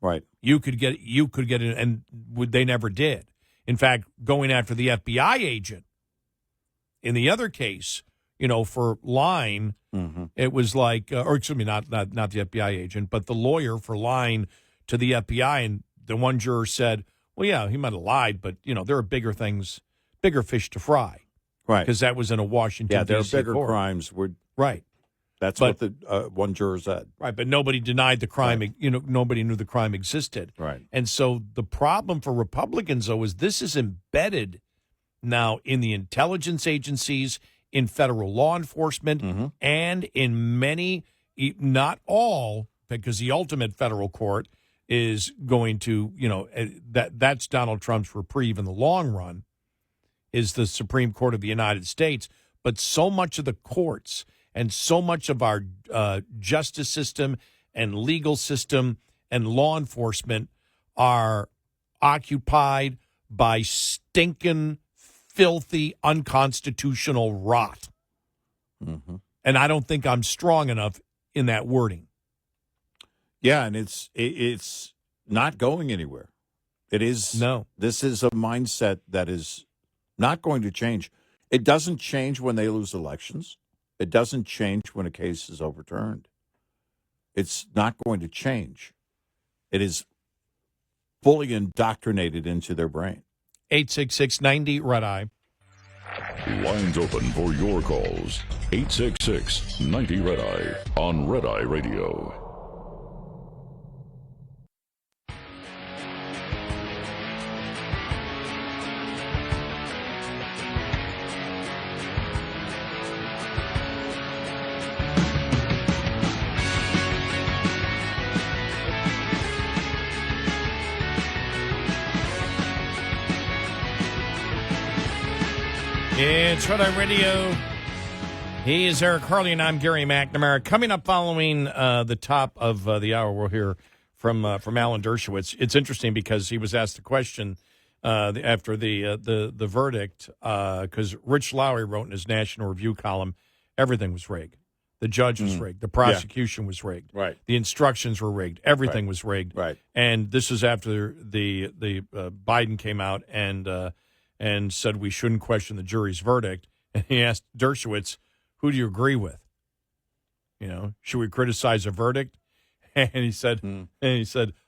right. You could get it, and they never did. In fact, going after the FBI agent in the other case, for lying, it was like, or excuse me, not the FBI agent, but the lawyer for lying to the FBI, and the one juror said, well, yeah, he might have lied, but, there are bigger fish to fry. Right. Because that was in a Washington, D.C. there are bigger court. Crimes. Right. That's what the one juror said. Right, but nobody denied the crime. Right. Nobody knew the crime existed. Right. And so the problem for Republicans, though, is this is embedded now in the intelligence agencies, in federal law enforcement, and in many, not all, because the ultimate federal court is going to, that's Donald Trump's reprieve in the long run, is the Supreme Court of the United States. But so much of the courts and so much of our justice system and legal system and law enforcement are occupied by stinking, filthy, unconstitutional rot. Mm-hmm. And I don't think I'm strong enough in that wording. Yeah, and it's not going anywhere. It is. No. This is a mindset that is not going to change. It doesn't change when they lose elections. It doesn't change when a case is overturned. It's not going to change. It is fully indoctrinated into their brain. 866-90-RED-EYE. Lines open for your calls. 866-90-RED-EYE on Red Eye Radio. It's Red Eye Radio. He is Eric Harley, and I'm Gary McNamara. Coming up following the top of the hour, we'll hear from Alan Dershowitz. It's interesting because he was asked the question after the verdict, because Rich Lowry wrote in his National Review column, everything was rigged. The judge was rigged. The prosecution was rigged. Right. The instructions were rigged. Everything was rigged. Right. And this is after the Biden came out and said we shouldn't question the jury's verdict. And he asked Dershowitz, who do you agree with? You know, should we criticize a verdict? And he said,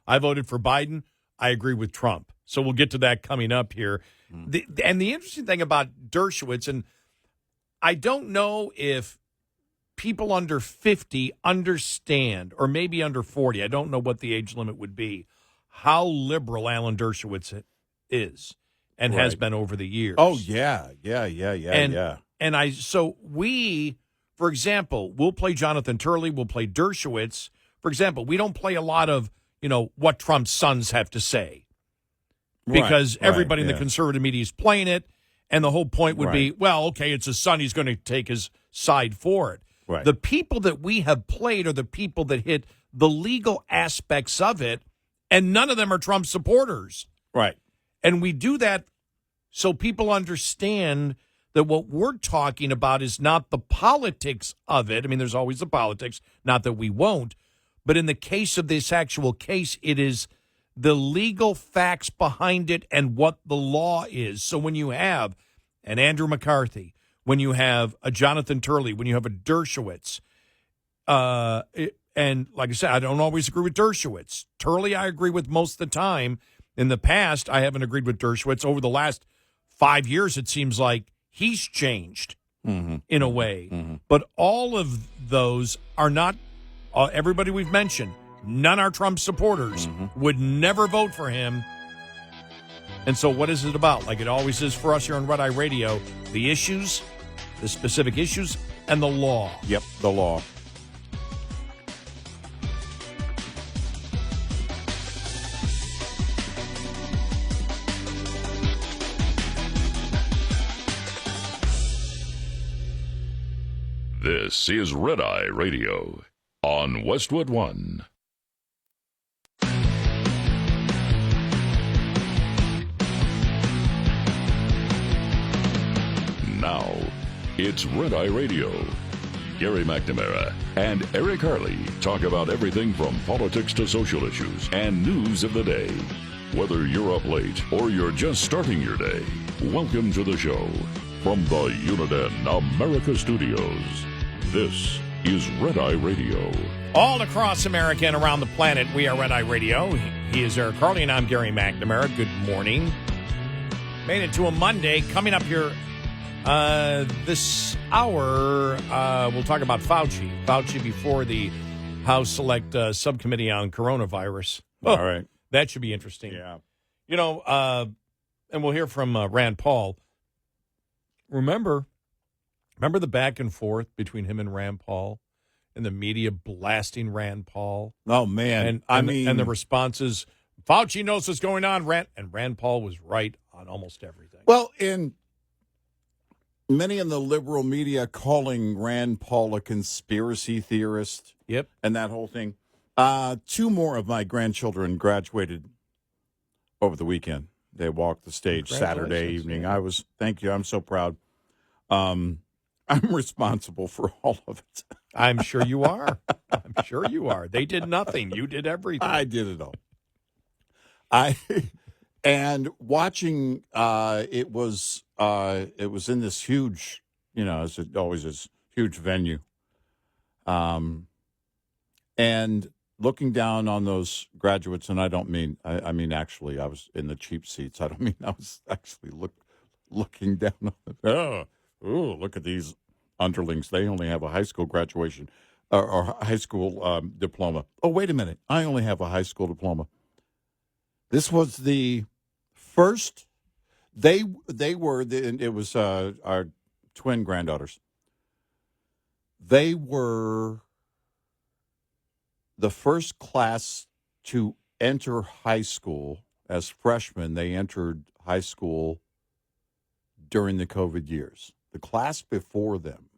I voted for Biden. I agree with Trump. So we'll get to that coming up here. And the interesting thing about Dershowitz, and I don't know if people under 50 understand, or maybe under 40, I don't know what the age limit would be, how liberal Alan Dershowitz is and has been over the years. Oh, yeah. And we, for example, we'll play Jonathan Turley, we'll play Dershowitz. For example, we don't play a lot of, what Trump's sons have to say. Because everybody in the conservative media is playing it, and the whole point would be, well, okay, it's his son, he's going to take his side for it. Right. The people that we have played are the people that hit the legal aspects of it, and none of them are Trump supporters. Right. And we do that so people understand that what we're talking about is not the politics of it. I mean, there's always the politics, not that we won't. But in the case of this actual case, it is the legal facts behind it and what the law is. So when you have an Andrew McCarthy, when you have a Jonathan Turley, when you have a Dershowitz, and like I said, I don't always agree with Dershowitz. Turley, I agree with most of the time. In the past, I haven't agreed with Dershowitz. Over the last 5 years, it seems like he's changed in a way. But all of those are not, everybody we've mentioned, none are Trump supporters, would never vote for him. And so what is it about? Like it always is for us here on Red Eye Radio, the issues, the specific issues, and the law. Yep, the law. This is Red Eye Radio on Westwood One. Now, it's Red Eye Radio. Gary McNamara and Eric Harley talk about everything from politics to social issues and news of the day. Whether you're up late or you're just starting your day, welcome to the show. From the Uniden America Studios, this is Red Eye Radio. All across America and around the planet, we are Red Eye Radio. He is Eric Harley, and I'm Gary McNamara. Good morning. Made it to a Monday. Coming up here this hour, we'll talk about Fauci. Fauci before the House Select Subcommittee on Coronavirus. All right. That should be interesting. Yeah. And we'll hear from Rand Paul. Remember the back and forth between him and Rand Paul and the media blasting Rand Paul? Oh, man. And the responses, Fauci knows what's going on, Rand Paul was right on almost everything. Well, in many in the liberal media calling Rand Paul a conspiracy theorist. Yep. And that whole thing. Two more of my grandchildren graduated over the weekend. They walked the stage Saturday evening. Thank you. I'm so proud. I'm responsible for all of it. I'm sure you are. I'm sure you are. They did nothing. You did everything. I did it all. And watching, it was in this huge, as it always is, huge venue. And looking down on those graduates, and I mean actually, I was in the cheap seats. I don't mean I was actually looking down on them. Oh, look at these underlings. They only have a high school graduation or high school diploma. Oh, wait a minute. I only have a high school diploma. This was the first. It was our twin granddaughters. They were the first class to enter high school as freshmen. They entered high school during the COVID years. The class before them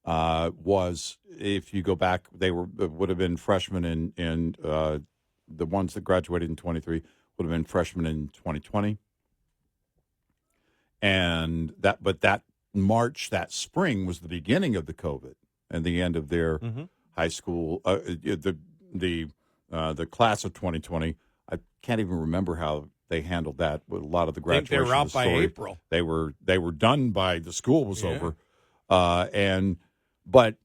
was, if you go back, would have been freshmen in the ones that graduated in 23 would have been freshmen in 2020. And that that spring was the beginning of the COVID and the end of their high school. The class of 2020. I can't even remember how they handled that. With a lot of the graduation, they were out by April. They were done by the school was over, but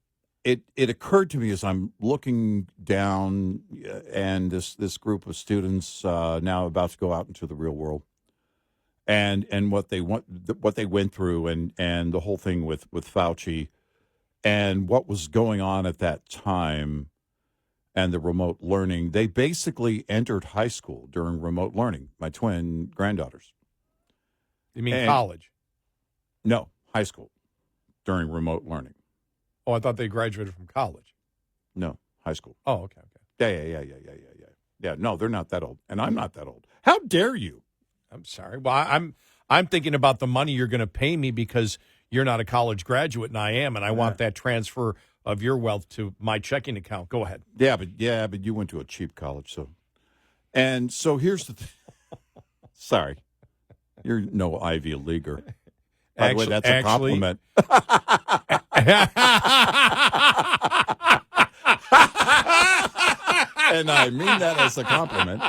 it occurred to me as I'm looking down, and this group of students now about to go out into the real world, and what they went through, and the whole thing with Fauci, and what was going on at that time, and the remote learning. They basically entered high school during remote learning. My twin granddaughters. You mean college? No, high school during remote learning. Oh, I thought they graduated from college. No, high school. Oh, okay. Yeah. Yeah, no, they're not that old, and I'm not that old. How dare you? I'm sorry. Well, I'm thinking about the money you're going to pay me because you're not a college graduate and I am, and I want that transfer of your wealth to my checking account. Go ahead. Yeah, but you went to a cheap college, so. And so here's the thing. Sorry. You're no Ivy Leaguer. By the way, that's a compliment. And I mean that as a compliment.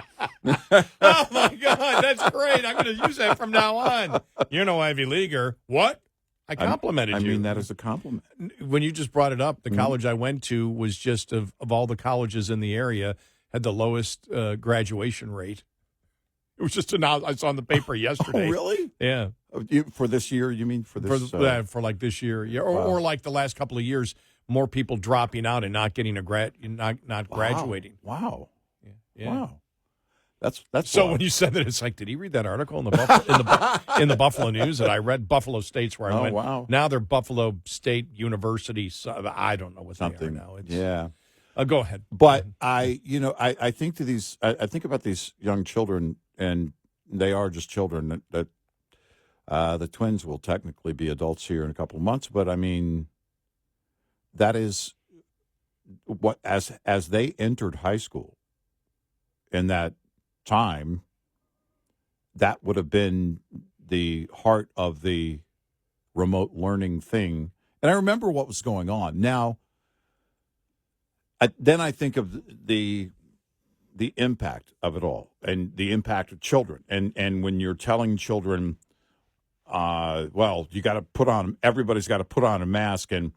Oh, my God. That's great. I'm going to use that from now on. You're no Ivy Leaguer. What? I complimented you. I mean that as a compliment. When you just brought it up, the college I went to was just of all the colleges in the area, had the lowest graduation rate. It was just announced. I saw in the paper yesterday. Oh, really? Yeah. For this year, you mean for this? For like this year, yeah, or like the last couple of years, more people dropping out and not getting not graduating. Wow. Yeah. Wow. That's so. When you said that, it's like, did he read that article in the in the Buffalo News? And I read Buffalo State's where I went. Wow. Now they're Buffalo State University. So I don't know what they are now. Yeah. Go ahead. But I think I think about these young children, and they are just children. That the twins will technically be adults here in a couple of months, but I mean, that is what as they entered high school in that time, that would have been the heart of the remote learning thing. And I remember what was going on. Now, then I think of the impact of it all and the impact of children. And when you're telling children, well, you got to put on, everybody's got to put on a mask, and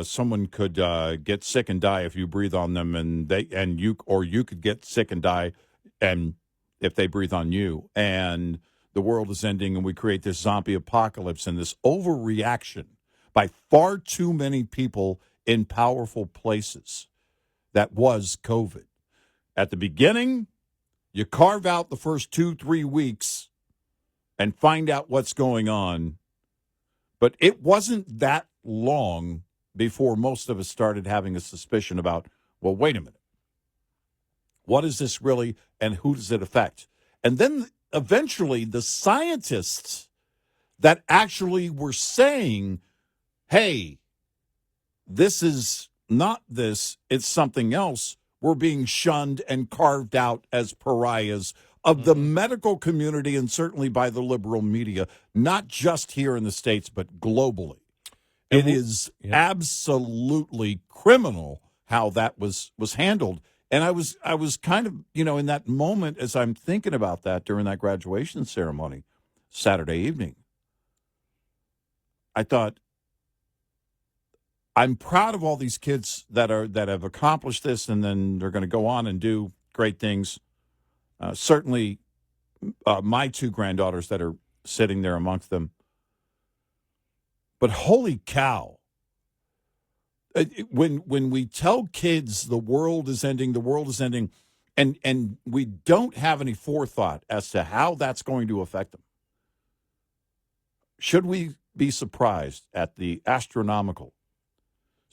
someone could get sick and die if you breathe on them, and you could get sick and die, and if they breathe on you, and the world is ending, and we create this zombie apocalypse and this overreaction by far too many people in powerful places. That was COVID. At the beginning, you carve out the first 2-3 weeks and find out what's going on. But it wasn't that long before most of us started having a suspicion about, well, wait a minute. What is this really, and who does it affect? And then eventually the scientists that actually were saying, hey, this is not this, it's something else, we're being shunned and carved out as pariahs of the medical community and certainly by the liberal media, not just here in the States, but globally. It is absolutely criminal how that was handled. And I was kind of, in that moment as I'm thinking about that during that graduation ceremony Saturday evening, I thought, I'm proud of all these kids that have accomplished this, and then they're going to go on and do great things. Certainly, my two granddaughters that are sitting there amongst them. But holy cow! When we tell kids the world is ending, and we don't have any forethought as to how that's going to affect them, should we be surprised at the astronomical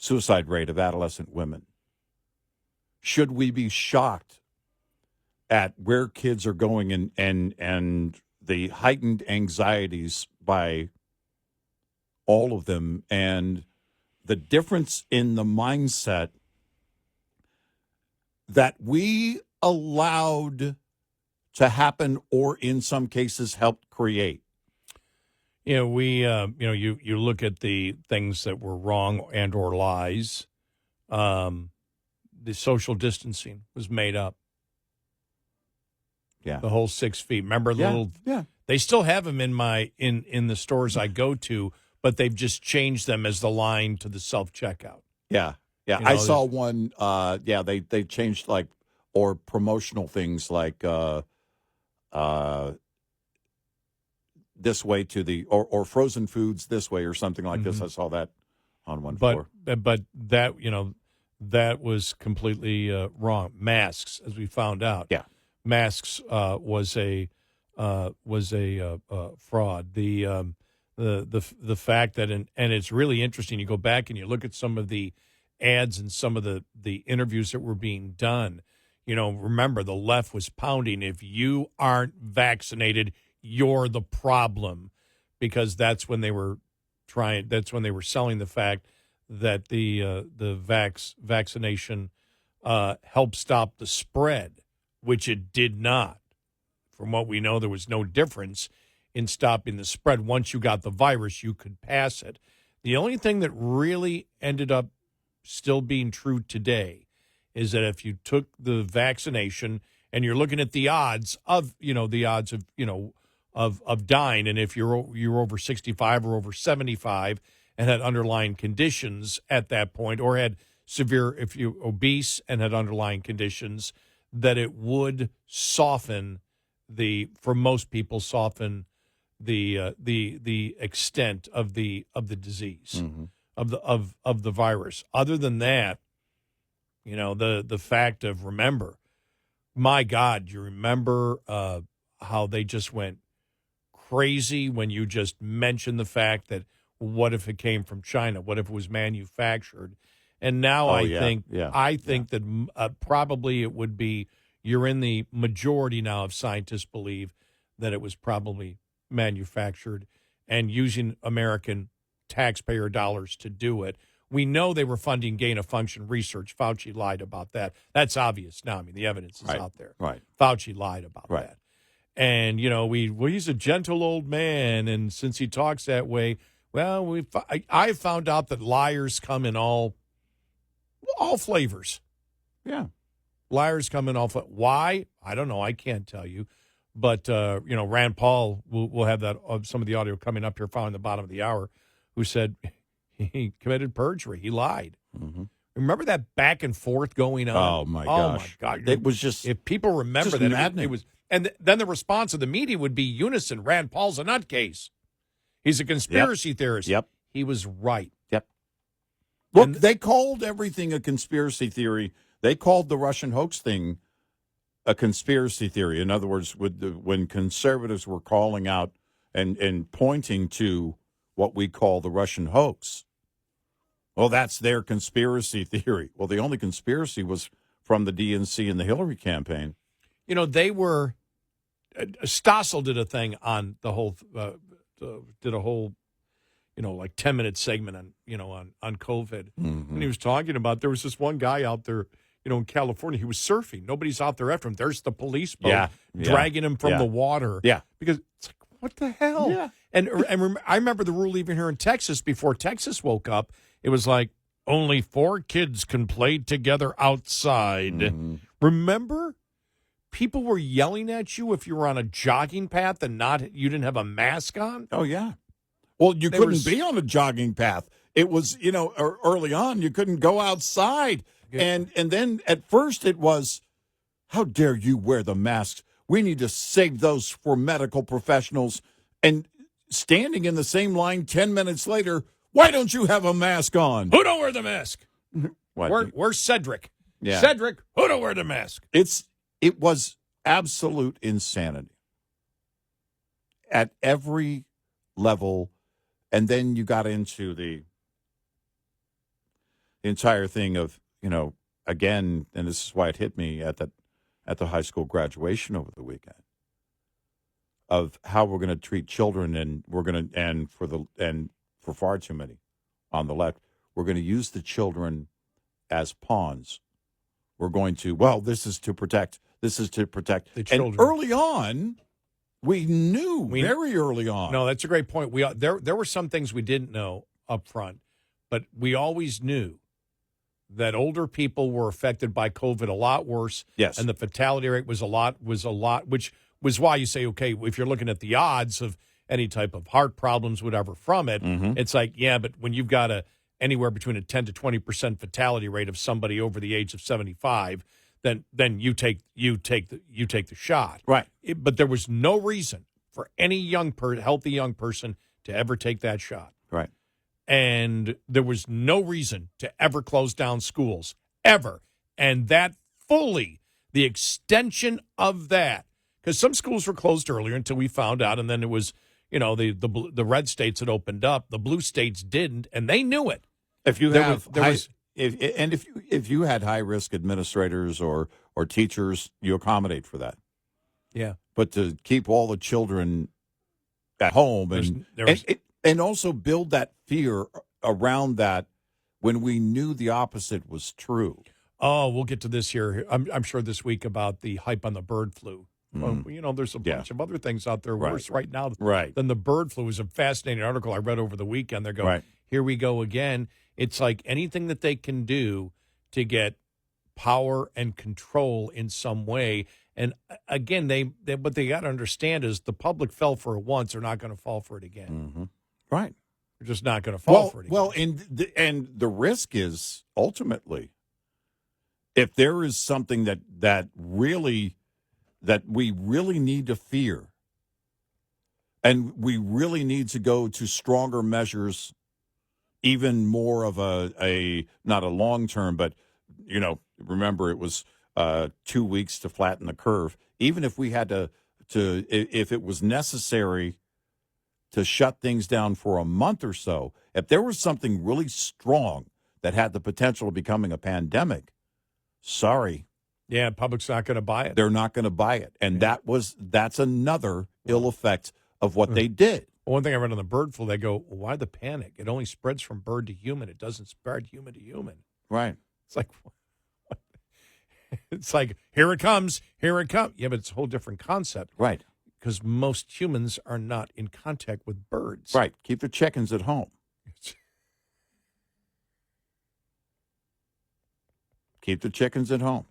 suicide rate of adolescent women? Should we be shocked at where kids are going and the heightened anxieties by all of them, and the difference in the mindset that we allowed to happen, or in some cases helped create? You look at the things that were wrong and or lies. The social distancing was made up. Yeah. The whole 6 feet. Remember the little? Yeah. They still have them in the stores I go to, but they've just changed them as the line to the self-checkout. Yeah. Yeah. I saw one. They changed or promotional things like this way to the or frozen foods this way or something like this. I saw that on one floor. But that that was completely wrong. Masks, as we found out. Yeah. Masks was a fraud. The fact that and it's really interesting. You go back and you look at some of the ads and some of the interviews that were being done. Remember, the left was pounding, if you aren't vaccinated, you're the problem, because that's when they were selling the fact that the vaccination helped stop the spread, which it did not. From what we know, there was no difference in stopping the spread. Once you got the virus, you could pass it. The only thing that really ended up still being true today is that if you took the vaccination and you're looking at the odds of dying, and if you're over 65 or over 75 and had underlying conditions at that point, or had severe, if you're obese and had underlying conditions, that it would soften for most people soften the extent of the disease, of the virus. Other than that, the fact of, remember, my God, you remember how they just went crazy when you just mentioned the fact that what if it came from China? What if it was manufactured? And now I think that probably it would be, you're in the majority now of scientists believe that it was probably manufactured and using American taxpayer dollars to do it. We know they were funding gain-of-function research. Fauci lied about that. That's obvious now. I mean, the evidence is out there. Right. Fauci lied about that. And, he's a gentle old man, and since he talks that way, well, I found out that liars come in all flavors. Yeah. Liars come in all flavors. Why? I don't know. I can't tell you. But, Rand Paul, we'll have that some of the audio coming up here following the bottom of the hour, who said he committed perjury. He lied. Mm-hmm. Remember that back and forth going on? Oh, my gosh. Oh, my God. It was just, if people remember just that, maddening. it was. And then the response of the media would be unison. Rand Paul's a nutcase. He's a conspiracy theorist. Yep. He was right. Yep. Look, they called everything a conspiracy theory. They called the Russian hoax thing a conspiracy theory. In other words, when conservatives were calling out and pointing to what we call the Russian hoax, well, that's their conspiracy theory. Well, the only conspiracy was from the DNC and the Hillary campaign. They were Stossel did a thing on the whole, like 10-minute segment on COVID. Mm-hmm. And he was talking about there was this one guy out there, in California. He was surfing. Nobody's out there after him. There's the police boat dragging him from the water. Yeah. Because it's like, what the hell? Yeah. And I remember the rule even here in Texas before Texas woke up. It was like only 4 kids can play together outside. Mm-hmm. Remember? People were yelling at you if you were on a jogging path and you didn't have a mask on. Oh, yeah. Well, you couldn't be on a jogging path. It was, early on, you couldn't go outside. And then at first it was, how dare you wear the masks? We need to save those for medical professionals. And standing in the same line 10 minutes later, why don't you have a mask on? Who don't wear the mask? What? Where's Cedric? Yeah. Cedric, who don't wear the mask? It was absolute insanity at every level. And then you got into the entire thing of, again, and this is why it hit me at the high school graduation over the weekend, of how we're going to treat children, and for far too many on the left, we're going to use the children as pawns. We're going to, this is to protect the children. And early on, we knew very early on. No, that's a great point. There were some things we didn't know up front, but we always knew that older people were affected by COVID a lot worse. Yes. And the fatality rate was a lot, which was why you say, okay, if you're looking at the odds of any type of heart problems, whatever from it, it's like, yeah, but when you've got anywhere between a 10 to 20% fatality rate of somebody over the age of 75, then you take the shot. Right. But there was no reason for any healthy young person to ever take that shot. Right. And there was no reason to ever close down schools, ever. And that the extension of that, because some schools were closed earlier until we found out, and then it was, the red states had opened up, the blue states didn't, and they knew it. If you if you had high risk administrators or teachers, you accommodate for that. Yeah. But to keep all the children at home and also build that fear around that when we knew the opposite was true. Oh, we'll get to this here. I'm sure this week about the hype on the bird flu. Well, there's a bunch of other things out there worse right now than the bird flu. It was a fascinating article I read over the weekend. They're going, here we go again. It's like anything that they can do to get power and control in some way. And again, what they got to understand is the public fell for it once. They're not going to fall for it again. Mm-hmm. Right. They're just not going to fall for it again. Well, and the risk is ultimately, if there is something that we really need to fear, and we really need to go to stronger measures, even more of a not a long term, but remember it was 2 weeks to flatten the curve. Even if we had to if it was necessary to shut things down for a month or so, if there was something really strong that had the potential of becoming a pandemic, sorry. Yeah, public's not going to buy it. They're not going to buy it. And that's another ill effect of what they did. One thing I read on the bird flu, they go, well, why the panic? It only spreads from bird to human. It doesn't spread human to human. Right. It's like, what? It's like, here it comes. Yeah, but it's a whole different concept. Right. Because most humans are not in contact with birds. Right. Keep the chickens at home. Keep the chickens at home.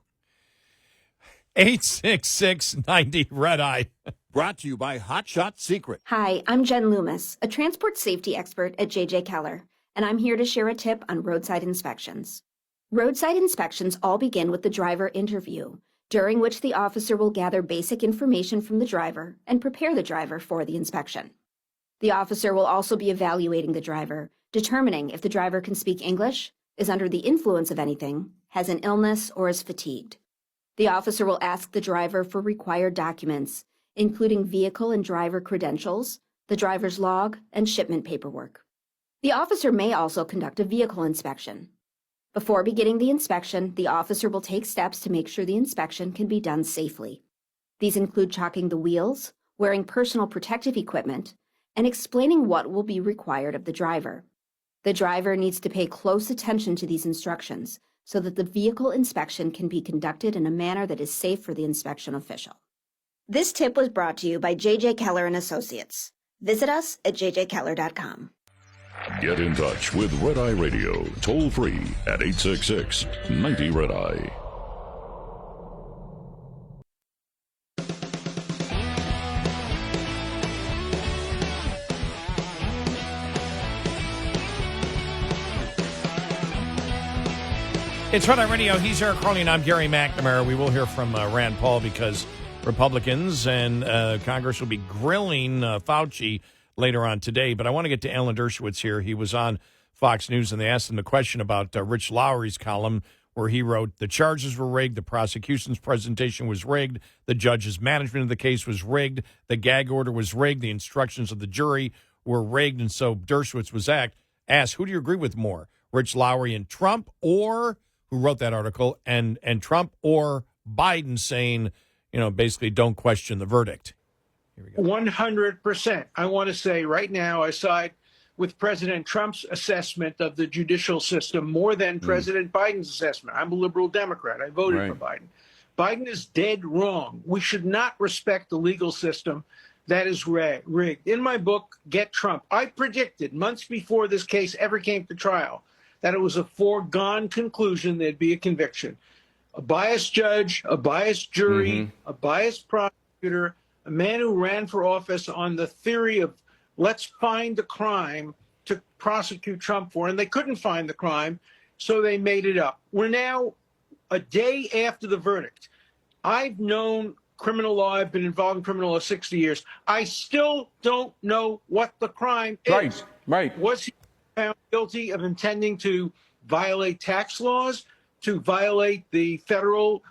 866-90-RED-EYE. Brought to you by Hot Shot Secret. Hi, I'm Jen Loomis, a transport safety expert at J.J. Keller, and I'm here to share a tip on roadside inspections. Roadside inspections all begin with the driver interview, during which the officer will gather basic information from the driver and prepare the driver for the inspection. The officer will also be evaluating the driver, determining if the driver can speak English, is under the influence of anything, has an illness, or is fatigued. The officer will ask the driver for required documents, including vehicle and driver credentials, the driver's log, and shipment paperwork. The officer may also conduct a vehicle inspection. Before beginning the inspection, the officer will take steps to make sure the inspection can be done safely. These include chalking the wheels, wearing personal protective equipment, and explaining what will be required of the driver. The driver needs to pay close attention to these instructions so that the vehicle inspection can be conducted in a manner that is safe for the inspection official. This tip was brought to you by J.J. Keller and Associates. Visit us at jjkeller.com. Get in touch with Red Eye Radio, toll free at 866-90-RED-EYE. It's Red Eye Radio. He's Eric Harley, and I'm Gary McNamara. We will hear from Rand Paul because Republicans and Congress will be grilling Fauci later on today. But I want to get to Alan Dershowitz here. He was on Fox News, and they asked him the question about Rich Lowry's column where he wrote, the charges were rigged, the prosecution's presentation was rigged, the judge's management of the case was rigged, the gag order was rigged, the instructions of the jury were rigged. And so Dershowitz was asked, who do you agree with more, Rich Lowry and Trump, or who wrote that article, and Trump or Biden saying, basically don't question the verdict? Here we go. 100%. I want to say right now I side with President Trump's assessment of the judicial system more than President Biden's assessment. I'm a liberal Democrat. I voted for Biden. Biden is dead wrong. We should not respect the legal system that is rigged. In my book, Get Trump, I predicted months before this case ever came to trial that it was a foregone conclusion there'd be a conviction. A biased judge, a biased jury, a biased prosecutor, a man who ran for office on the theory of let's find the crime to prosecute Trump for, and they couldn't find the crime, so they made it up. We're now a day after the verdict. I've known criminal law. I've been involved in criminal law 60 years. I still don't know what the crime is. Right. Was he found guilty of intending to violate tax laws, to violate the federal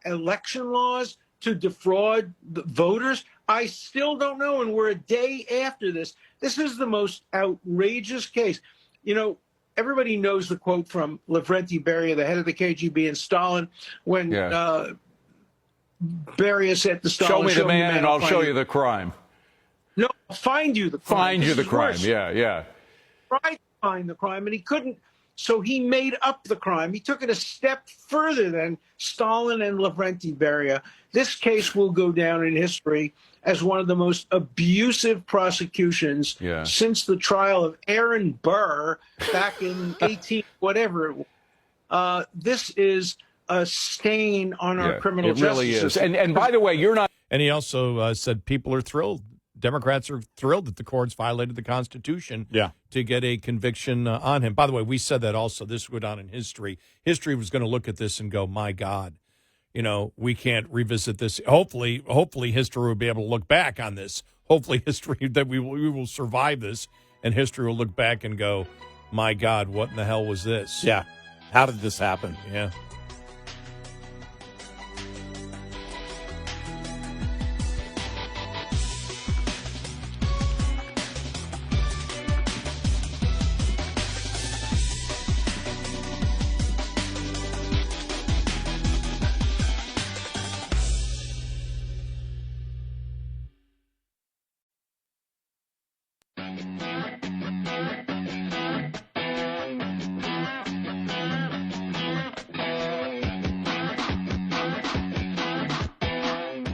election laws, to defraud the voters? I still don't know, and we're a day after this. This is the most outrageous case. Everybody knows the quote from Lavrenti Beria, the head of the KGB, and Stalin, when Beria said to Stalin, show me the man and I'll show you the crime. No, find you the crime. Find you the crime, yeah. Tried to find the crime, and he couldn't. So he made up the crime. He took it a step further than Stalin and Lavrenti Beria. This case will go down in history as one of the most abusive prosecutions since the trial of Aaron Burr back in 18 whatever it was. This is a stain on our criminal justice really is. system. And by the way, you're not. And he also said people are thrilled. Democrats are thrilled that the courts violated the Constitution to get a conviction on him. By the way, we said that also. This would go down in history. History was going to look at this and go, my God, we can't revisit this. Hopefully history will be able to look back on this. Hopefully history, that we will survive this, and history will look back and go, my God, what in the hell was this? Yeah. How did this happen? Yeah.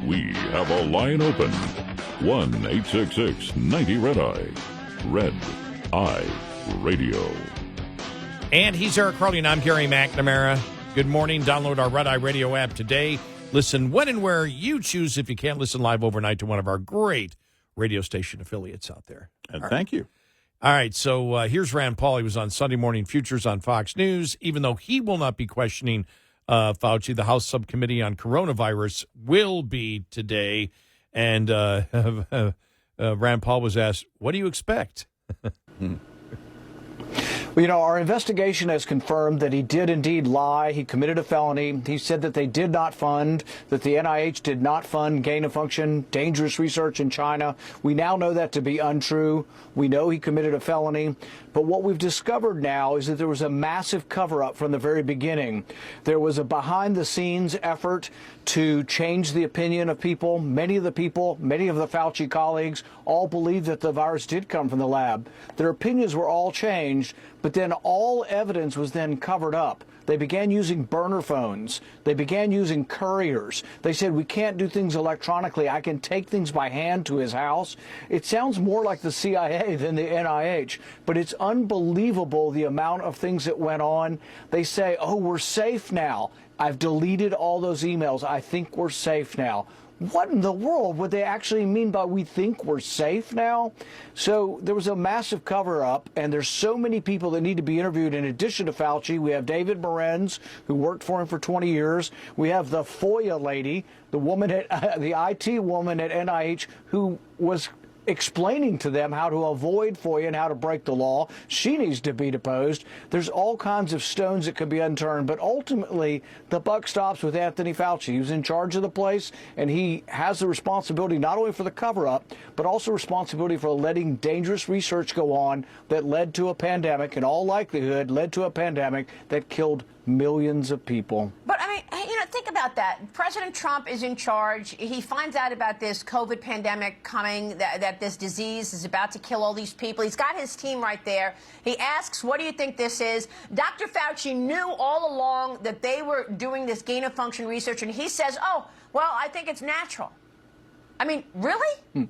We have a line open. 1-866-90-RED-EYE. Red Eye Radio. And he's Eric Harley, and I'm Gary McNamara. Good morning. Download our Red Eye Radio app today. Listen when and where you choose if you can't listen live overnight to one of our great radio station affiliates out there. And thank you. All right, so here's Rand Paul. He was on Sunday Morning Futures on Fox News. Even though he will not be questioning Fauci, the House Subcommittee on Coronavirus will be today. And Rand Paul was asked, what do you expect? Well, our investigation has confirmed that he did indeed lie. He committed a felony. He said that they did not fund, that the NIH did not fund gain-of-function, dangerous research in China. We now know that to be untrue. We know he committed a felony. But what we've discovered now is that there was a massive cover-up from the very beginning. There was a behind-the-scenes effort to change the opinion of people. Many of the Fauci colleagues all believed that the virus did come from the lab. Their opinions were all changed, but then all evidence was then covered up. They began using burner phones. They began using couriers. They said, we can't do things electronically. I can take things by hand to his house. It sounds more like the CIA than the NIH, but it's unbelievable the amount of things that went on. They say, oh, we're safe now. I've deleted all those emails. I think we're safe now. What in the world would they actually mean by we think we're safe now? So there was a massive cover-up, and there's so many people that need to be interviewed. In addition to Fauci, we have David Morenz, who worked for him for 20 years. We have the FOIA lady, the woman at the IT woman at NIH, who was explaining to them how to avoid FOIA and how to break the law. She needs to be deposed. There's all kinds of stones that could be unturned, but ultimately the buck stops with Anthony Fauci. He was in charge of the place, and he has the responsibility not only for the cover-up, but also responsibility for letting dangerous research go on that led to a pandemic, in all likelihood led to a pandemic that killed millions of people. But I mean, think about that. President Trump is in charge. He finds out about this COVID pandemic coming, that this disease is about to kill all these people. He's got his team right there. He asks, what do you think this is? Dr. Fauci knew all along that they were doing this gain-of-function research, and he says, oh, well, I think it's natural. I mean, really?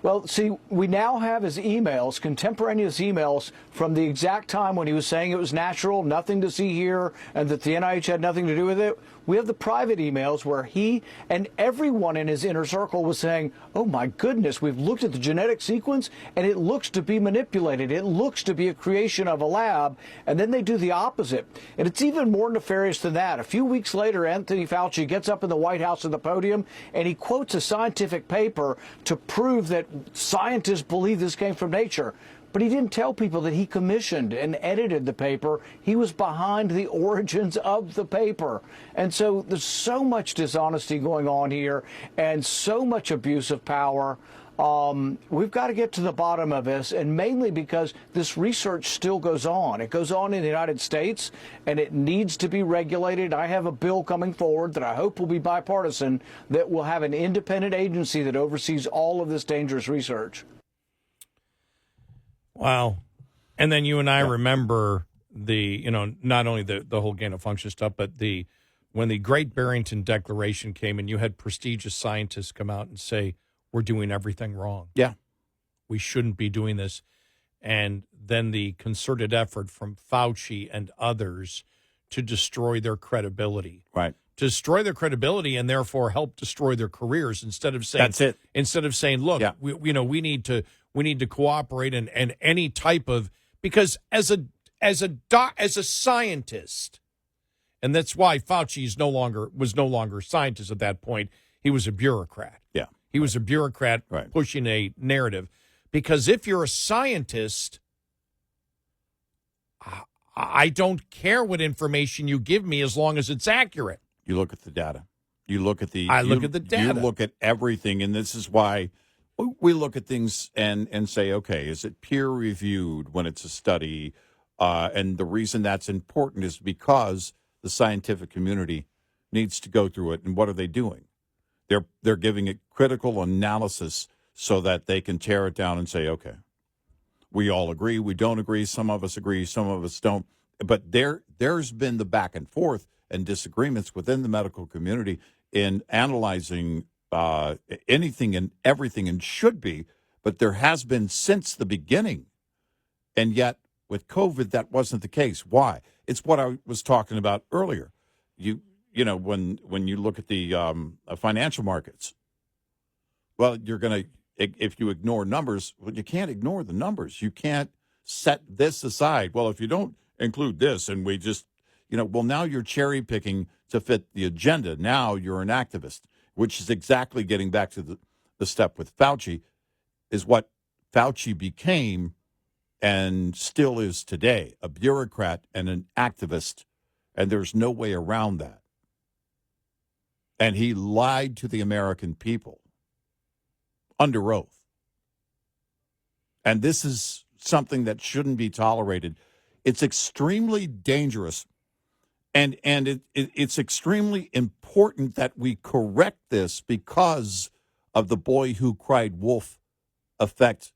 Well, see, we now have his emails, contemporaneous emails from the exact time when he was saying it was natural, nothing to see here, and that the NIH had nothing to do with it. We have the private emails where he and everyone in his inner circle was saying, oh, my goodness, we've looked at the genetic sequence, and it looks to be manipulated. It looks to be a creation of a lab, and then they do the opposite. And it's even more nefarious than that. A few weeks later, Anthony Fauci gets up in the White House at the podium, and he quotes a scientific paper to prove that scientists believe this came from nature. But he didn't tell people that he commissioned and edited the paper. He was behind the origins of the paper. And so there's so much dishonesty going on here and so much abuse of power. We've got to get to the bottom of this, and mainly because this research still goes on. It goes on in the United States, and it needs to be regulated. I have a bill coming forward that I hope will be bipartisan that will have an independent agency that oversees all of this dangerous research. Wow. And then you and I remember not only the whole gain of function stuff, but when the Great Barrington Declaration came and you had prestigious scientists come out and say, we're doing everything wrong. Yeah. We shouldn't be doing this. And then the concerted effort from Fauci and others to destroy their credibility. Right. Destroy their credibility and therefore help destroy their careers instead of saying, that's it. Instead of saying, look, we need to cooperate and any type of, because as a scientist, and that's why Fauci was no longer a scientist at that point. He was a bureaucrat. Yeah. He was a bureaucrat pushing a narrative. Because if you're a scientist, I don't care what information you give me as long as it's accurate. You look at the data. You look at the data. You look at everything, and this is why we look at things and say, okay, is it peer-reviewed when it's a study? And the reason that's important is because the scientific community needs to go through it. And what are they doing? They're giving it critical analysis so that they can tear it down and say, okay, we all agree, we don't agree, some of us agree, some of us don't. But there's been the back and forth and disagreements within the medical community in analyzing anything and everything, and should be, but there has been since the beginning. And yet with COVID, that wasn't the case. Why? It's what I was talking about earlier. You know, when you look at the financial markets, well, you're going to, if you ignore numbers, well, you can't ignore the numbers. You can't set this aside. Well, if you don't include this and we just, well, now you're cherry picking to fit the agenda. Now you're an activist, which is exactly getting back to the step with Fauci, is what Fauci became and still is today, a bureaucrat and an activist, and there's no way around that. And he lied to the American people under oath. And this is something that shouldn't be tolerated. It's extremely dangerous, and it's extremely important that we correct this because of the boy who cried wolf effect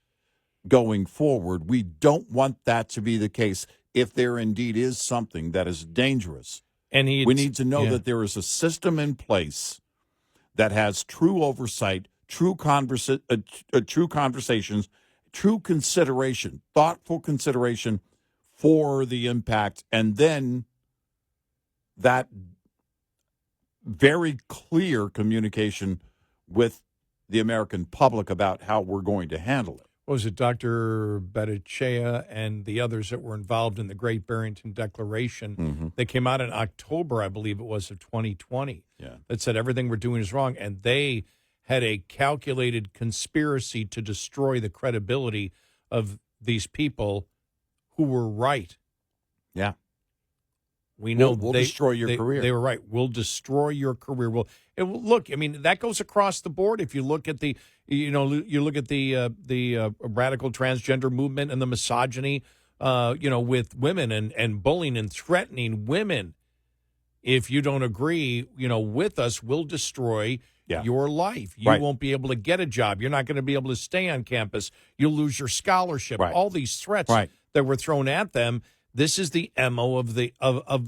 going forward. We don't want that to be the case if there indeed is something that is dangerous. And we need to know that there is a system in place that has true oversight, true conversations, true consideration, thoughtful consideration for the impact, and then that very clear communication with the American public about how we're going to handle it. What was it, Dr. Bhattacharya and the others that were involved in the Great Barrington Declaration that came out in October, I believe it was, of 2020, that said everything we're doing is wrong, and they had a calculated conspiracy to destroy the credibility of these people who were right. Yeah. We know we'll destroy your career. They were right. We'll destroy your career. Look, I mean, that goes across the board. If you look at the, you look at the radical transgender movement and the misogyny, with women and bullying and threatening women. If you don't agree, with us, we'll destroy your life. You won't be able to get a job. You're not going to be able to stay on campus. You'll lose your scholarship. All these threats that were thrown at them. This is the MO of the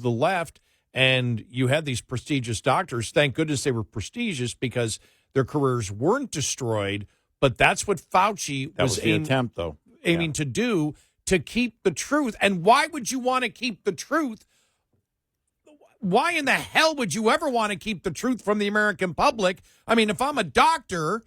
left, and you had these prestigious doctors. Thank goodness they were prestigious because their careers weren't destroyed. But that's what Fauci was aiming to do, to keep the truth. And why would you want to keep the truth? Why in the hell would you ever want to keep the truth from the American public? I mean, if I'm a doctor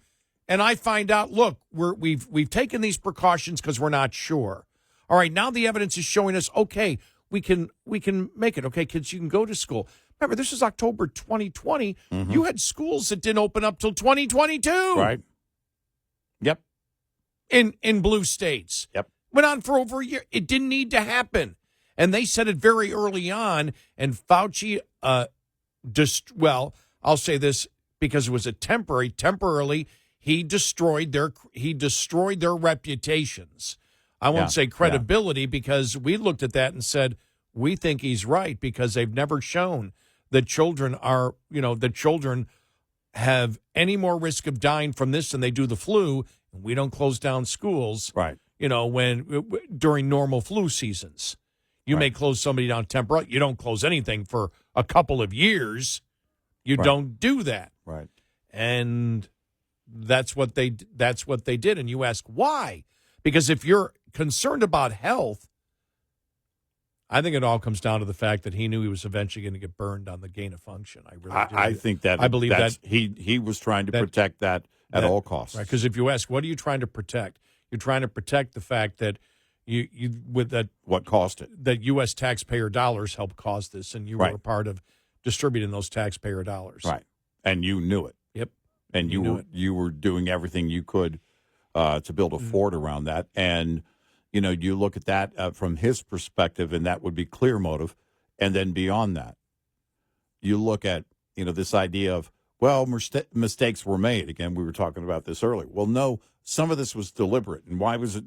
and I find out, look, we've taken these precautions because we're not sure. All right, now the evidence is showing us, okay, we can make it. Okay, kids, you can go to school. Remember, this is October 2020. You had schools that didn't open up till 2022. Right. Yep. In blue states. Yep. Went on for over a year. It didn't need to happen. And they said it very early on, and Fauci, I'll say this because it was temporarily, he destroyed their reputations. I won't say credibility because we looked at that and said, we think he's right because they've never shown that children have any more risk of dying from this than they do the flu. We don't close down schools, during normal flu seasons. You may close somebody down temporarily. You don't close anything for a couple of years. You don't do that. Right. And that's what they did. And you ask why? Because if you're concerned about health, I think it all comes down to the fact that he knew he was eventually going to get burned on the gain of function. I really do. I think that I believe that he was trying to protect that at all costs. Right? Because if you ask, what are you trying to protect? You're trying to protect the fact that what cost it? That U.S. taxpayer dollars helped cause this, and you were a part of distributing those taxpayer dollars. Right, and you knew it. Yep, and you were doing everything you could to build a fort around that. And you look at that from his perspective, and that would be clear motive. And then beyond that, you look at this idea of, well, mistakes were made. Again, we were talking about this earlier. Well, no, some of this was deliberate. And why was it?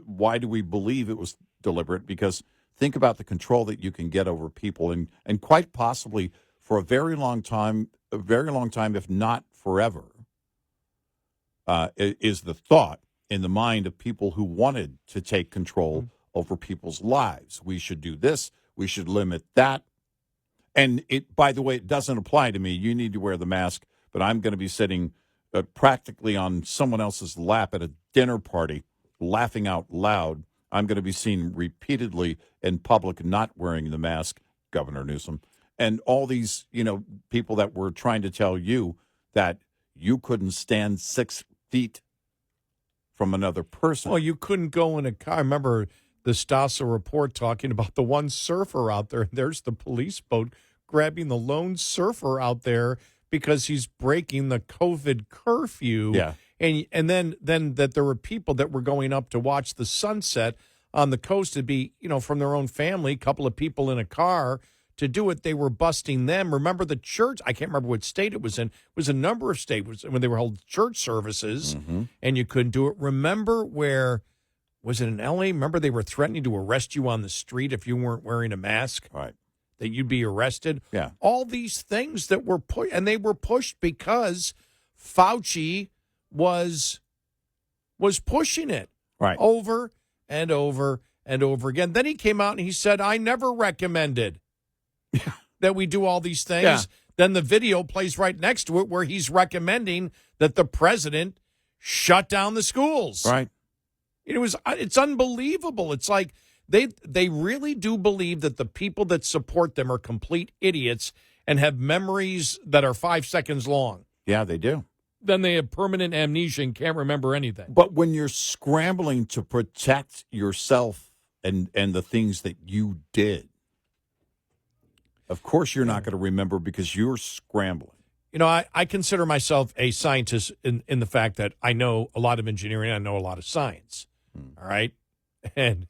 Why do we believe it was deliberate? Because think about the control that you can get over people, and quite possibly for a very long time, if not forever, is the thought in the mind of people who wanted to take control over people's lives. We should do this. We should limit that. And by the way, it doesn't apply to me. You need to wear the mask, but I'm going to be sitting practically on someone else's lap at a dinner party, laughing out loud. I'm going to be seen repeatedly in public not wearing the mask, Governor Newsom, and all these, people that were trying to tell you that you couldn't stand 6 feet from another person. Well, you couldn't go in a car. I remember the Stasa report talking about the one surfer out there. There's the police boat grabbing the lone surfer out there because he's breaking the COVID curfew. Yeah. And then that there were people that were going up to watch the sunset on the coast to be, from their own family, a couple of people in a car to do it. They were busting them. Remember the church? I can't remember what state it was in. It was a number of states when they were holding church services and you couldn't do it. Remember where, was it in L.A.? Remember they were threatening to arrest you on the street if you weren't wearing a mask? Right. That you'd be arrested? Yeah. All these things that were pushed, and they were pushed because Fauci was pushing it over and over and over again. Then he came out and he said, I never recommended that we do all these things. Yeah. Then the video plays right next to it where he's recommending that the president shut down the schools. Right. It's unbelievable. It's like they really do believe that the people that support them are complete idiots and have memories that are 5 seconds long. Yeah, they do. Then they have permanent amnesia and can't remember anything. But when you're scrambling to protect yourself and the things that you did, of course you're not going to remember because you're scrambling. I consider myself a scientist in the fact that I know a lot of engineering. I know a lot of science. All right. And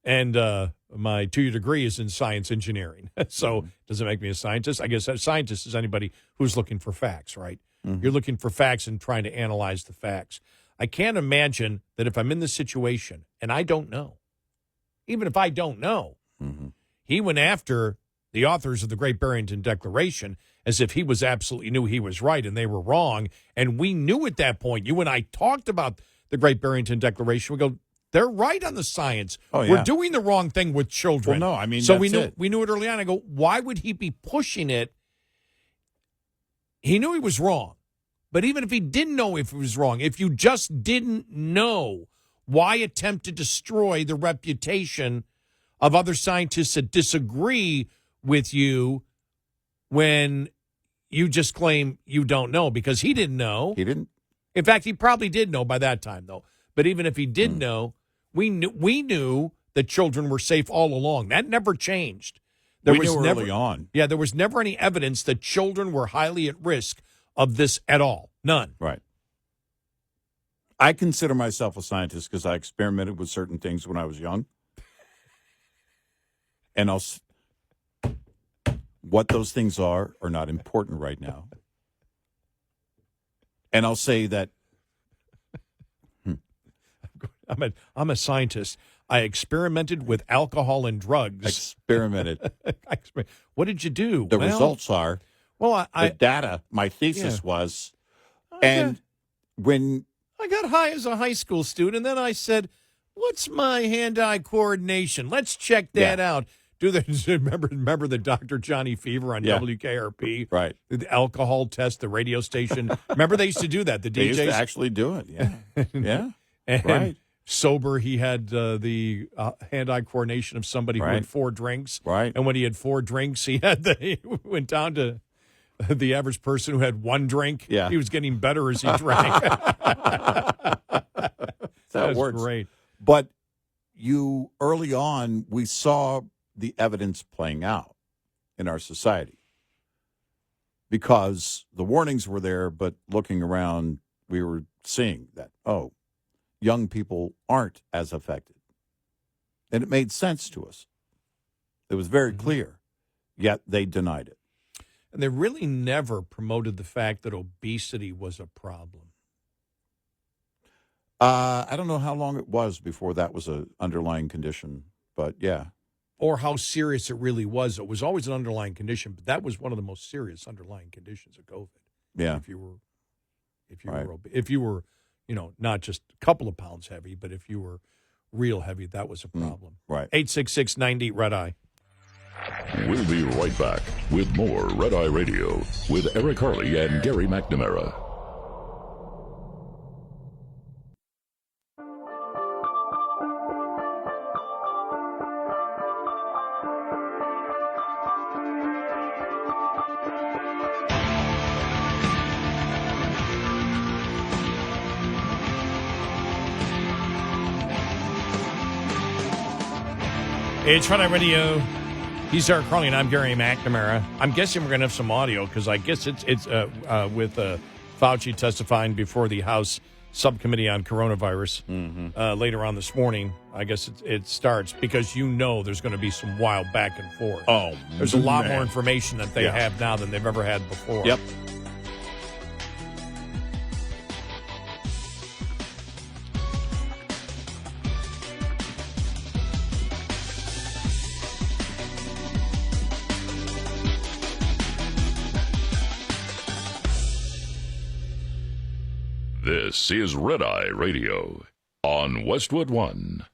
my 2-year degree is in science engineering. So does it make me a scientist? I guess a scientist is anybody who's looking for facts, right? You're looking for facts and trying to analyze the facts. I can't imagine that if I'm in this situation and I don't know, even if I don't know, he went after the authors of the Great Barrington Declaration as if he was absolutely knew he was right and they were wrong. And we knew at that point, you and I talked about the Great Barrington Declaration. We go, they're right on the science. Oh, yeah. We're doing the wrong thing with children. Well, no, I mean, so that's we knew it early on. I go, why would he be pushing it? He knew he was wrong. But even if he didn't know if he was wrong, if you just didn't know, why attempt to destroy the reputation of other scientists that disagree with you when you just claim you don't know? Because he didn't know. He didn't. In fact, he probably did know by that time, though. But even if he did know, we knew that children were safe all along. That never changed. We knew early on. Yeah, there was never any evidence that children were highly at risk of this at all. None. Right. I consider myself a scientist because I experimented with certain things when I was young. And what those things are not important right now. And I'll say that I'm a scientist. I experimented with alcohol and drugs. Experimented. What did you do? The results are, the data, my thesis was, and when I got high as a high school student, and then I said, what's my hand-eye coordination? Let's check that out. Remember the Dr. Johnny Fever on WKRP? Right. The alcohol test, the radio station. Remember they used to do that, the DJs? They used to actually do it, yeah. Yeah, and right. Sober, he had the hand-eye coordination of somebody who had 4 drinks. Right. And when he had 4 drinks, he went down to the average person who had 1 drink. Yeah. He was getting better as he drank. That works. Great. But early on, we saw the evidence playing out in our society because the warnings were there, but looking around, we were seeing that, young people aren't as affected. And it made sense to us. It was very clear, yet they denied it. And they really never promoted the fact that obesity was a problem. I don't know how long it was before that was an underlying condition, but yeah. Or how serious it really was. It was always an underlying condition, but that was one of the most serious underlying conditions of COVID. Yeah. If you were, not just a couple of pounds heavy, but if you were real heavy, that was a problem. Right. 866-90 Red Eye. We'll be right back with more Red Eye Radio with Eric Harley and Gary McNamara. It's Red Eye Radio. He's Eric Harley, and I'm Gary McNamara. I'm guessing we're going to have some audio because I guess it's with Fauci testifying before the House subcommittee on coronavirus later on this morning. I guess it starts because there's going to be some wild back and forth. Oh, there's a lot more information that they have now than they've ever had before. Yep. This is Red Eye Radio on Westwood One.